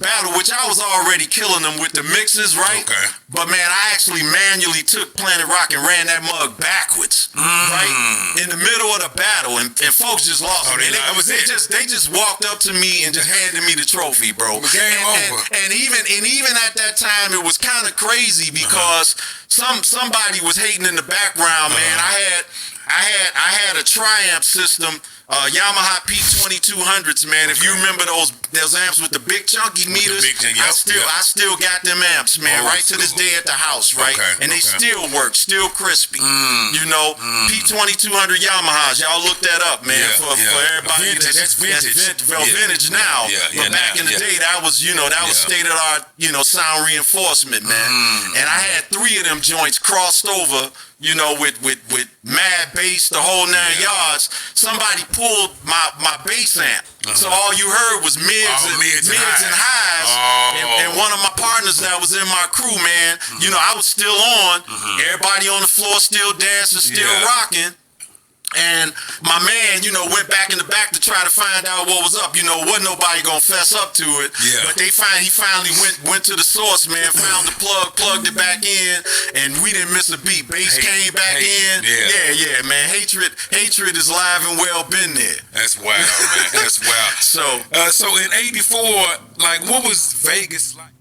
battle, which I was already killing them with the mixes, right? Okay. But man, I actually manually took Planet Rock and ran that mug backwards, right? In the middle of the battle, and folks just lost. Oh, they just walked up to me and just handed me the trophy, bro. Game over. And even at that time, it was kind of crazy because somebody was hating in the background, man. I had a Triumph system. Yamaha P2200s, man. If you remember those amps with the big chunky meters, I still got them amps, man, right to this day at the house, right? And they still work, still crispy. You know, P2200 Yamahas, y'all look that up, man, for everybody. That's vintage. Vintage now, but back in the day, that was state of the art, sound reinforcement, man. And I had 3 of them joints crossed over. With mad bass, the whole 9 yards. Somebody pulled my bass amp. So all you heard was mids and highs. And one of my partners that was in my crew, man, I was still on. Everybody on the floor still dancing, still rocking. And my man, went back in the back to try to find out what was up. Wasn't nobody gonna fess up to it. Yeah. But he finally went to the source, man, found the plug, plugged it back in, and we didn't miss a beat. Bass came back in. Yeah, man. Hatred is live and well been there. That's wild, man. That's wild. So in '84, like, what was Vegas like?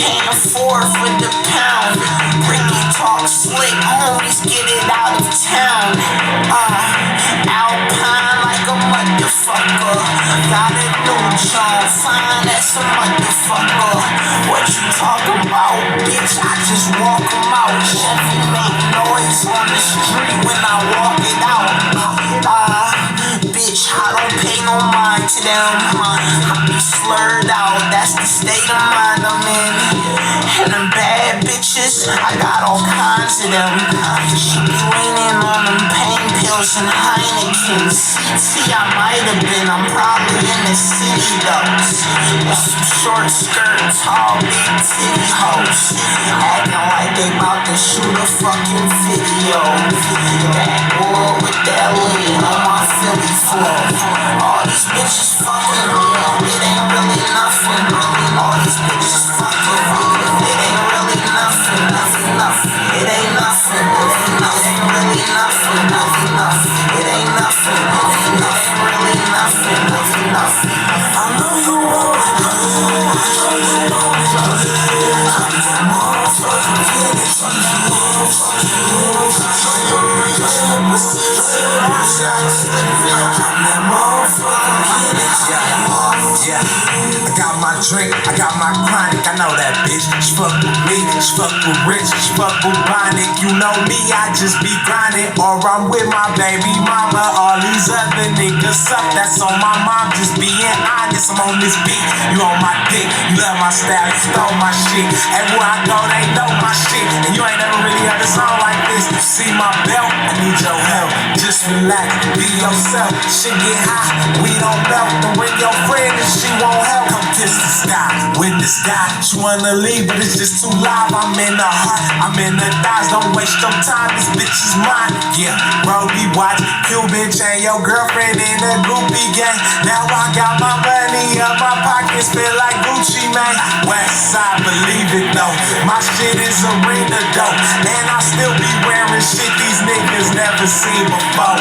paying a fourth with the pound. Ricky talk slick, homies get it out of town. Alpine like a motherfucker. Got a new John, fine as a motherfucker. What you talking about, bitch? I just walk 'em out. Chevy make noise on the street when I walk it out. Bitch, I don't pay no mind to them. I be slurred out, that's the state of mind I'm in. And them bad bitches, I got all kinds of them. She be leaning on them pain pills and Heinekens. CT I might have been, I'm probably in the city though. With some short skirts, tall big titty hoes. Acting like they bout to shoot a fucking video. Backwood with that lean on my Philly floor. All these bitches fucking real, it ain't really nothing. All these bitches fucking real, it ain't really nothing. It ain't nothing. It ain't really nothing. It ain't nothing. It ain't really nothing. I know you want it. Yeah, I got my drink, I got my chronic, I know that bitch. She fuck with me, she fuck with Rich, she fuck with Bonic. You know me, I just be grinding, or I'm with my baby mama. All these other niggas up, that's on my mom. Just being honest, I'm on this beat. You on my dick, you love my style, you stole my shit. Everywhere I go, they know my shit. And you ain't never really heard a song like this. You see my belt, I need your help. Just relax, be yourself. Shit get hot, we don't melt. Don't bring your friend and she won't help. Come kiss the sky, witness God. She wanna leave, but it's just too live. I'm in the heart, I'm in the thighs. Don't waste your time, this bitch is mine. Yeah, Brody watch, Cuban chain, your girlfriend in the groupie gang. Now I got my money up, my pockets feel like Gucci, man. West side, believe it though. My shit is arena dope, and I still be wearing shit these niggas never seen before.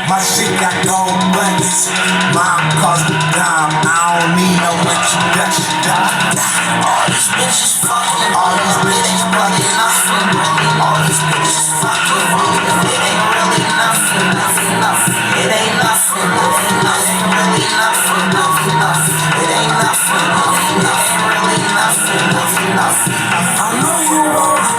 My shit got gold buttons. Mom cost a dime. I don't need no introduction. All these bitches fucking, all these bitches fucking nothing. All these bitches fucking, it ain't really nothing. It ain't nothing. It ain't really nothing. It ain't nothing. It ain't really nothing. I know you want it.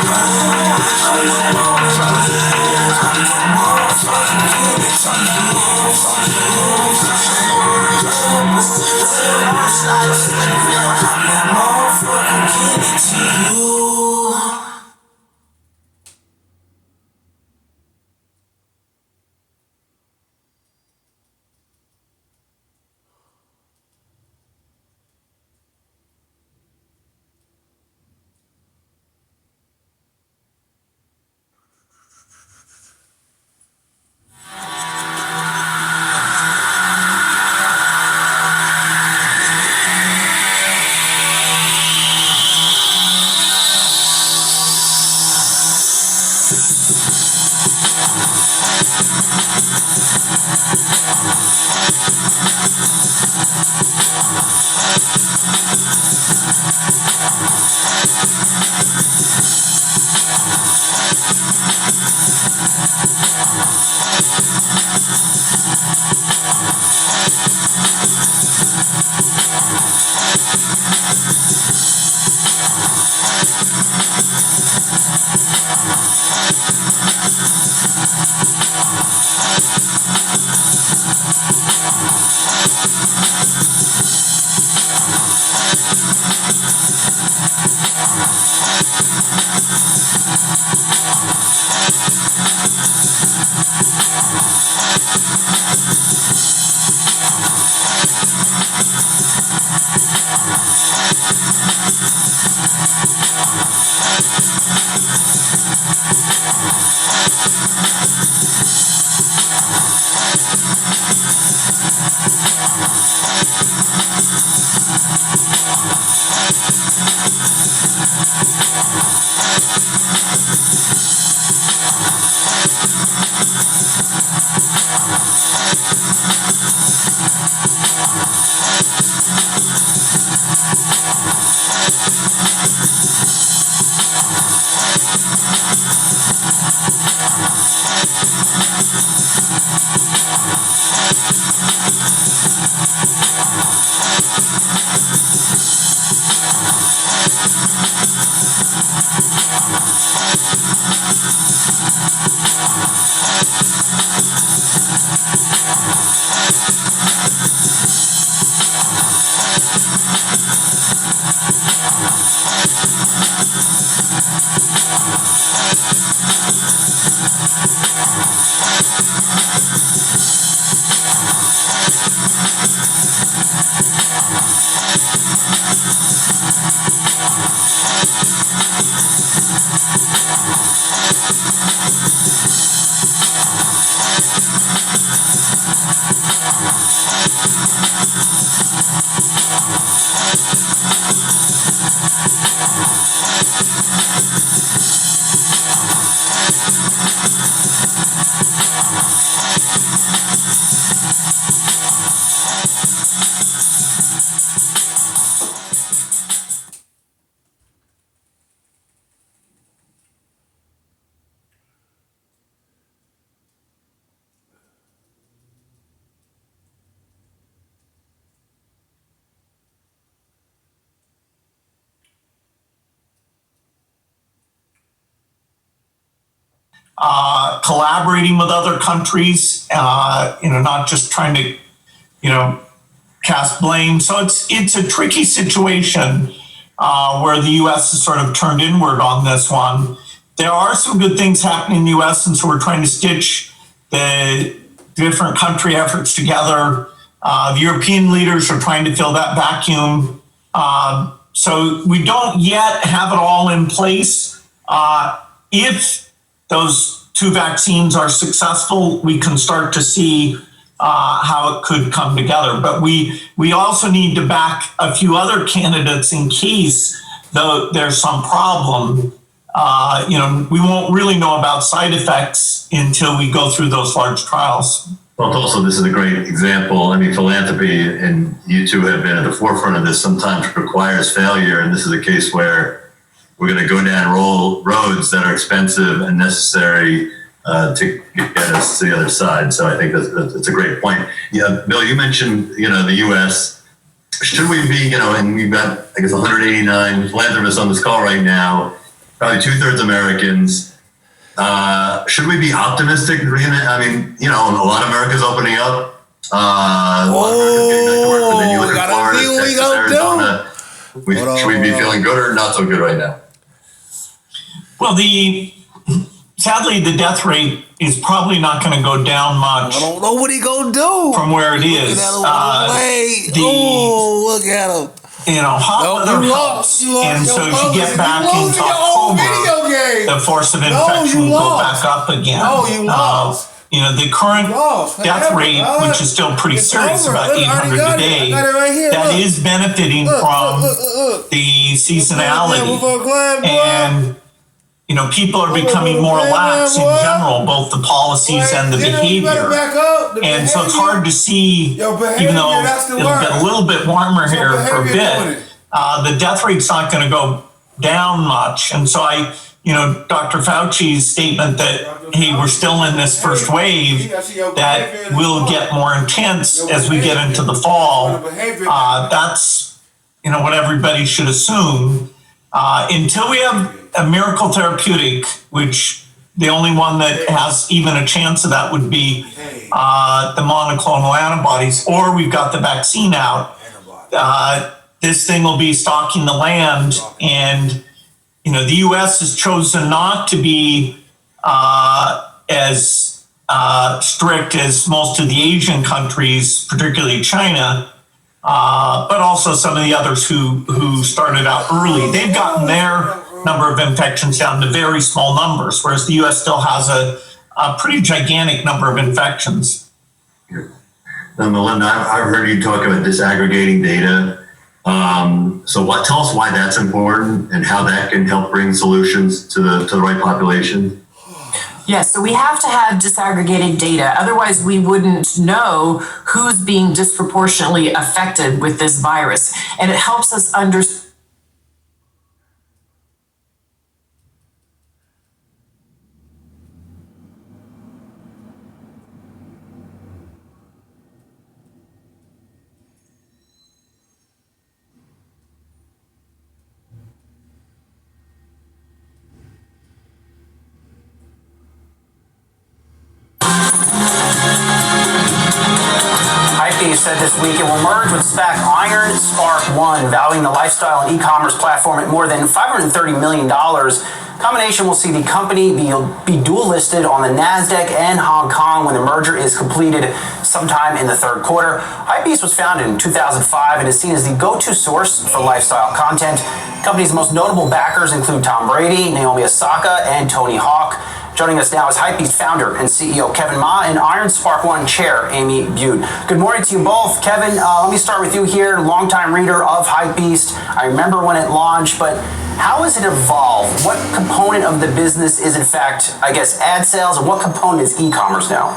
Collaborating with other countries, not just trying to, cast blame. So it's a tricky situation where the U.S. has sort of turned inward on this one. There are some good things happening in the U.S., and so we're trying to stitch the different country efforts together. The European leaders are trying to fill that vacuum. So we don't yet have it all in place. If those two vaccines are successful, we can start to see how it could come together. But we also need to back a few other candidates in case there's some problem. We won't really know about side effects until we go through those large trials. Well, also, this is a great example. I mean, philanthropy, and you two have been at the forefront of this, sometimes requires failure. And this is a case where we're going to go down roads that are expensive and necessary to get us to the other side. So I think that's a great point. Yeah, Bill, you mentioned, the U.S. Should we be, and we've got, I guess, 189 philanthropists on this call right now, probably 2/3 Americans. Should we be optimistic? I mean, a lot of America's opening up. A lot of America's getting back to work, but then you look at Florida, Texas, Arizona. Should we be feeling good or not so good right now? Well, sadly, the death rate is probably not going to go down much. I don't know what he gonna do from where it is. Look at him. Hot weather helps, and so as you get back into October, the force of infection will go back up again. The current death rate, which is still pretty serious, about 800 a day, that is benefiting from the seasonality. And people are becoming more lax in general, both the policies and the behavior. And so it's hard to see, even though it'll get a little bit warmer here for a bit, the death rate's not going to go down much. And so Dr. Fauci's statement that, hey, we're still in this first wave, that will get more intense as we get into the fall, that's, what everybody should assume. Until we have a miracle therapeutic, which the only one that has even a chance of that would be the monoclonal antibodies, or we've got the vaccine out, this thing will be stalking the land. And, the U.S. has chosen not to be as strict as most of the Asian countries, particularly China, but also some of the others who started out early. They've gotten their number of infections down to very small numbers, whereas the U.S. still has a pretty gigantic number of infections. Now, Melinda, I've heard you talk about disaggregating data. Tell us why that's important and how that can help bring solutions to the right population. Yes, so we have to have disaggregated data. Otherwise, we wouldn't know who's being disproportionately affected with this virus. And it helps us understand said this week it will merge with SPAC Iron Spark One, valuing the lifestyle and e-commerce platform at more than $530 million. Combination will see the company be dual listed on the NASDAQ and Hong Kong when the merger is completed sometime in the third quarter. Hypebeast was founded in 2005 and is seen as the go-to source for lifestyle content. The company's most notable backers include Tom Brady, Naomi Osaka, and Tony Hawk. Joining us now is Hypebeast founder and CEO Kevin Ma and Iron Spark One chair Amy Butte. Good morning to you both. Kevin, let me start with you here, longtime reader of Hypebeast. I remember when it launched, but how has it evolved? What component of the business is in fact, I guess, ad sales, and what component is e-commerce now?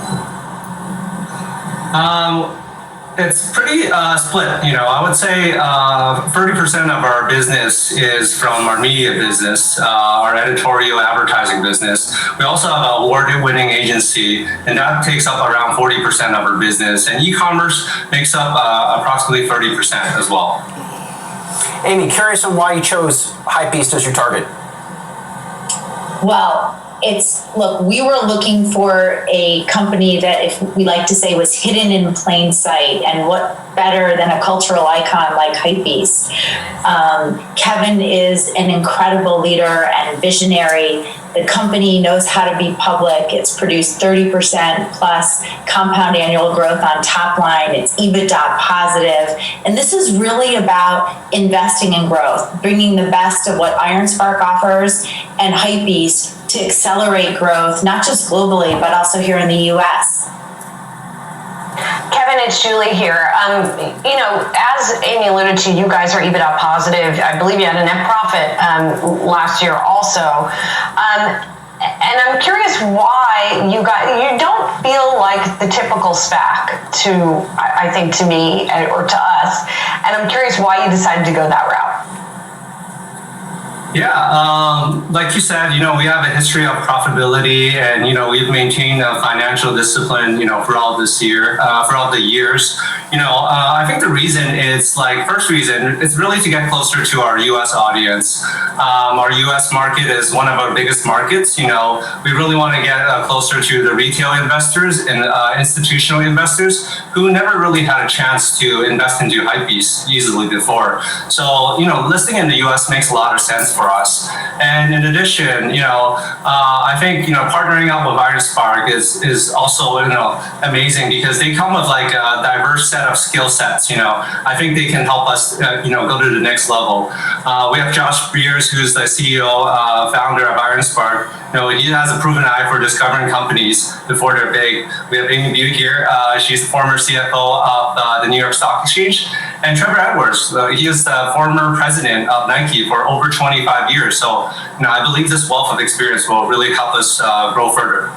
It's pretty split. I would say 30% of our business is from our media business, our editorial advertising business. We also have an award-winning agency, and that takes up around 40% of our business. And e-commerce makes up approximately 30% as well. Amy, curious on why you chose Hypebeast as your target. Well, we were looking for a company that, if we like to say, was hidden in plain sight, and what better than a cultural icon like Hypebeast. Kevin is an incredible leader and visionary. The company knows how to be public. It's produced 30% plus compound annual growth on top line. It's EBITDA positive. And this is really about investing in growth, bringing the best of what Iron Spark offers and Hypebeast to accelerate growth, not just globally, but also here in the US. Kevin, it's Julie here. As Amy alluded to, you guys are EBITDA positive. I believe you had a net profit last year also. And I'm curious why you don't feel like the typical SPAC I think to me or to us. And I'm curious why you decided to go that route. Yeah, like you said, we have a history of profitability, and we've maintained a financial discipline, throughout the years. I think the reason is first reason it's really to get closer to our U.S. audience. Our U.S. market is one of our biggest markets. We really want to get closer to the retail investors and institutional investors who never really had a chance to invest into Hypebeast easily before. So listing in the U.S. makes a lot of sense for us. And in addition, I think partnering up with Iron Spark is also amazing because they come with a diverse set of skill sets. I think they can help us go to the next level. We have Josh Breers, who's the CEO, founder of Iron Spark. He has a proven eye for discovering companies before they're big. We have Amy Butte here. She's the former CFO of the New York Stock Exchange. And Trevor Edwards, he is the former president of Nike for over 25 years. So, I believe this wealth of experience will really help us grow further.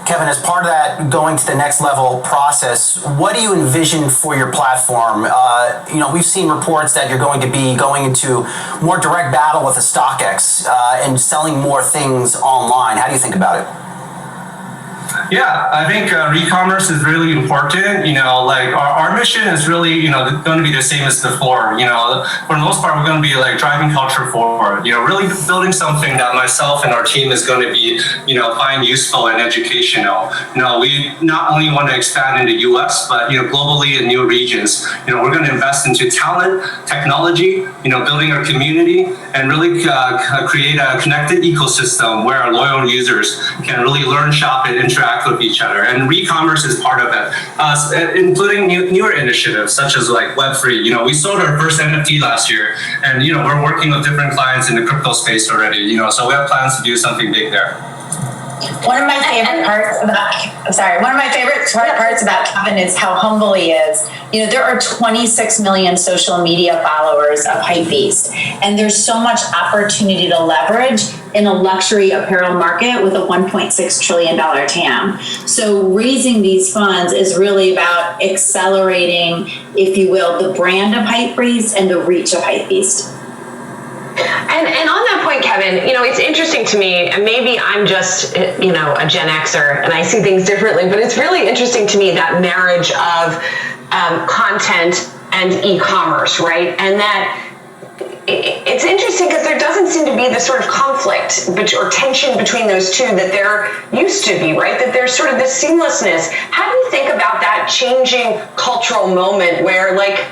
Kevin, as part of that going to the next level process, what do you envision for your platform? We've seen reports that you're going to be going into more direct battle with the StockX and selling more things online. How do you think about it? Yeah, I think e-commerce is really important. Our mission is really, going to be the same as before. For the most part, we're going to be driving culture forward. Really building something that myself and our team is going to be, find useful and educational. We not only want to expand in the U.S., but globally in new regions. We're going to invest into talent, technology, building our community, and really create a connected ecosystem where our loyal users can really learn, shop, and interact with each other. And e-commerce is part of it, including newer initiatives such as Web3. We sold our first NFT last year, and we're working with different clients in the crypto space already. So we have plans to do something big there. One of my favorite parts about Kevin is how humble he is. There are 26 million social media followers of Hypebeast, and there's so much opportunity to leverage in a luxury apparel market with a $1.6 trillion TAM. So raising these funds is really about accelerating, if you will, the brand of Hypebeast and the reach of Hypebeast. And on that point, Kevin, it's interesting to me, and maybe I'm just, a Gen Xer and I see things differently, but it's really interesting to me, that marriage of content and e-commerce, right? And that it's interesting because there doesn't seem to be be the sort of conflict or tension between those two that there used to be, right? That there's sort of this seamlessness. How do you think about that changing cultural moment where, like,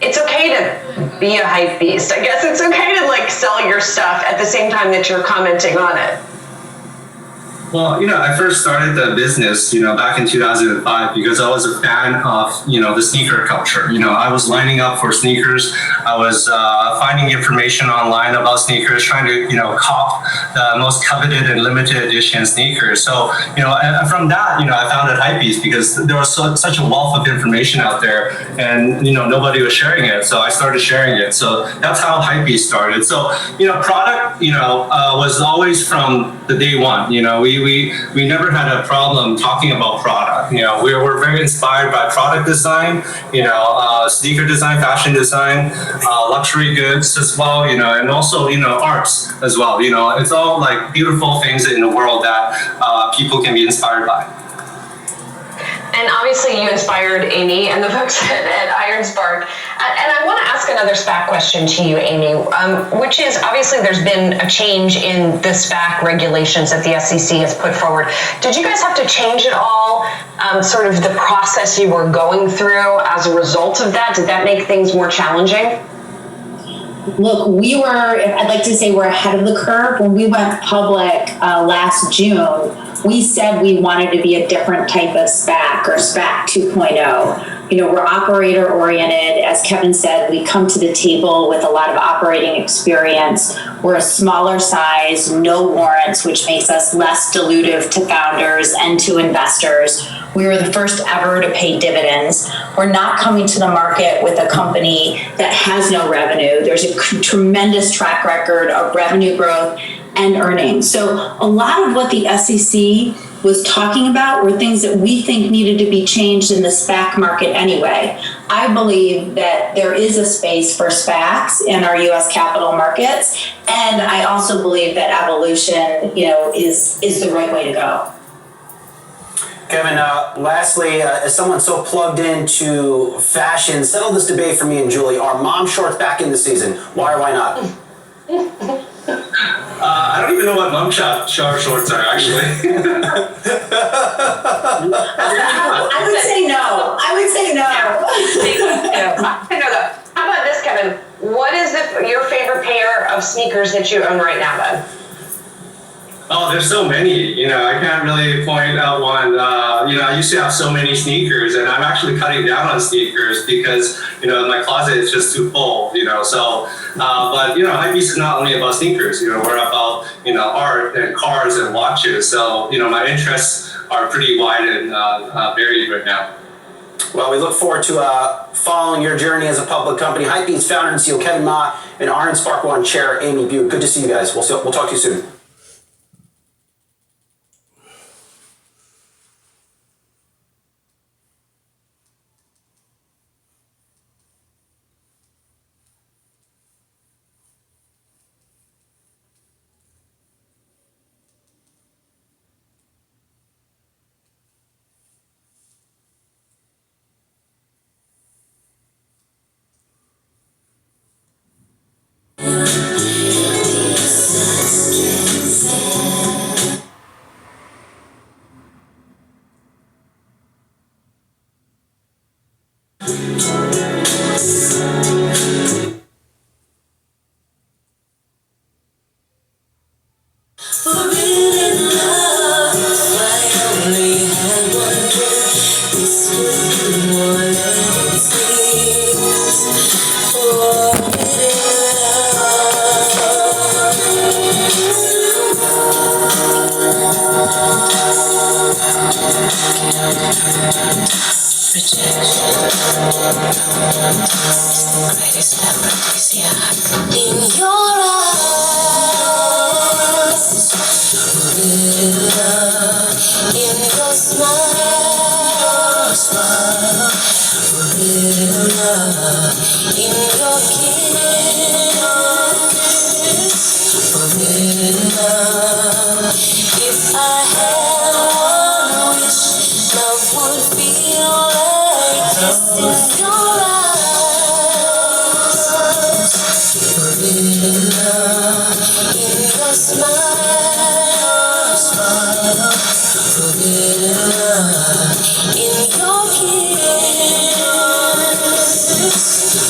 it's okay to be a hype beast? I guess it's okay to, like, sell your stuff at the same time that you're commenting on it. Well, I first started the business, back in 2005 because I was a fan of, the sneaker culture. I was lining up for sneakers. I was finding information online about sneakers, trying to, cop the most coveted and limited edition sneakers. So, and from that, I founded Hypebeast because there was such a wealth of information out there and, nobody was sharing it. So I started sharing it. So that's how Hypebeast started. So, product, was always from the day one. We never had a problem talking about product. We were very inspired by product design, sneaker design, fashion design, luxury goods as well, and also, arts as well. It's all like beautiful things in the world that people can be inspired by. And obviously you inspired Amy and the folks at Iron Spark. And I want to ask another SPAC question to you, Amy, which is obviously there's been a change in the SPAC regulations that the SEC has put forward. Did you guys have to change at all, sort of the process you were going through as a result of that? Did that make things more challenging? Look, I'd like to say we're ahead of the curve. When we went public last June, we said we wanted to be a different type of SPAC or SPAC 2.0. We're operator oriented. As Kevin said, we come to the table with a lot of operating experience. We're a smaller size, no warrants, which makes us less dilutive to founders and to investors. We were the first ever to pay dividends. We're not coming to the market with a company that has no revenue. There's a tremendous track record of revenue growth and earnings. So a lot of what the SEC was talking about were things that we think needed to be changed in the SPAC market anyway. I believe that there is a space for SPACs in our U.S. capital markets, and I also believe that evolution, is the right way to go. Kevin, lastly, as someone so plugged into fashion, settle this debate for me and Julie. Are mom shorts back in the season? Why or why not? I don't even know what mom shorts are, actually. I would say no. I know that. How about this, Kevin? What is your favorite pair of sneakers that you own right now, then? Oh, there's so many. I can't really point out one. I used to have so many sneakers, and I'm actually cutting down on sneakers because, my closet is just too full, So, but, Hypebeast is not only about sneakers. We're about, art and cars and watches. So, my interests are pretty wide and varied right now. Well, we look forward to following your journey as a public company. Hypebeast founder and CEO Kevin Ma and Iron Spark One chair Amy Butte. Good to see you guys. We'll talk to you soon. smile, forbidden love in your kiss,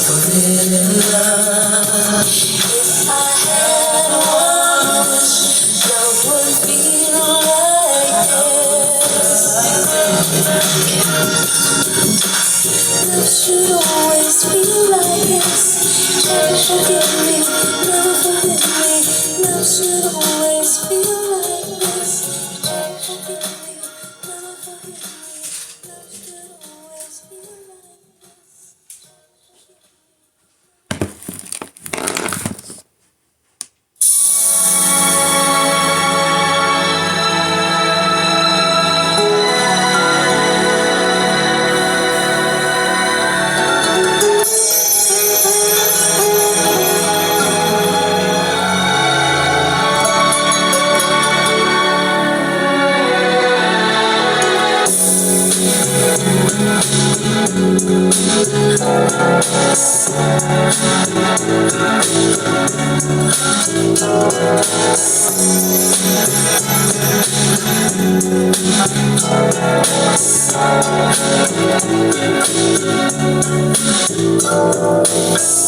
forbidden love. If I had one wish, love would feel like this. Love should always feel like this. Never forgive me, never forget me. Love should always feel like this. Never forgive me, never forget me. Love should always feel like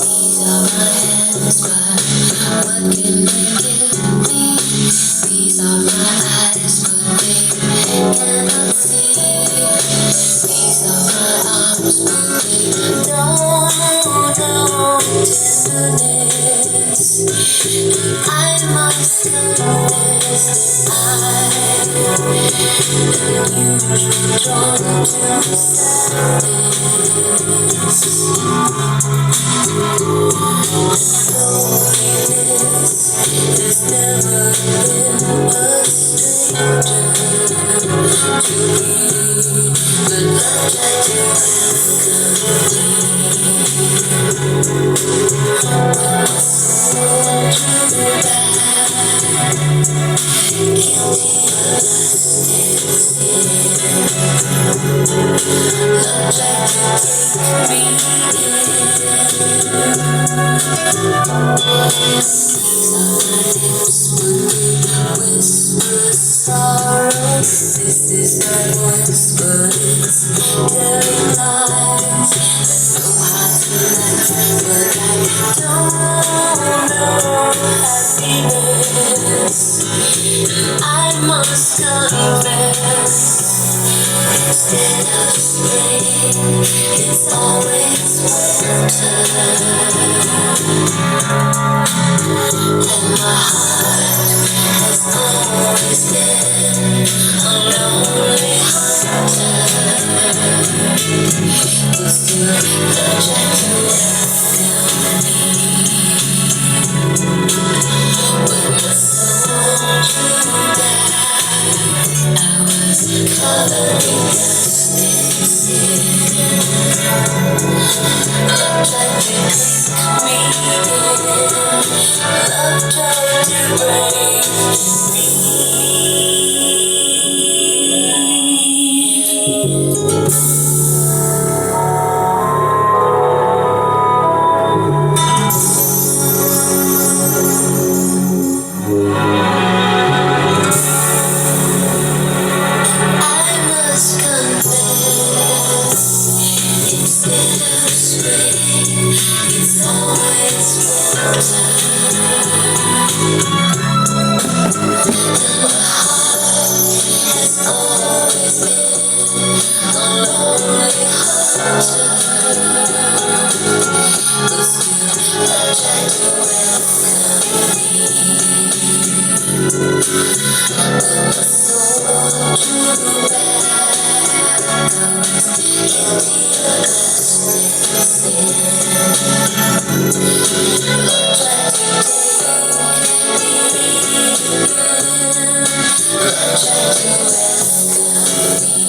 these are my hands, but what can they give me? These are my eyes, but they cannot see. These are my arms, but they don't know tenderness. I must confess that I'm usually drawn to sadness. Loneliness has never been a stranger to me, but love tried to welcome me. When my soul drew back, guilty of lust and sin, love tried to take me in. These are my lips when they whisper sorrow. This is my voice, but it's telling lies. I know how to laugh, but I don't know happiness. I must confess, instead of spring, it's always winter. And my heart has always been a lonely hunter. But still, love tried to welcome me. When my soul drew back, I was covered in dust and sin. Love tried to take me in. Love tried to break me. I must confess, instead of spring, it's always winter. And my heart has always been a lonely hunter. But still, love tried to welcome me. When my soul drew back, I was guilty of lust and sin. Love tried to take me in. Love tried to welcome me.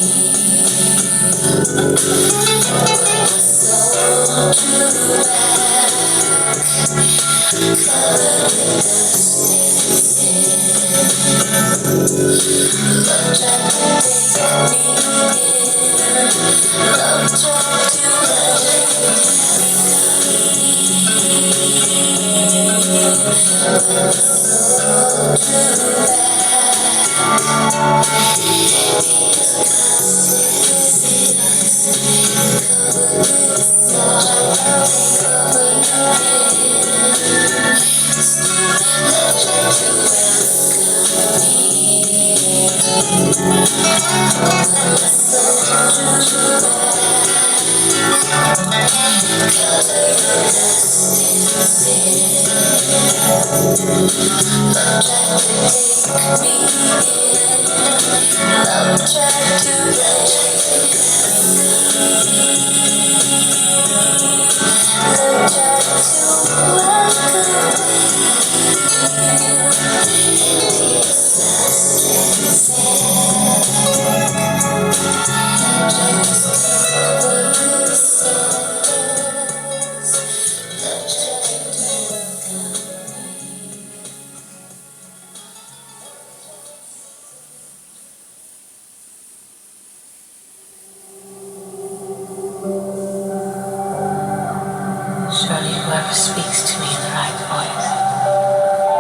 When my soul drew back, covered with dust and sin. Love tried to take me in. Love tried to welcome me. Surely whoever speaks to me in the right voice,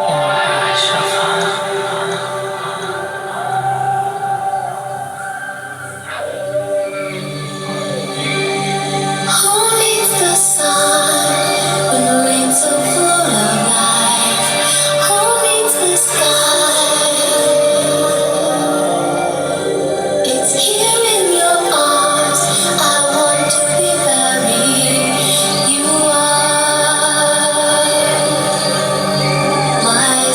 him or her I shall follow. Who needs the sun when the rain's so full of life? Who needs the sky? It's here in your arms. I want to be buried. You are my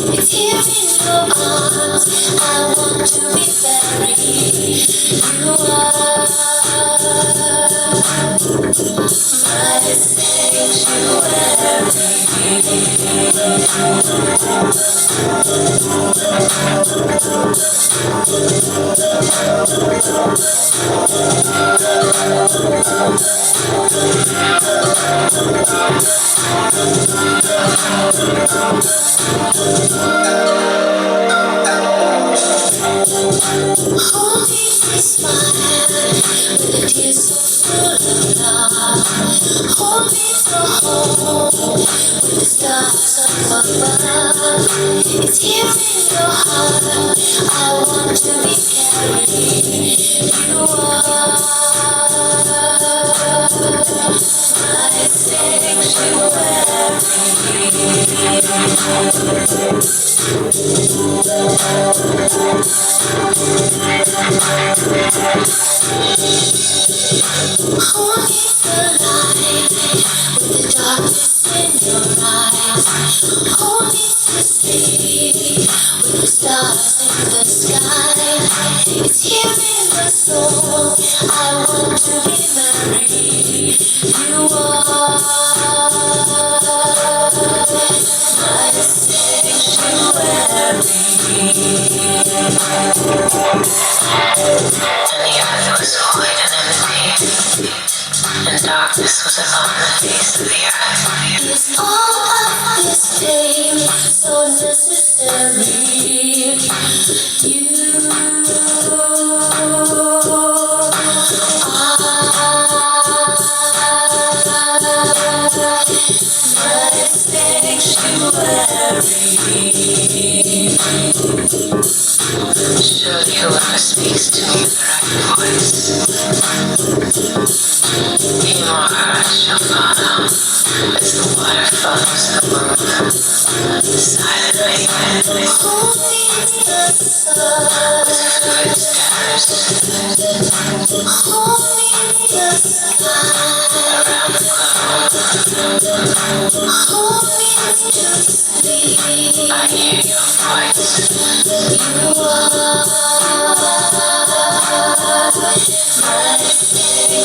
It's here in your arms. I want to be buried. You are my Hold me to smile with the tears so full of love. Hold me to home with the stars up above. It's here in your heart. I want to be carried. You are my Hold me the light with the darkness in your eyes. Hold me to sleep with the stars in the sky. It's here in the soul. I want to be married. You are my sanctuary. And the earth was void and empty, and darkness was upon the face of the earth. Is all of this pain so necessary? You Surely whoever speaks to me in the right voice, him or her I shall follow, as the water follows the moon, the silent raven, hold me the sun, with fluid stars, hold me the sky, around the globe, hold me to sleep. I hear your voice. You are my sanctuary.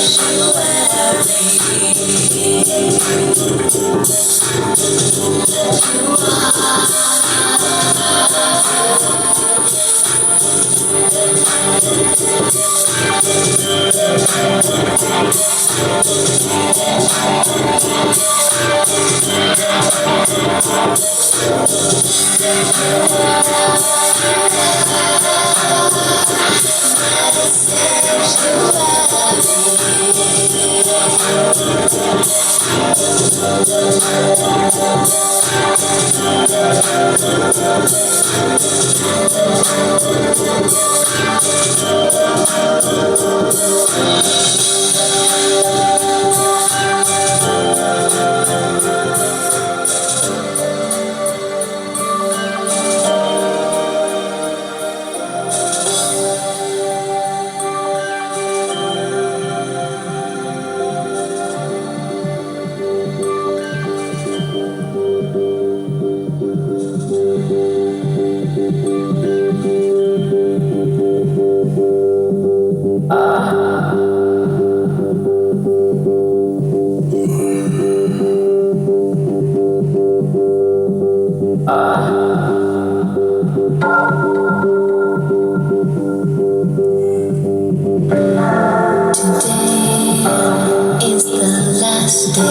It's the last day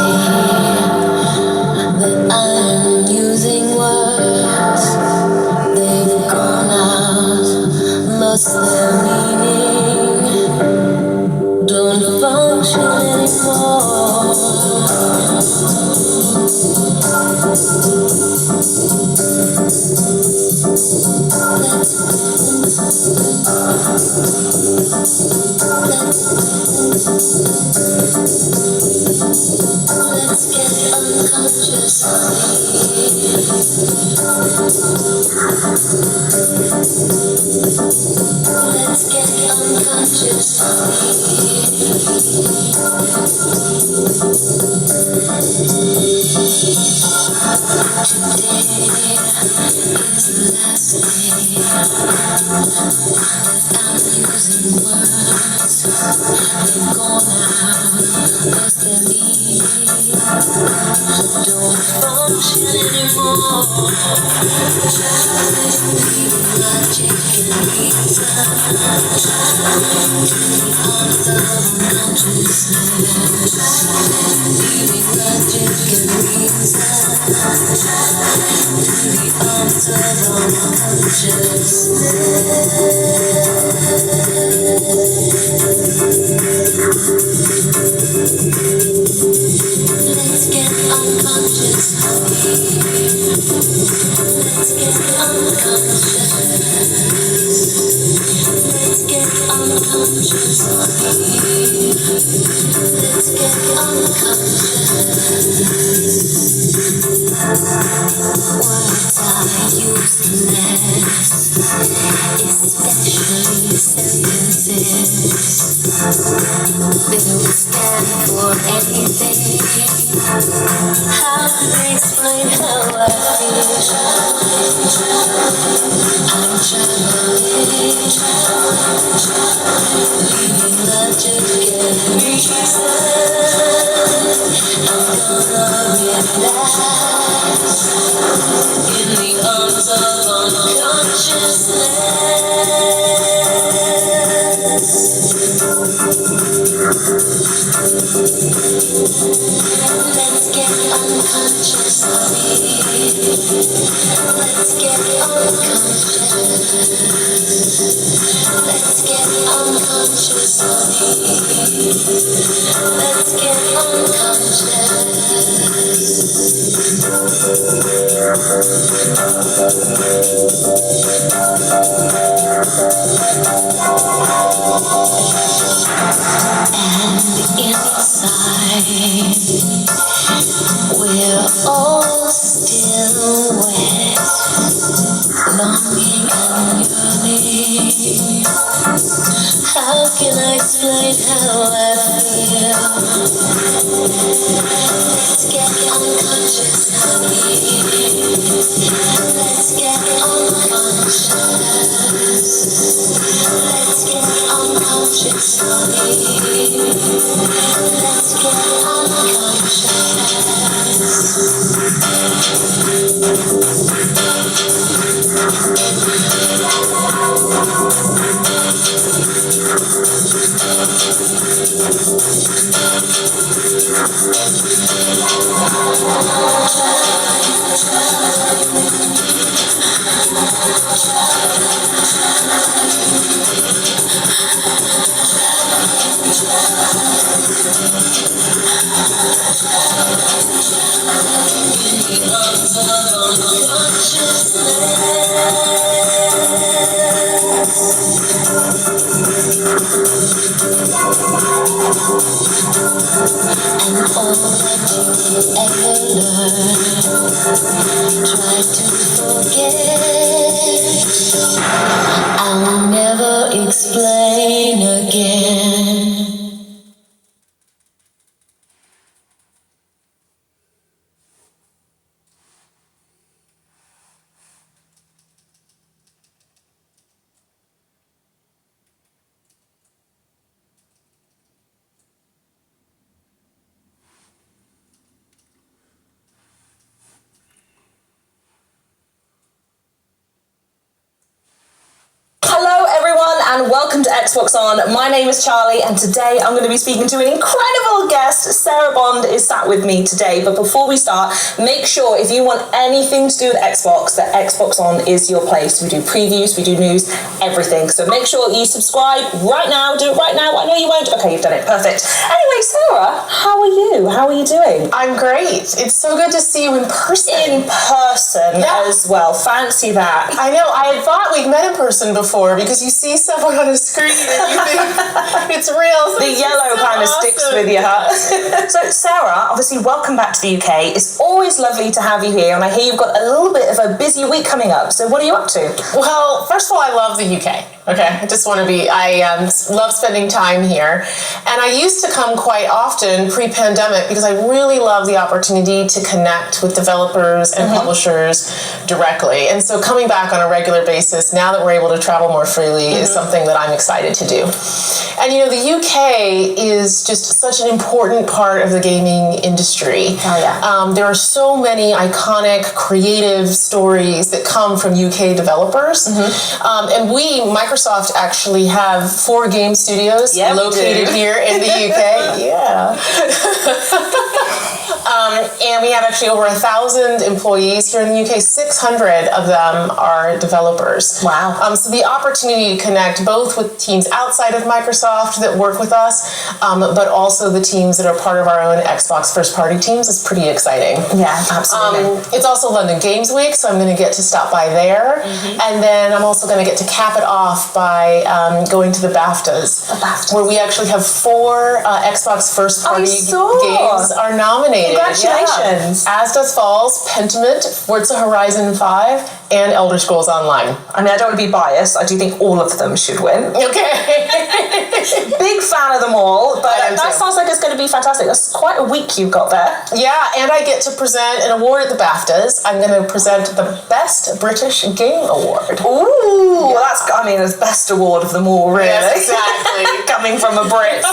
that I'm using words. They've gone out, lost their meaning, don't function anymore. Let's get unconscious. Let's get unconscious. Today is the last day I'm using words. They've gone out, lost their meaning, don't function anymore. Logic and reason to the arms of unconsciousness. Leaving logic and reason to the arms of unconsciousness. Let's get unconscious. Let's get unconscious. Let's get unconscious. Let's get unconscious. Words are useless, especially sentences. They don't stand for anything. How do they explain how I feel? I'm traveling, leaving logic and reason. I'm gonna relax in the arms of unconsciousness. Let's get unconscious. Let's get unconscious. Let's get unconscious. Let's get unconscious. And inside, we're all still wet, longing and yearning. How can I explain how I feel? Let's get unconscious, honey. Let's get unconscious. Let's get unconscious. I'll never explain again. Hello everyone and welcome to Xbox On. My name is Charlie and today I'm going to be speaking to an incredible guest. Sarah Bond is sat with me today, but before we start, make sure if you want anything to do with Xbox, that Xbox On is your place. We do previews, we do news, everything. So make sure you subscribe right now. Do it right now. I know you won't. Okay, you've done it. Perfect. Anyway, Sarah, how are you? How are you doing? I'm great. It's so good to see you in person. In person as well. Fancy that. I know. I had thought we'd met in person before because you see someone on a screen and you think it's real. So the yellow so kind of awesome. sticks with you, huh? So, Sarah, obviously, welcome back to the UK. It's always lovely to have you here, and I hear you've got a little bit of a busy week coming up. So, what are you up to? Well, first of all, I love the UK. Okay, I just want to be, I love spending time here. And I used to come quite often pre-pandemic because I really love the opportunity to connect with developers and publishers directly. And so coming back on a regular basis, now that we're able to travel more freely, is something that I'm excited to do. And you know, the UK is just such an important part of the gaming industry. Oh, yeah. There are so many iconic, creative stories that come from UK developers. And we, Microsoft, actually have 4 game studios located here in the UK. Yeah. And we have actually over 1,000 employees here in the UK. 600 of them are developers. Wow. So the opportunity to connect both with teams outside of Microsoft that work with us, but also the teams that are part of our own Xbox first-party teams is pretty exciting. Yeah, absolutely. It's also London Games Week, so I'm going to get to stop by there. And then I'm also going to get to cap it off by going to the BAFTAs, where we actually have 4 Xbox first-party games are nominated. Congratulations. Yeah. As Does Falls, Pentiment, Forza Horizon 5, and Elder Scrolls Online. I mean, I don't want to be biased. I do think all of them should win. Okay. Big fan of them all, but that sounds like it's going to be fantastic. That's quite a week you've got there. Yeah, and I get to present an award at the BAFTAs. I'm going to present the Best British Game Award. Ooh, well, that's, I mean, the best award of them all, really. Yes, exactly. Coming from a Brit.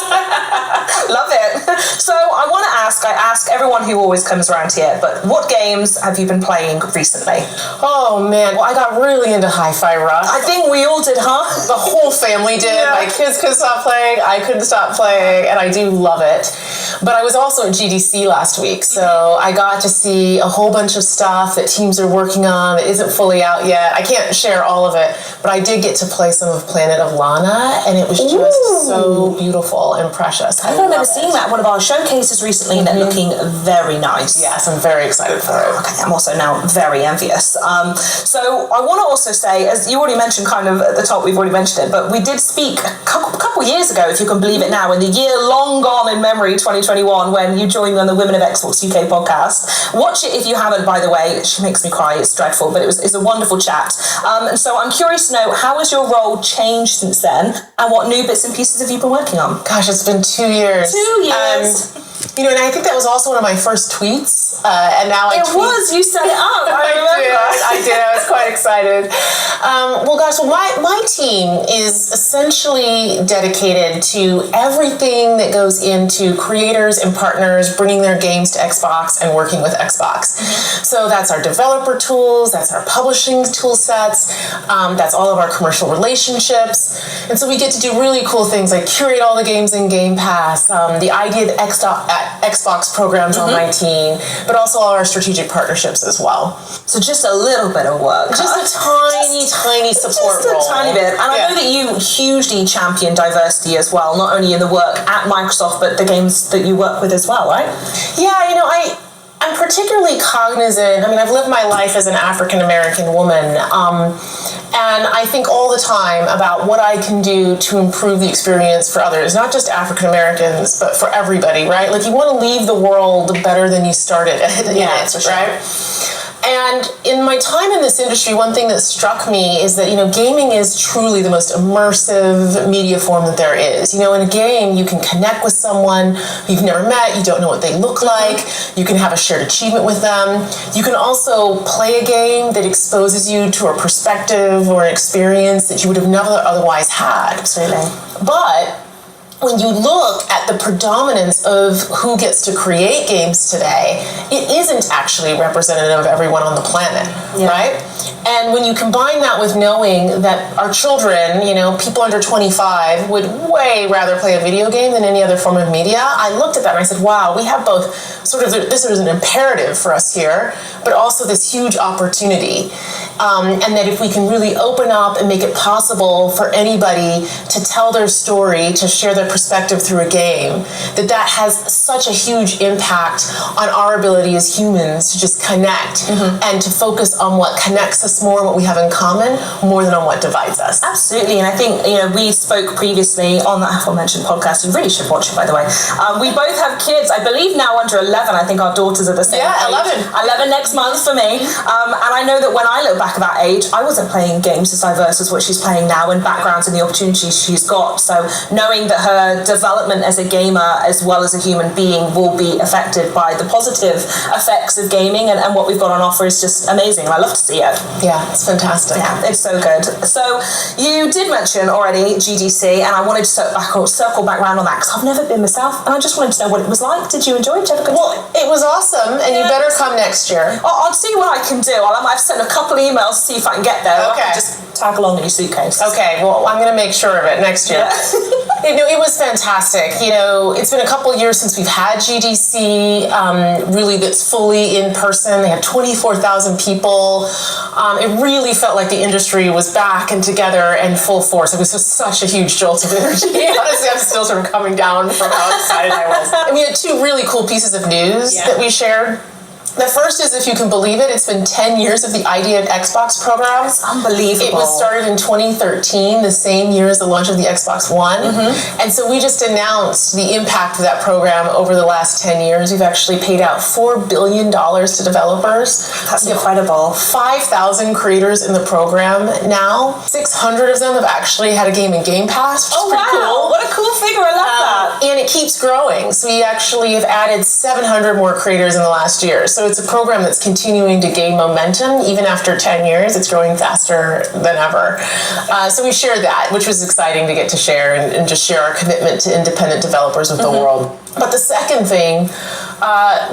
Love it. So I want to ask, I ask everyone who always comes around here, but what games have you been playing recently? Oh man, well I got really into Hi-Fi Rush. I think we all did, huh? The whole family did. Yeah. My kids couldn't stop playing, I couldn't stop playing, and I do love it. But I was also at GDC last week, so I got to see a whole bunch of stuff that teams are working on that isn't fully out yet. I can't share all of it, but I did get to play some of Planet of Lana, and it was just so beautiful and precious. I think I've never seen that at one of our showcases recently, and they're looking very nice. Yes, I'm very excited for it. Okay, I'm also now very envious. So I want to also say, as you already mentioned kind of at the top, we've already mentioned it, but we did speak a couple years ago, if you can believe it now, in the year long gone in memory, 2021, when you joined me on the Women of Xbox UK podcast. Watch it if you haven't, by the way. She makes me cry, it's dreadful, but it's a wonderful chat. And so I'm curious to know, how has your role changed since then, and what new bits and pieces have you been working on? Gosh, it's been 2 years. 2 years. And I think that was also one of my first tweets. And now It was. You set it up. I remember. I did. I was quite excited. My team is essentially dedicated to everything that goes into creators and partners bringing their games to Xbox and working with Xbox. So that's our developer tools, that's our publishing tool sets, that's all of our commercial relationships. And so we get to do really cool things like curate all the games in Game Pass, the idea of Xbox programs on my team, but also all our strategic partnerships as well. So just a little bit of work. Just a tiny support role. Just a tiny bit. And I know that you hugely champion diversity as well, not only in the work at Microsoft, but the games that you work with as well, right? Yeah, I'm particularly cognizant. I've lived my life as an African American woman, and I think all the time about what I can do to improve the experience for others, not just African Americans, but for everybody, right? Like, you want to leave the world better than you started it, right? And in my time in this industry, one thing that struck me is that, gaming is truly the most immersive media form that there is. In a game, you can connect with someone you've never met, you don't know what they look like, you can have a shared achievement with them. You can also play a game that exposes you to a perspective or an experience that you would have never otherwise had. Absolutely. But when you look at the predominance of who gets to create games today, it isn't actually representative of everyone on the planet, right? And when you combine that with knowing that our children, people under 25, would way rather play a video game than any other form of media, I looked at that and I said, wow, we have both this is an imperative for us here, but also this huge opportunity. And that if we can really open up and make it possible for anybody to tell their story, to share their perspective through a game, that has such a huge impact on our ability as humans to just connect and to focus on what connects us more, what we have in common, more than on what divides us. Absolutely. And I think, we spoke previously on that aforementioned podcast. You really should watch it, by the way. We both have kids, I believe now under 11. I think our daughters are the same age. 11 next month for me. And I know that when I look back at that age, I wasn't playing games as diverse as what she's playing now, and backgrounds and the opportunities she's got. So knowing that her development as a gamer as well as a human being will be affected by the positive effects of gaming and what we've got on offer is just amazing. I love to see it. Yeah, it's fantastic. Yeah, it's so good. So you did mention already GDC, and I wanted to circle back around on that because I've never been myself, and I just wanted to know what it was like. Did you enjoy it? Well, it was awesome, and you better come next year. I'll see what I can do. I've sent a couple emails to see if I can get there. Okay. I can just tag along in your suitcase. Okay, well, I'm going to make sure of it next year. It was fantastic. It's been a couple years since we've had GDC, really that's fully in person. They had 24,000 people. It really felt like the industry was back and together and full force. It was just such a huge jolt of energy. Honestly, I'm still sort of coming down from how excited I was. And we had two really cool pieces of news that we shared. The first is, if you can believe it, it's been 10 years of the Idea of Xbox program. It's unbelievable. It was started in 2013, the same year as the launch of the Xbox One. And so we just announced the impact of that program over the last 10 years. We've actually paid out $4 billion to developers. That's incredible. 5,000 creators in the program now. 600 of them have actually had a game in Game Pass, which is pretty cool. What a cool figure. I love that. And it keeps growing. So we actually have added 700 more creators in the last year. So it's a program that's continuing to gain momentum. Even after 10 years, it's growing faster than ever. So we shared that, which was exciting to get to share and just share our commitment to independent developers with the world. But the second thing,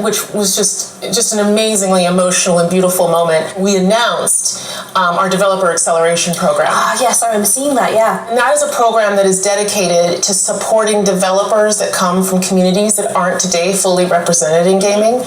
which was just an amazingly emotional and beautiful moment, we announced our Developer Acceleration Program. Yes, I remember seeing that, yeah. And that is a program that is dedicated to supporting developers that come from communities that aren't today fully represented in gaming,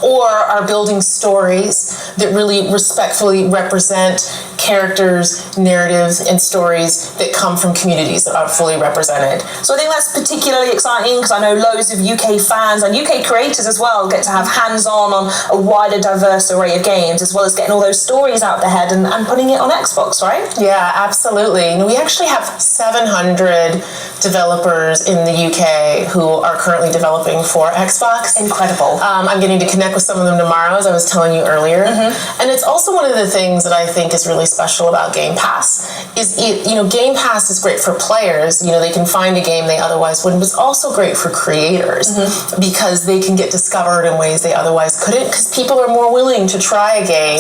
or are building stories that really respectfully represent characters, narratives, and stories that come from communities that aren't fully represented. So I think that's particularly exciting because I know loads of UK fans and UK creators as well get to have hands-on on a wider, diverse array of games, as well as getting all those stories out their head and putting it on Xbox, right? Yeah, absolutely. We actually have 700 developers in the UK who are currently developing for Xbox. Incredible. I'm getting to connect connect with some of them tomorrow, as I was telling you earlier. And it's also one of the things that I think is really special about Game Pass. Game Pass is great for players. They can find a game they otherwise wouldn't, but it's also great for creators because they can get discovered in ways they otherwise couldn't, because people are more willing to try a game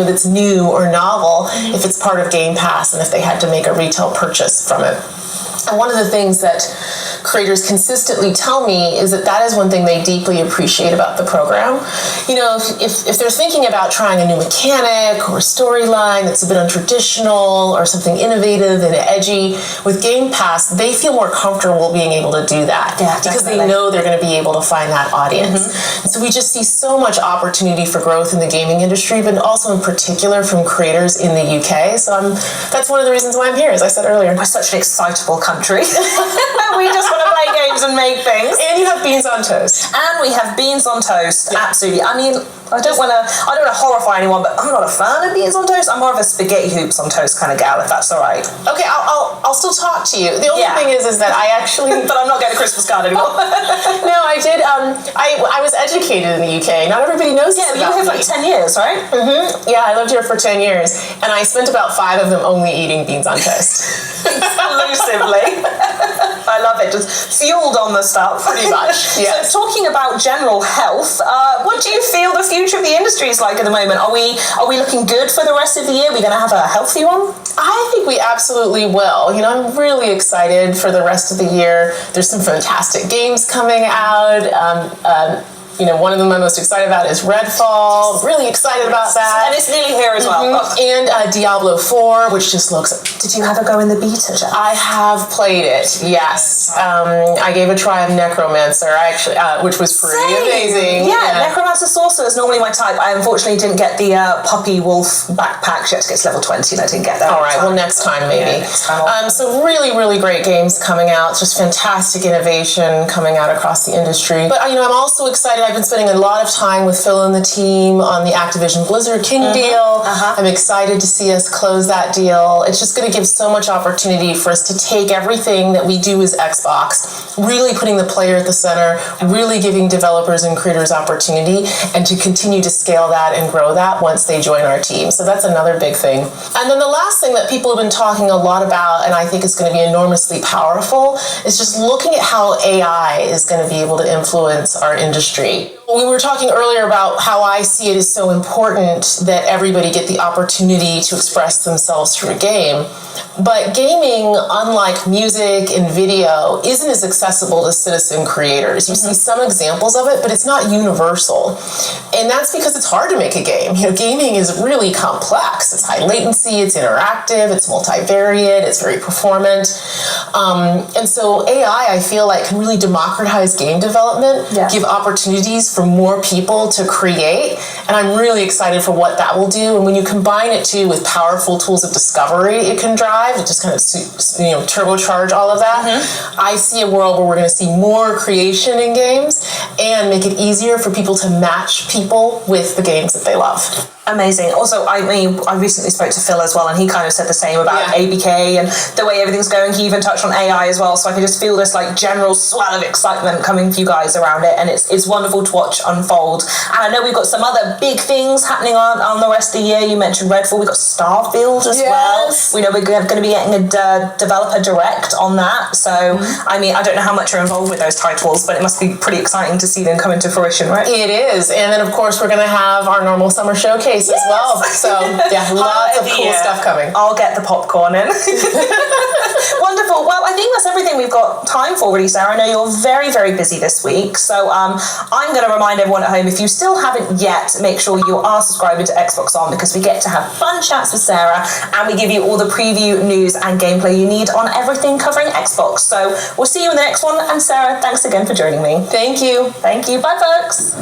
that's new or novel if it's part of Game Pass and if they had to make a retail purchase from it. And one of the things that creators consistently tell me is that is one thing they deeply appreciate about the program. If they're thinking about trying a new mechanic or storyline that's a bit untraditional or something innovative and edgy, with Game Pass, they feel more comfortable being able to do that because they know they're going to be able to find that audience. And so we just see so much opportunity for growth in the gaming industry, but also in particular from creators in the UK. So that's one of the reasons why I'm here, as I said earlier. We're such an excitable country. We just want to play games and make things. And you have beans on toast. And we have beans on toast. Yeah. Absolutely. I mean, I don't want to horrify anyone, but I'm not a fan of beans on toast. I'm more of a spaghetti hoops on toast kind of gal, if that's all right. Okay, I'll still talk to you. The only thing is that I actually... But I'm not getting a Christmas card anymore. No, I did. I was educated in the UK. Not everybody knows this you were here for like 10 years, right? Yeah, I lived here for 10 years. And I spent about 5 of them only eating beans on toast. Exclusively. I love it. Just fueled on the stuff. Pretty much, yes. So talking about general health, what do you feel the future of the industry is like at the moment? Are we looking good for the rest of the year? Are we going to have a healthy one? I think we absolutely will. I'm really excited for the rest of the year. There's some fantastic games coming out. One of them I'm most excited about is Redfall. Really excited about that. And it's nearly here as well. And Diablo 4, which just looks... Did you ever go in the beta, Jen? I have played it, yes. I gave a try of Necromancer, which was pretty amazing. Yeah, Necromancer Sorcerer is normally my type. I unfortunately didn't get the puppy wolf backpack. She had to get to level 20 and I didn't get that. All right, well, next time maybe. So really, really great games coming out. Just fantastic innovation coming out across the industry. But, I'm also excited. I've been spending a lot of time with Phil and the team on the Activision Blizzard King deal. I'm excited to see us close that deal. It's just going to give so much opportunity for us to take everything that we do as Xbox, really putting the player at the center, really giving developers and creators opportunity, and to continue to scale that and grow that once they join our team. So that's another big thing. And then the last thing that people have been talking a lot about, and I think is going to be enormously powerful, is just looking at how AI is going to be able to influence our industry. We were talking earlier about how I see it as so important that everybody get the opportunity to express themselves through a game. But gaming, unlike music and video, isn't as accessible to citizen creators. You see some examples of it, but it's not universal. And that's because it's hard to make a game. Gaming is really complex. It's high latency, it's interactive, it's multivariate, it's very performant. And so AI, I feel like, can really democratize game development, give opportunities for more people to create. And I'm really excited for what that will do. And when you combine it too with powerful tools of discovery it can drive, it just kind of turbocharge all of that. I see a world where we're going to see more creation in games and make it easier for people to match people with the games that they love. Amazing. Also, I recently spoke to Phil as well, and he kind of said the same about ABK and the way everything's going. He even touched on AI as well, so I can just feel this general swell of excitement coming for you guys around it, and it's wonderful to watch unfold. And I know we've got some other big things happening on the rest of the year. You mentioned Redfall, we've got Starfield as well. We know we're going to be getting a developer direct on that, so I don't know how much you're involved with those titles, but it must be pretty exciting to see them come into fruition, right? It is, and then of course we're going to have our normal summer showcase as well. So lots of cool stuff coming. I'll get the popcorn in. Wonderful. Well, I think that's everything we've got time for, really, Sarah. I know you're very, very busy this week, so I'm going to remind everyone at home, if you still haven't yet, make sure you are subscribing to Xbox On, because we get to have fun chats with Sarah, and we give you all the preview, news, and gameplay you need on everything covering Xbox. So we'll see you in the next one, and Sarah, thanks again for joining me. Thank you. Thank you. Bye, folks.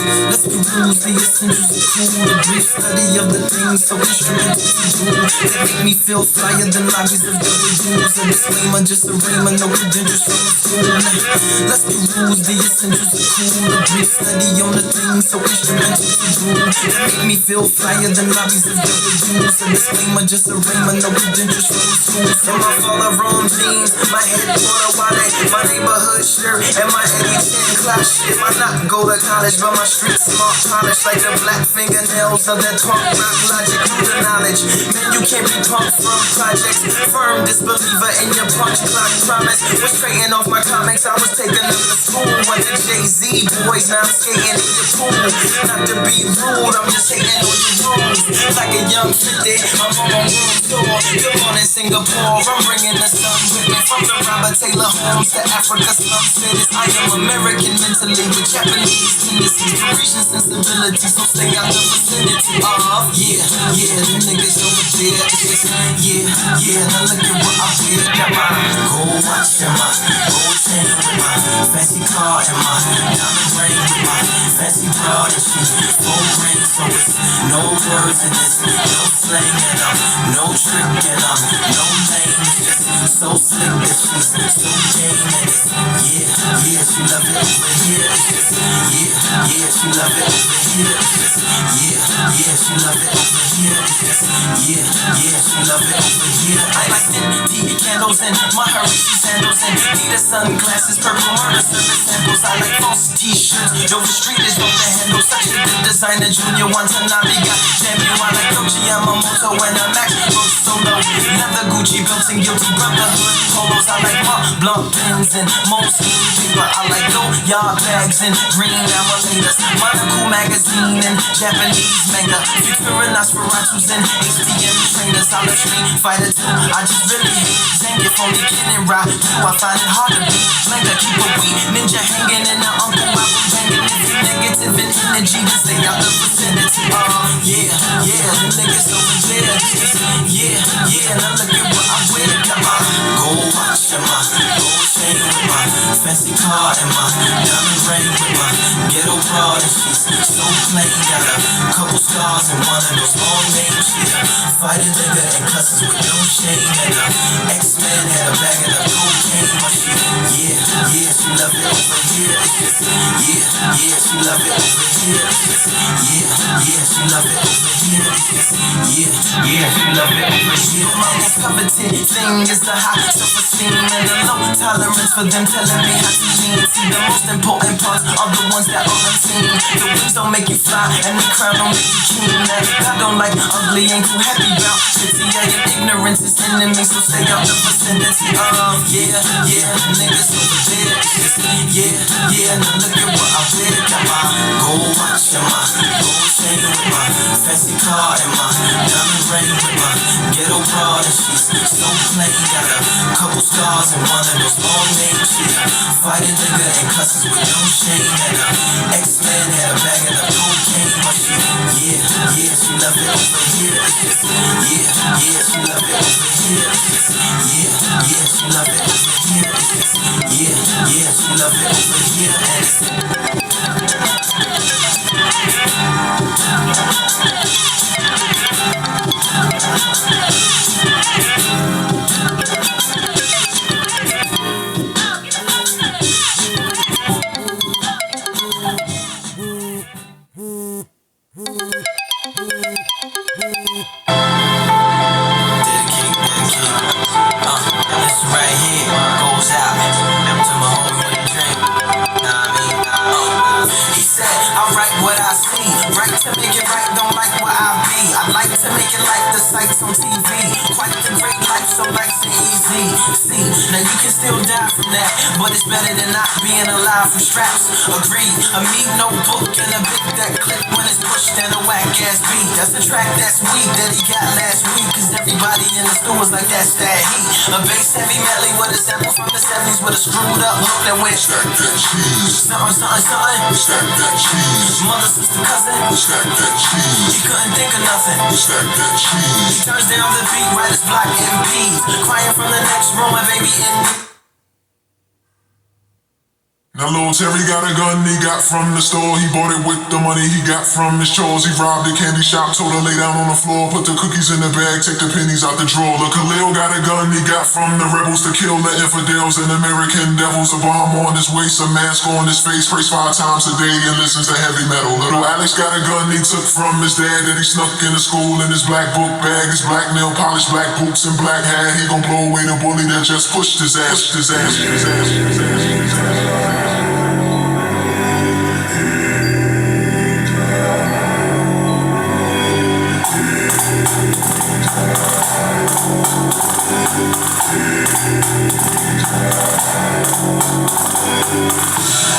Let's peruse the essentials of cool, a brief study of the things so instrumental to do that make me feel flyer than lobbies of W's. A disclaimer, just a rhema, no credentials from the school. Let's peruse the essentials of cool, a brief study on the things so instrumental to do that make me feel flyer than lobbies of W's. A disclaimer, just a rhema, no credentials from the school. So I follow wrong jeans, my headquarter wallet, my neighborhood shirt, and my 80 clock shit. Why not go to college, but my street smart polish like the black fingernails of that punk rock logic through the knowledge. Man, you can't be punked from projects. Firm disbeliever in your punch clock promise. Was trading off my comics, I was taking them to school. Went to Jay-Z boys, now I'm skating in your pool. Not to be rude, I'm just hating on your rules. Like a young 50, I'm on my room tour. Good morning, Singapore. I'm bringing the sun with me. From the Robert Taylor homes to Africa slum cities. I am American mentally with Japanese tendencies. Parisian sensibility, so stay out the vicinity of. Yeah, them niggas over there. Now look at what I wear. Got my gold watch and my gold chain with my fancy car and my diamond ring with my fancy broad and she full ring. So it's no words in this, no slang and no trick and no name. It's just so slick that she's so game and it's she love it over here. It's just she love it over here. It's just she love it over here. It's just she love it over here. I like them TV candles and my Harishi sandals and Adidas sunglasses, purple murder service samples. I like false t-shirts, Dover Street is on the handle. Such a good designer, Junior Watanabe got damn you. I like Dolce Yamamoto and a Max Roach Solo. Leather Gucci belts and guilty brotherhood polos. I like Mont Blanc pins and Moleskine paper. I like low yard bags and green Amalators. Monocle magazine and Japanese manga. Futura Nosferatus and HTM trainers. I love Street Fighter 2. I just really hate Zangief on the kid and rock. I find it hard to be Blanca. Keep a weed ninja hanging in the uncle. I was banging. If you negative in energy, then stay out the vicinity. Them niggas over there. Now look at what I wear. Got my gold watch and my gold chain with my fancy car and my diamond ring with my ghetto broad and she's so plain. Got a couple scars and one of those long names. She a fighter nigga and cusses with no shame. And a X-Men had a bag of cocaine. But she love it over here. It's just she love it over here. It's just she love it over here. It's just she love it over here. My most coveted thing is the high self-esteem and the low tolerance for them telling me how to lean. See, the most important parts are the ones that are unseen. The wings don't make you fly and the crown don't make you keen. I don't like ugly, ain't too happy about pity. Your ignorance is enemy, so stay out the vicinity of. The niggas over there. Now look at what I wear. Got my gold watch and my gold chain with my fancy car and my diamond ring with my ghetto broad and she's so plain. Got a couple scars and one of those long names. She a fighting nigga and cusses with no shame. And a X-Men had a bag of cocaine. But she love it over here. It's just she love it over here. It's just she love it over here. It's just she love it over here. And it's but it's better than not being alive from straps. Agreed, a meat notebook and a bit that clip when it's pushed in a whack ass beat. That's a track that's weak that he got last week. Cause everybody in the the stew was like that's that heat. A bass heavy medley with a sample from the 70s with a screwed up hook that went stack that cheese. Something, something, something. Stack that cheese. Mother, sister, cousin. Stack that cheese. He couldn't think of nothing. Stack that cheese. He turns down the beat, right as black MPs. Crying from the next room, my baby in me. Now Lil Terry got a gun he got from the store. He bought it with the money he got from his chores. He robbed a candy shop, told her lay down on the floor. Put the cookies in the bag, take the pennies out the drawer. Look, Khalil got a gun he got from the rebels to kill the infidels and American devils. A bomb on his waist, a mask on his face. Prays 5 times a day and listens to heavy metal. Little Alex got a gun he took from his dad that he snuck into school in his black book bag. His black nail polish, black boots and black hat. He gon' blow away the bully that just pushed his ass. His ass, his ass, his ass, his ass.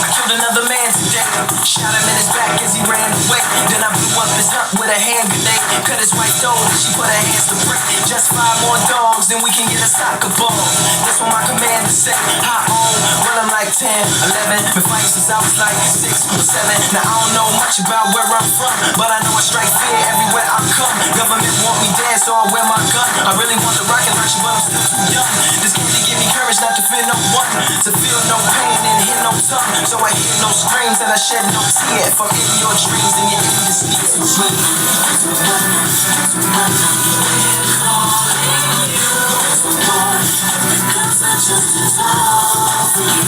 I killed another man today. Shot him in his back as he ran away. Then I blew up his nut with a hand grenade. Cut his wife down and she put her hands to break. Just 5 more dogs, then we can get a soccer ball. That's what my commander said. Hot on, running like 10, 11. Been fighting since I was like 6 or 7. Now I don't know much about where I'm from, but I know I strike fear everywhere I come. Government want me dead, so I wear my gun. I really want the rocket launcher, but I'm still too young. This candy give me courage not to fear no one, to feel no pain and hear no tongue. So I hear no screams and I shed no tear. If I'm in your dreams and you're in this need to sleep. Because I just adore you.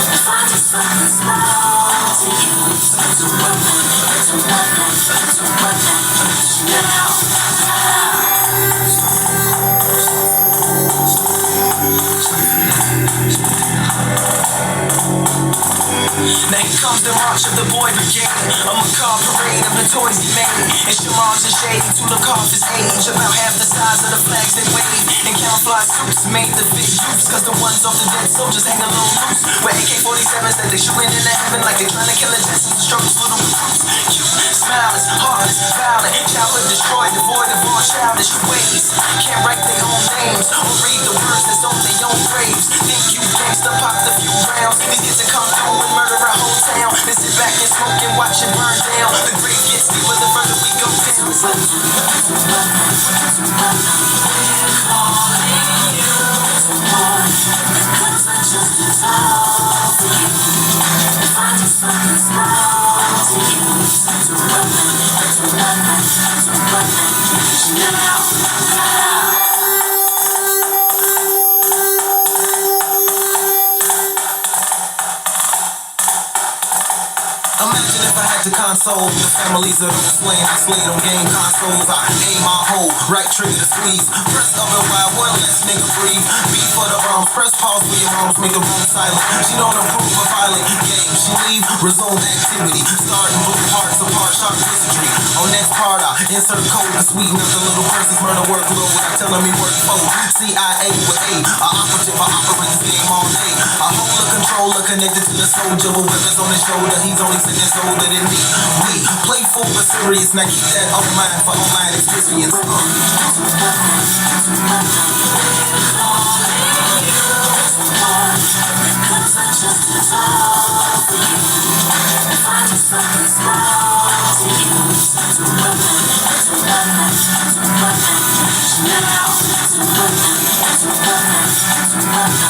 If I just something small to you. It's a weapon, it's a weapon, it's a weapon. Now here comes the march of the boy brigade. A macabre parade of the toys he made. And Shamar's and shade to look off his age. About half the size of the flags they wave. And camouflage suits made the big youths. Cause the ones off the dead soldiers hang a little loose. With AK-47s that they shooting into heaven. Like they trying to kill a Jetsons. The struggles little recruits. Cute, smiling, heartless, violent. Childhood destroyed, devoid of all childish ways. Can't write their own names. Or read the words that's on their own graves. Think you gangsta popped a few rounds. These kids that come through and murder a whole town. They sit back and smoke and watch it burn down. The grave gets deeper the further we go down. It's like because I just adore you. If I just something small to you. It's a weapon, it's a weapon, it's a weapon. Imagine if I had to console the families of those slain and slayed on game consoles. I aim my hole, right trigger to squeeze. Press up and wild, one less nigga breathe. Beat for the arms, press pause for your moms, make the room silent. She don't approve of violent games. She leave, resume the activity. Starting blue hearts apart, sharp history. On next part, I insert code to sweeten up the little person's murder workload without telling me work for CIA with A. Operative, I operate this game all day. A hold a controller connected to the soldier with weapons on his shoulder. He's only 6 years older than me. We playful but serious. Now keep that on mind for online experience. Because I just adore you. If I just something small to you. It's a weapon, it's a weapon, it's a weapon. Now it's a weapon, it's a weapon, it's a weapon.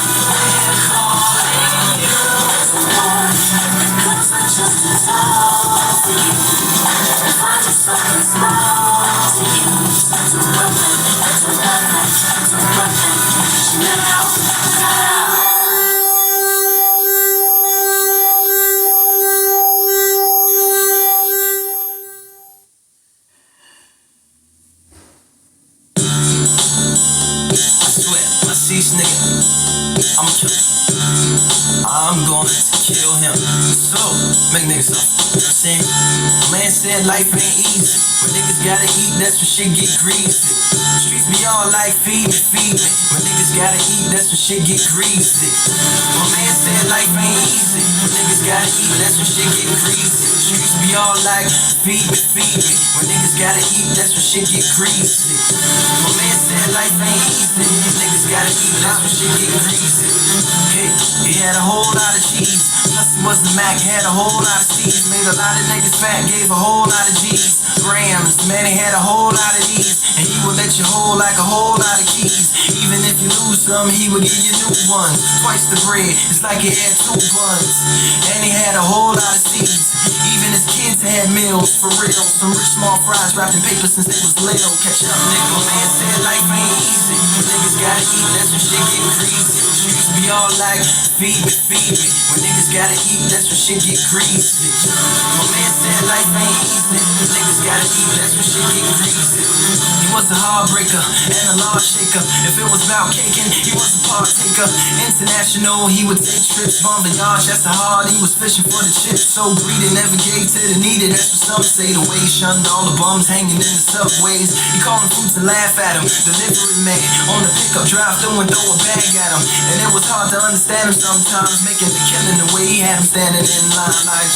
We're calling you to war. Because I just adore you. If I just something small to you. It's a weapon, it's a weapon, it's a weapon. Now, Cease, nigga. I'ma kill him. I'm going to kill him. So, make niggas up. You know what I'm saying? Man said life ain't easy. When niggas gotta eat, that's when shit get greasy. Streets be all like feed me. When niggas gotta eat, that's when shit get greasy. My man said life ain't easy. When niggas gotta eat, that's when shit get greasy. Streets be all like feed me. When niggas gotta eat, that's when shit get greasy. My man said said life ain't easy. Niggas gotta eat, that's when shit get greasy. Hey, he had a whole lot of cheese. Plus he was the Mac, had a whole lot of C's. Made a lot of niggas fat, gave a whole lot of G's. Grams, man, he had a whole lot of these. And he would let you hold like a whole lot of keys. Even if you lose some, he would give you new ones. Twice the bread, it's like he had 2 buns. And he had a whole lot of seeds. Even his kids had meals, for real. Some rich small fries wrapped in paper since they was little. Catch up, nigga, man said life ain't easy. Niggas gotta eat, that's when shit get greasy. Streets be all like, feed me, feed me. When niggas gotta eat, that's when shit get greasy. My man said life ain't easy. Niggas gotta eat, that's when shit get greasy. He was a heartbreaker and a law shaker. If it was about caking, he was a partaker. International, he would take trips, bon voyage, that's the hard. He was fishing for the chips, so greedy, never gave to the needed. That's what some say. The way he shunned all the bums hanging in the subways. He called them fruits and laugh at him. Delivery man on the pickup drive through and throw a bag at him. And it was hard to understand him sometimes, making the killing the way he had him standing in line like.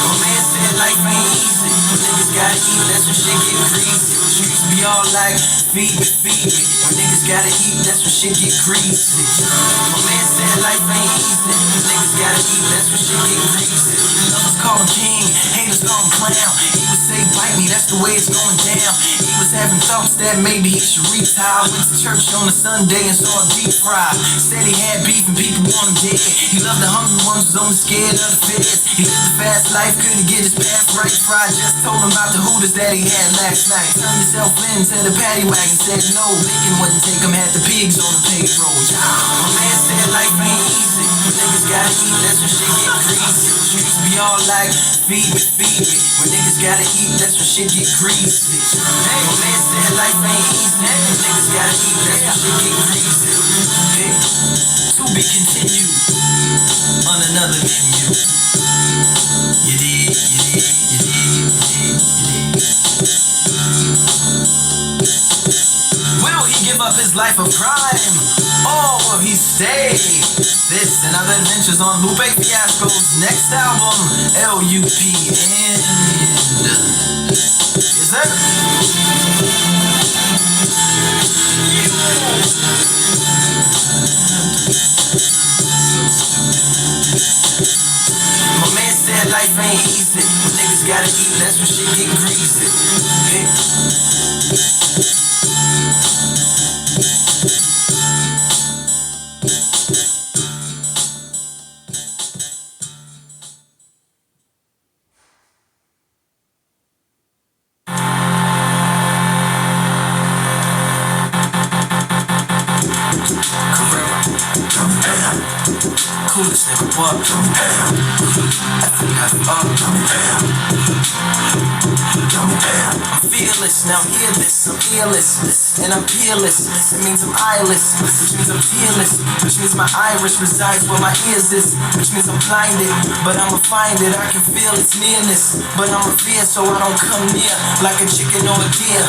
My man said life ain't easy. Niggas gotta eat, that's when shit get greasy. Streets be all like, feed me, feed me. When niggas gotta eat, that's when shit get greasy. My man said life ain't easy. Niggas gotta eat, that's when shit get greasy. Lovers call him king, haters call him clown. He would say, bite me, that's the way it's going down. He was having thoughts that maybe he should retire. Went to church on a Sunday and saw a deep fry. Said he had beef and people want him dead. He loved the hungry ones, was only scared of the feds. He lived a fast life, couldn't get his path right. Fry just told him about the hooters that he had last night. Turned himself into the paddy wagon, said no, bacon wouldn't take him, had the pigs on the payroll. My man said life ain't easy. Niggas gotta eat, that's when shit get greasy. Streets be all like, feed me, feed me. When niggas gotta eat, that's when shit get greasy. My man said life ain't easy. Niggas gotta eat, that's when shit get greasy. Hey, to be continued on another menu. You did, you did, you did, you did, you did. Will he give up his life of crime, or will he stay? This and other adventures on Lupe Fiasco's next album, L-U-P-N. Yes, sir. My man said life ain't easy. Niggas gotta eat, that's when shit get greasy. Hey. Coolest nigga, what? I'm fearless, now hear this, I'm earless, and I'm peerless. It means I'm eyeless, which means I'm fearless, which means my iris resides where my ears is, which means I'm blinded, but I'ma find it. I can feel its nearness, but I'm a fear, so I don't come near like a chicken or a deer.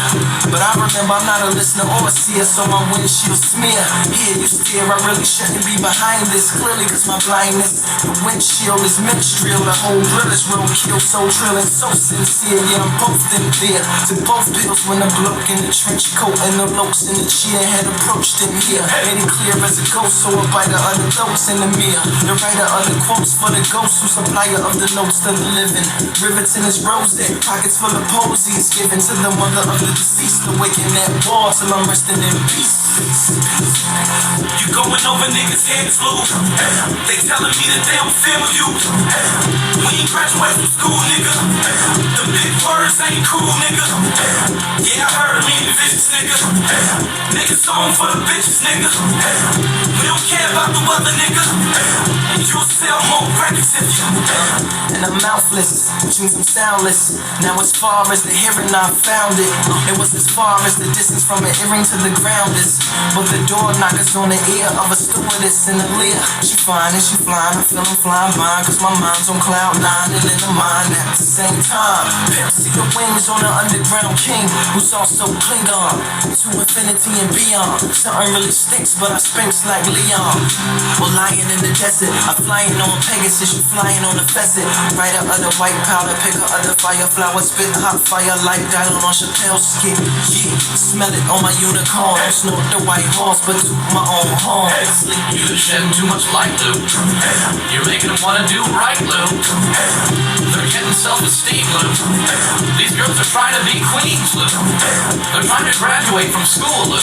But I remember I'm not a listener or a seer, so my windshield smear. Here you steer, I really shouldn't be behind this, clearly cause my blindness. The windshield is minstrel, the whole grill is roadkill, so trill and so sincere. Yeah, I'm both in fear. Took both pills when the bloke in the trench coat and the lokes in the chair had approached him here. Made it clear as a ghost, so a biter of the throats in the mirror. The writer of the quotes for the ghost, who supplier of the notes to the living. Rivets in his rosé, pockets full of posies, given to the mother of the deceased. Awaken that wall till I'm resting in peace. You going over niggas' heads, Lou. They telling me that they don't feel you. We ain't graduate from school, nigga. The big words ain't cool, nigga. Yeah, I heard me and vicious, nigga. Niggas on for the bitches, nigga. We don't care about the weather, nigga. You'll sell more records if you. And I'm mouthless, which means I'm soundless. Now as far as the hearing, I found it. It was as far as the distance from an earring to the ground is. But the door knockers on the ear of a stewardess in the leer. She fine and she flying, I feel I'm flying blind, cause my mind's on cloud 9 and in the mind at the same time. Pimp see the wings on the underground king who's also Klingon to infinity and beyond. Something really stinks, but I spinks like Leon. Or lying in the desert, I'm flying on Pegasus, you flying on a pheasant. Writer of the white powder, picker of the fireflower, spit hot fire like dial on Chappelle's skit. Yeah, smell it on my unicorn. I snort the white horse, but to my own horn. Sleep, you're shedding too much light, Lou. You're making them wanna do right, Lou. They're getting self-esteem, Lou. These girls are trying to be queens, Lou. They're trying to graduate from school, Lou.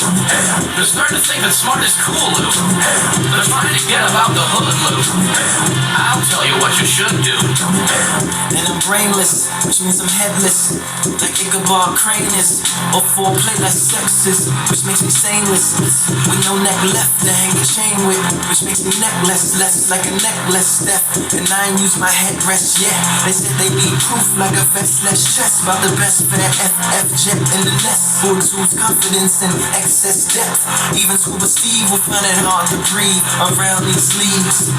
They're starting to think that smart is cool, Lou. They're trying to get about the hood, Lou. I'll tell you what you should do. And I'm brainless, which means I'm headless, like Ichabod Crane is, or foreplay like sexist, which makes me saneless, with no neck left to hang a chain with, which makes me necklace, less like a necklace step, and I ain't used my headrest yet. They said they need proof like a vest, less stress, about the best fair FF jet in the nest, full tools, confidence and excess depth. Even Scuba Steve will find it hard to breathe around these sleeves.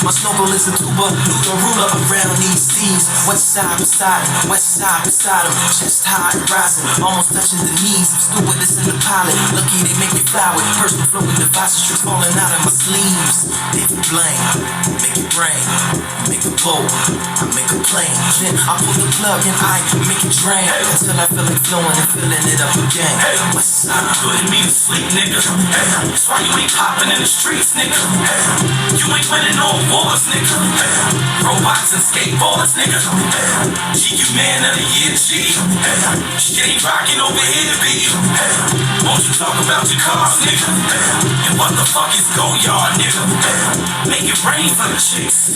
My snorkel is a tuba, lunar ruler around these seas. West side beside him, west side beside him, chest high and rising, almost touching the knees. Stewardess in the pilot, lucky they make it fly with personal floating devices, tricks falling out of my sleeves. If you blame, make it rain, make it bold, I make a plane. Then I pull the plug and I make it drain until I feel like flowing and filling it up again. West side, Putting me to sleep, nigga. That's why you ain't popping in the streets, nigga. You ain't winning no awards, nigga. Robots and skateboards, nigga. GQ Man of the Year, G. Shit ain't rocking over here, B. Won't you talk about your cars, nigga? And what the fuck is Go Yard, nigga? Make it rain for the chicks.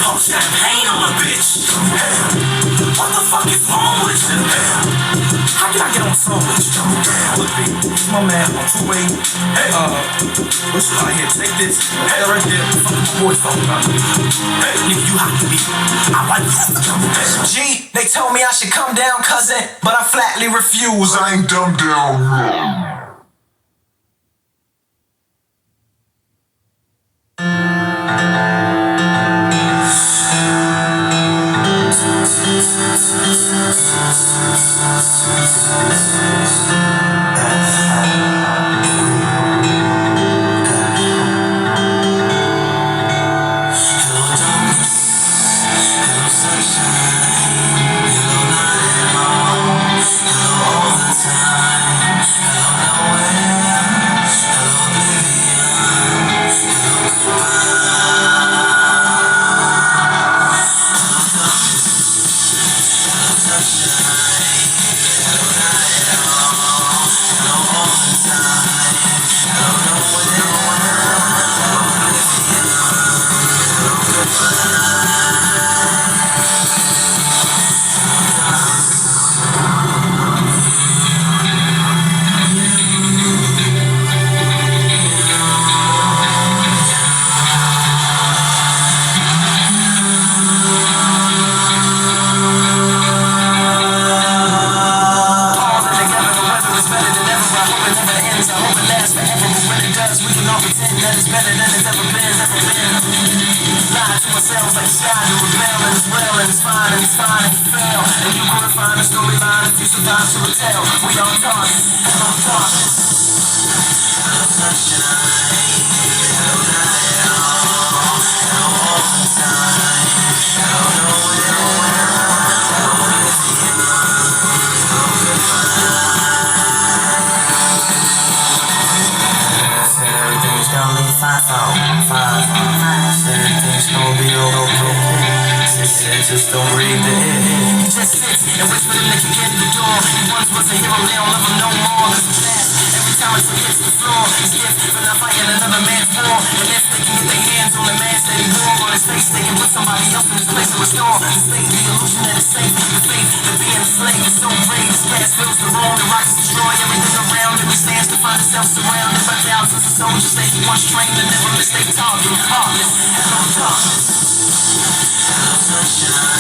Pump champagne on a bitch. What the fuck is wrong with you? how can I get on the song with you? Look, B, it's my man on 2-way. Hey, what's out here? Take this. Hey, right there. Fuck my boys talking about me. Hey, nigga, you hot to be. I like this. G, they told me I should come down, cousin, but I flatly refuse. I ain't dumbed down. Just don't read the end. He just sits and waits for them to kick in the door. He once was a hero, they don't love him no more. Cause he's fast. Every time his foot hits the floor, he's stiff for not fighting another man's war. And if they can get their hands on the mask that he wore on his face, they can put somebody else in his place to restore the state, the illusion that it's safe. The faith that being a slave is so brave. His past fills the room, the rocks destroy everything around him. He stands to find himself surrounded by thousands of soldiers that he once trained to never miss their target. Heartless, hello darkness, hello sunshine.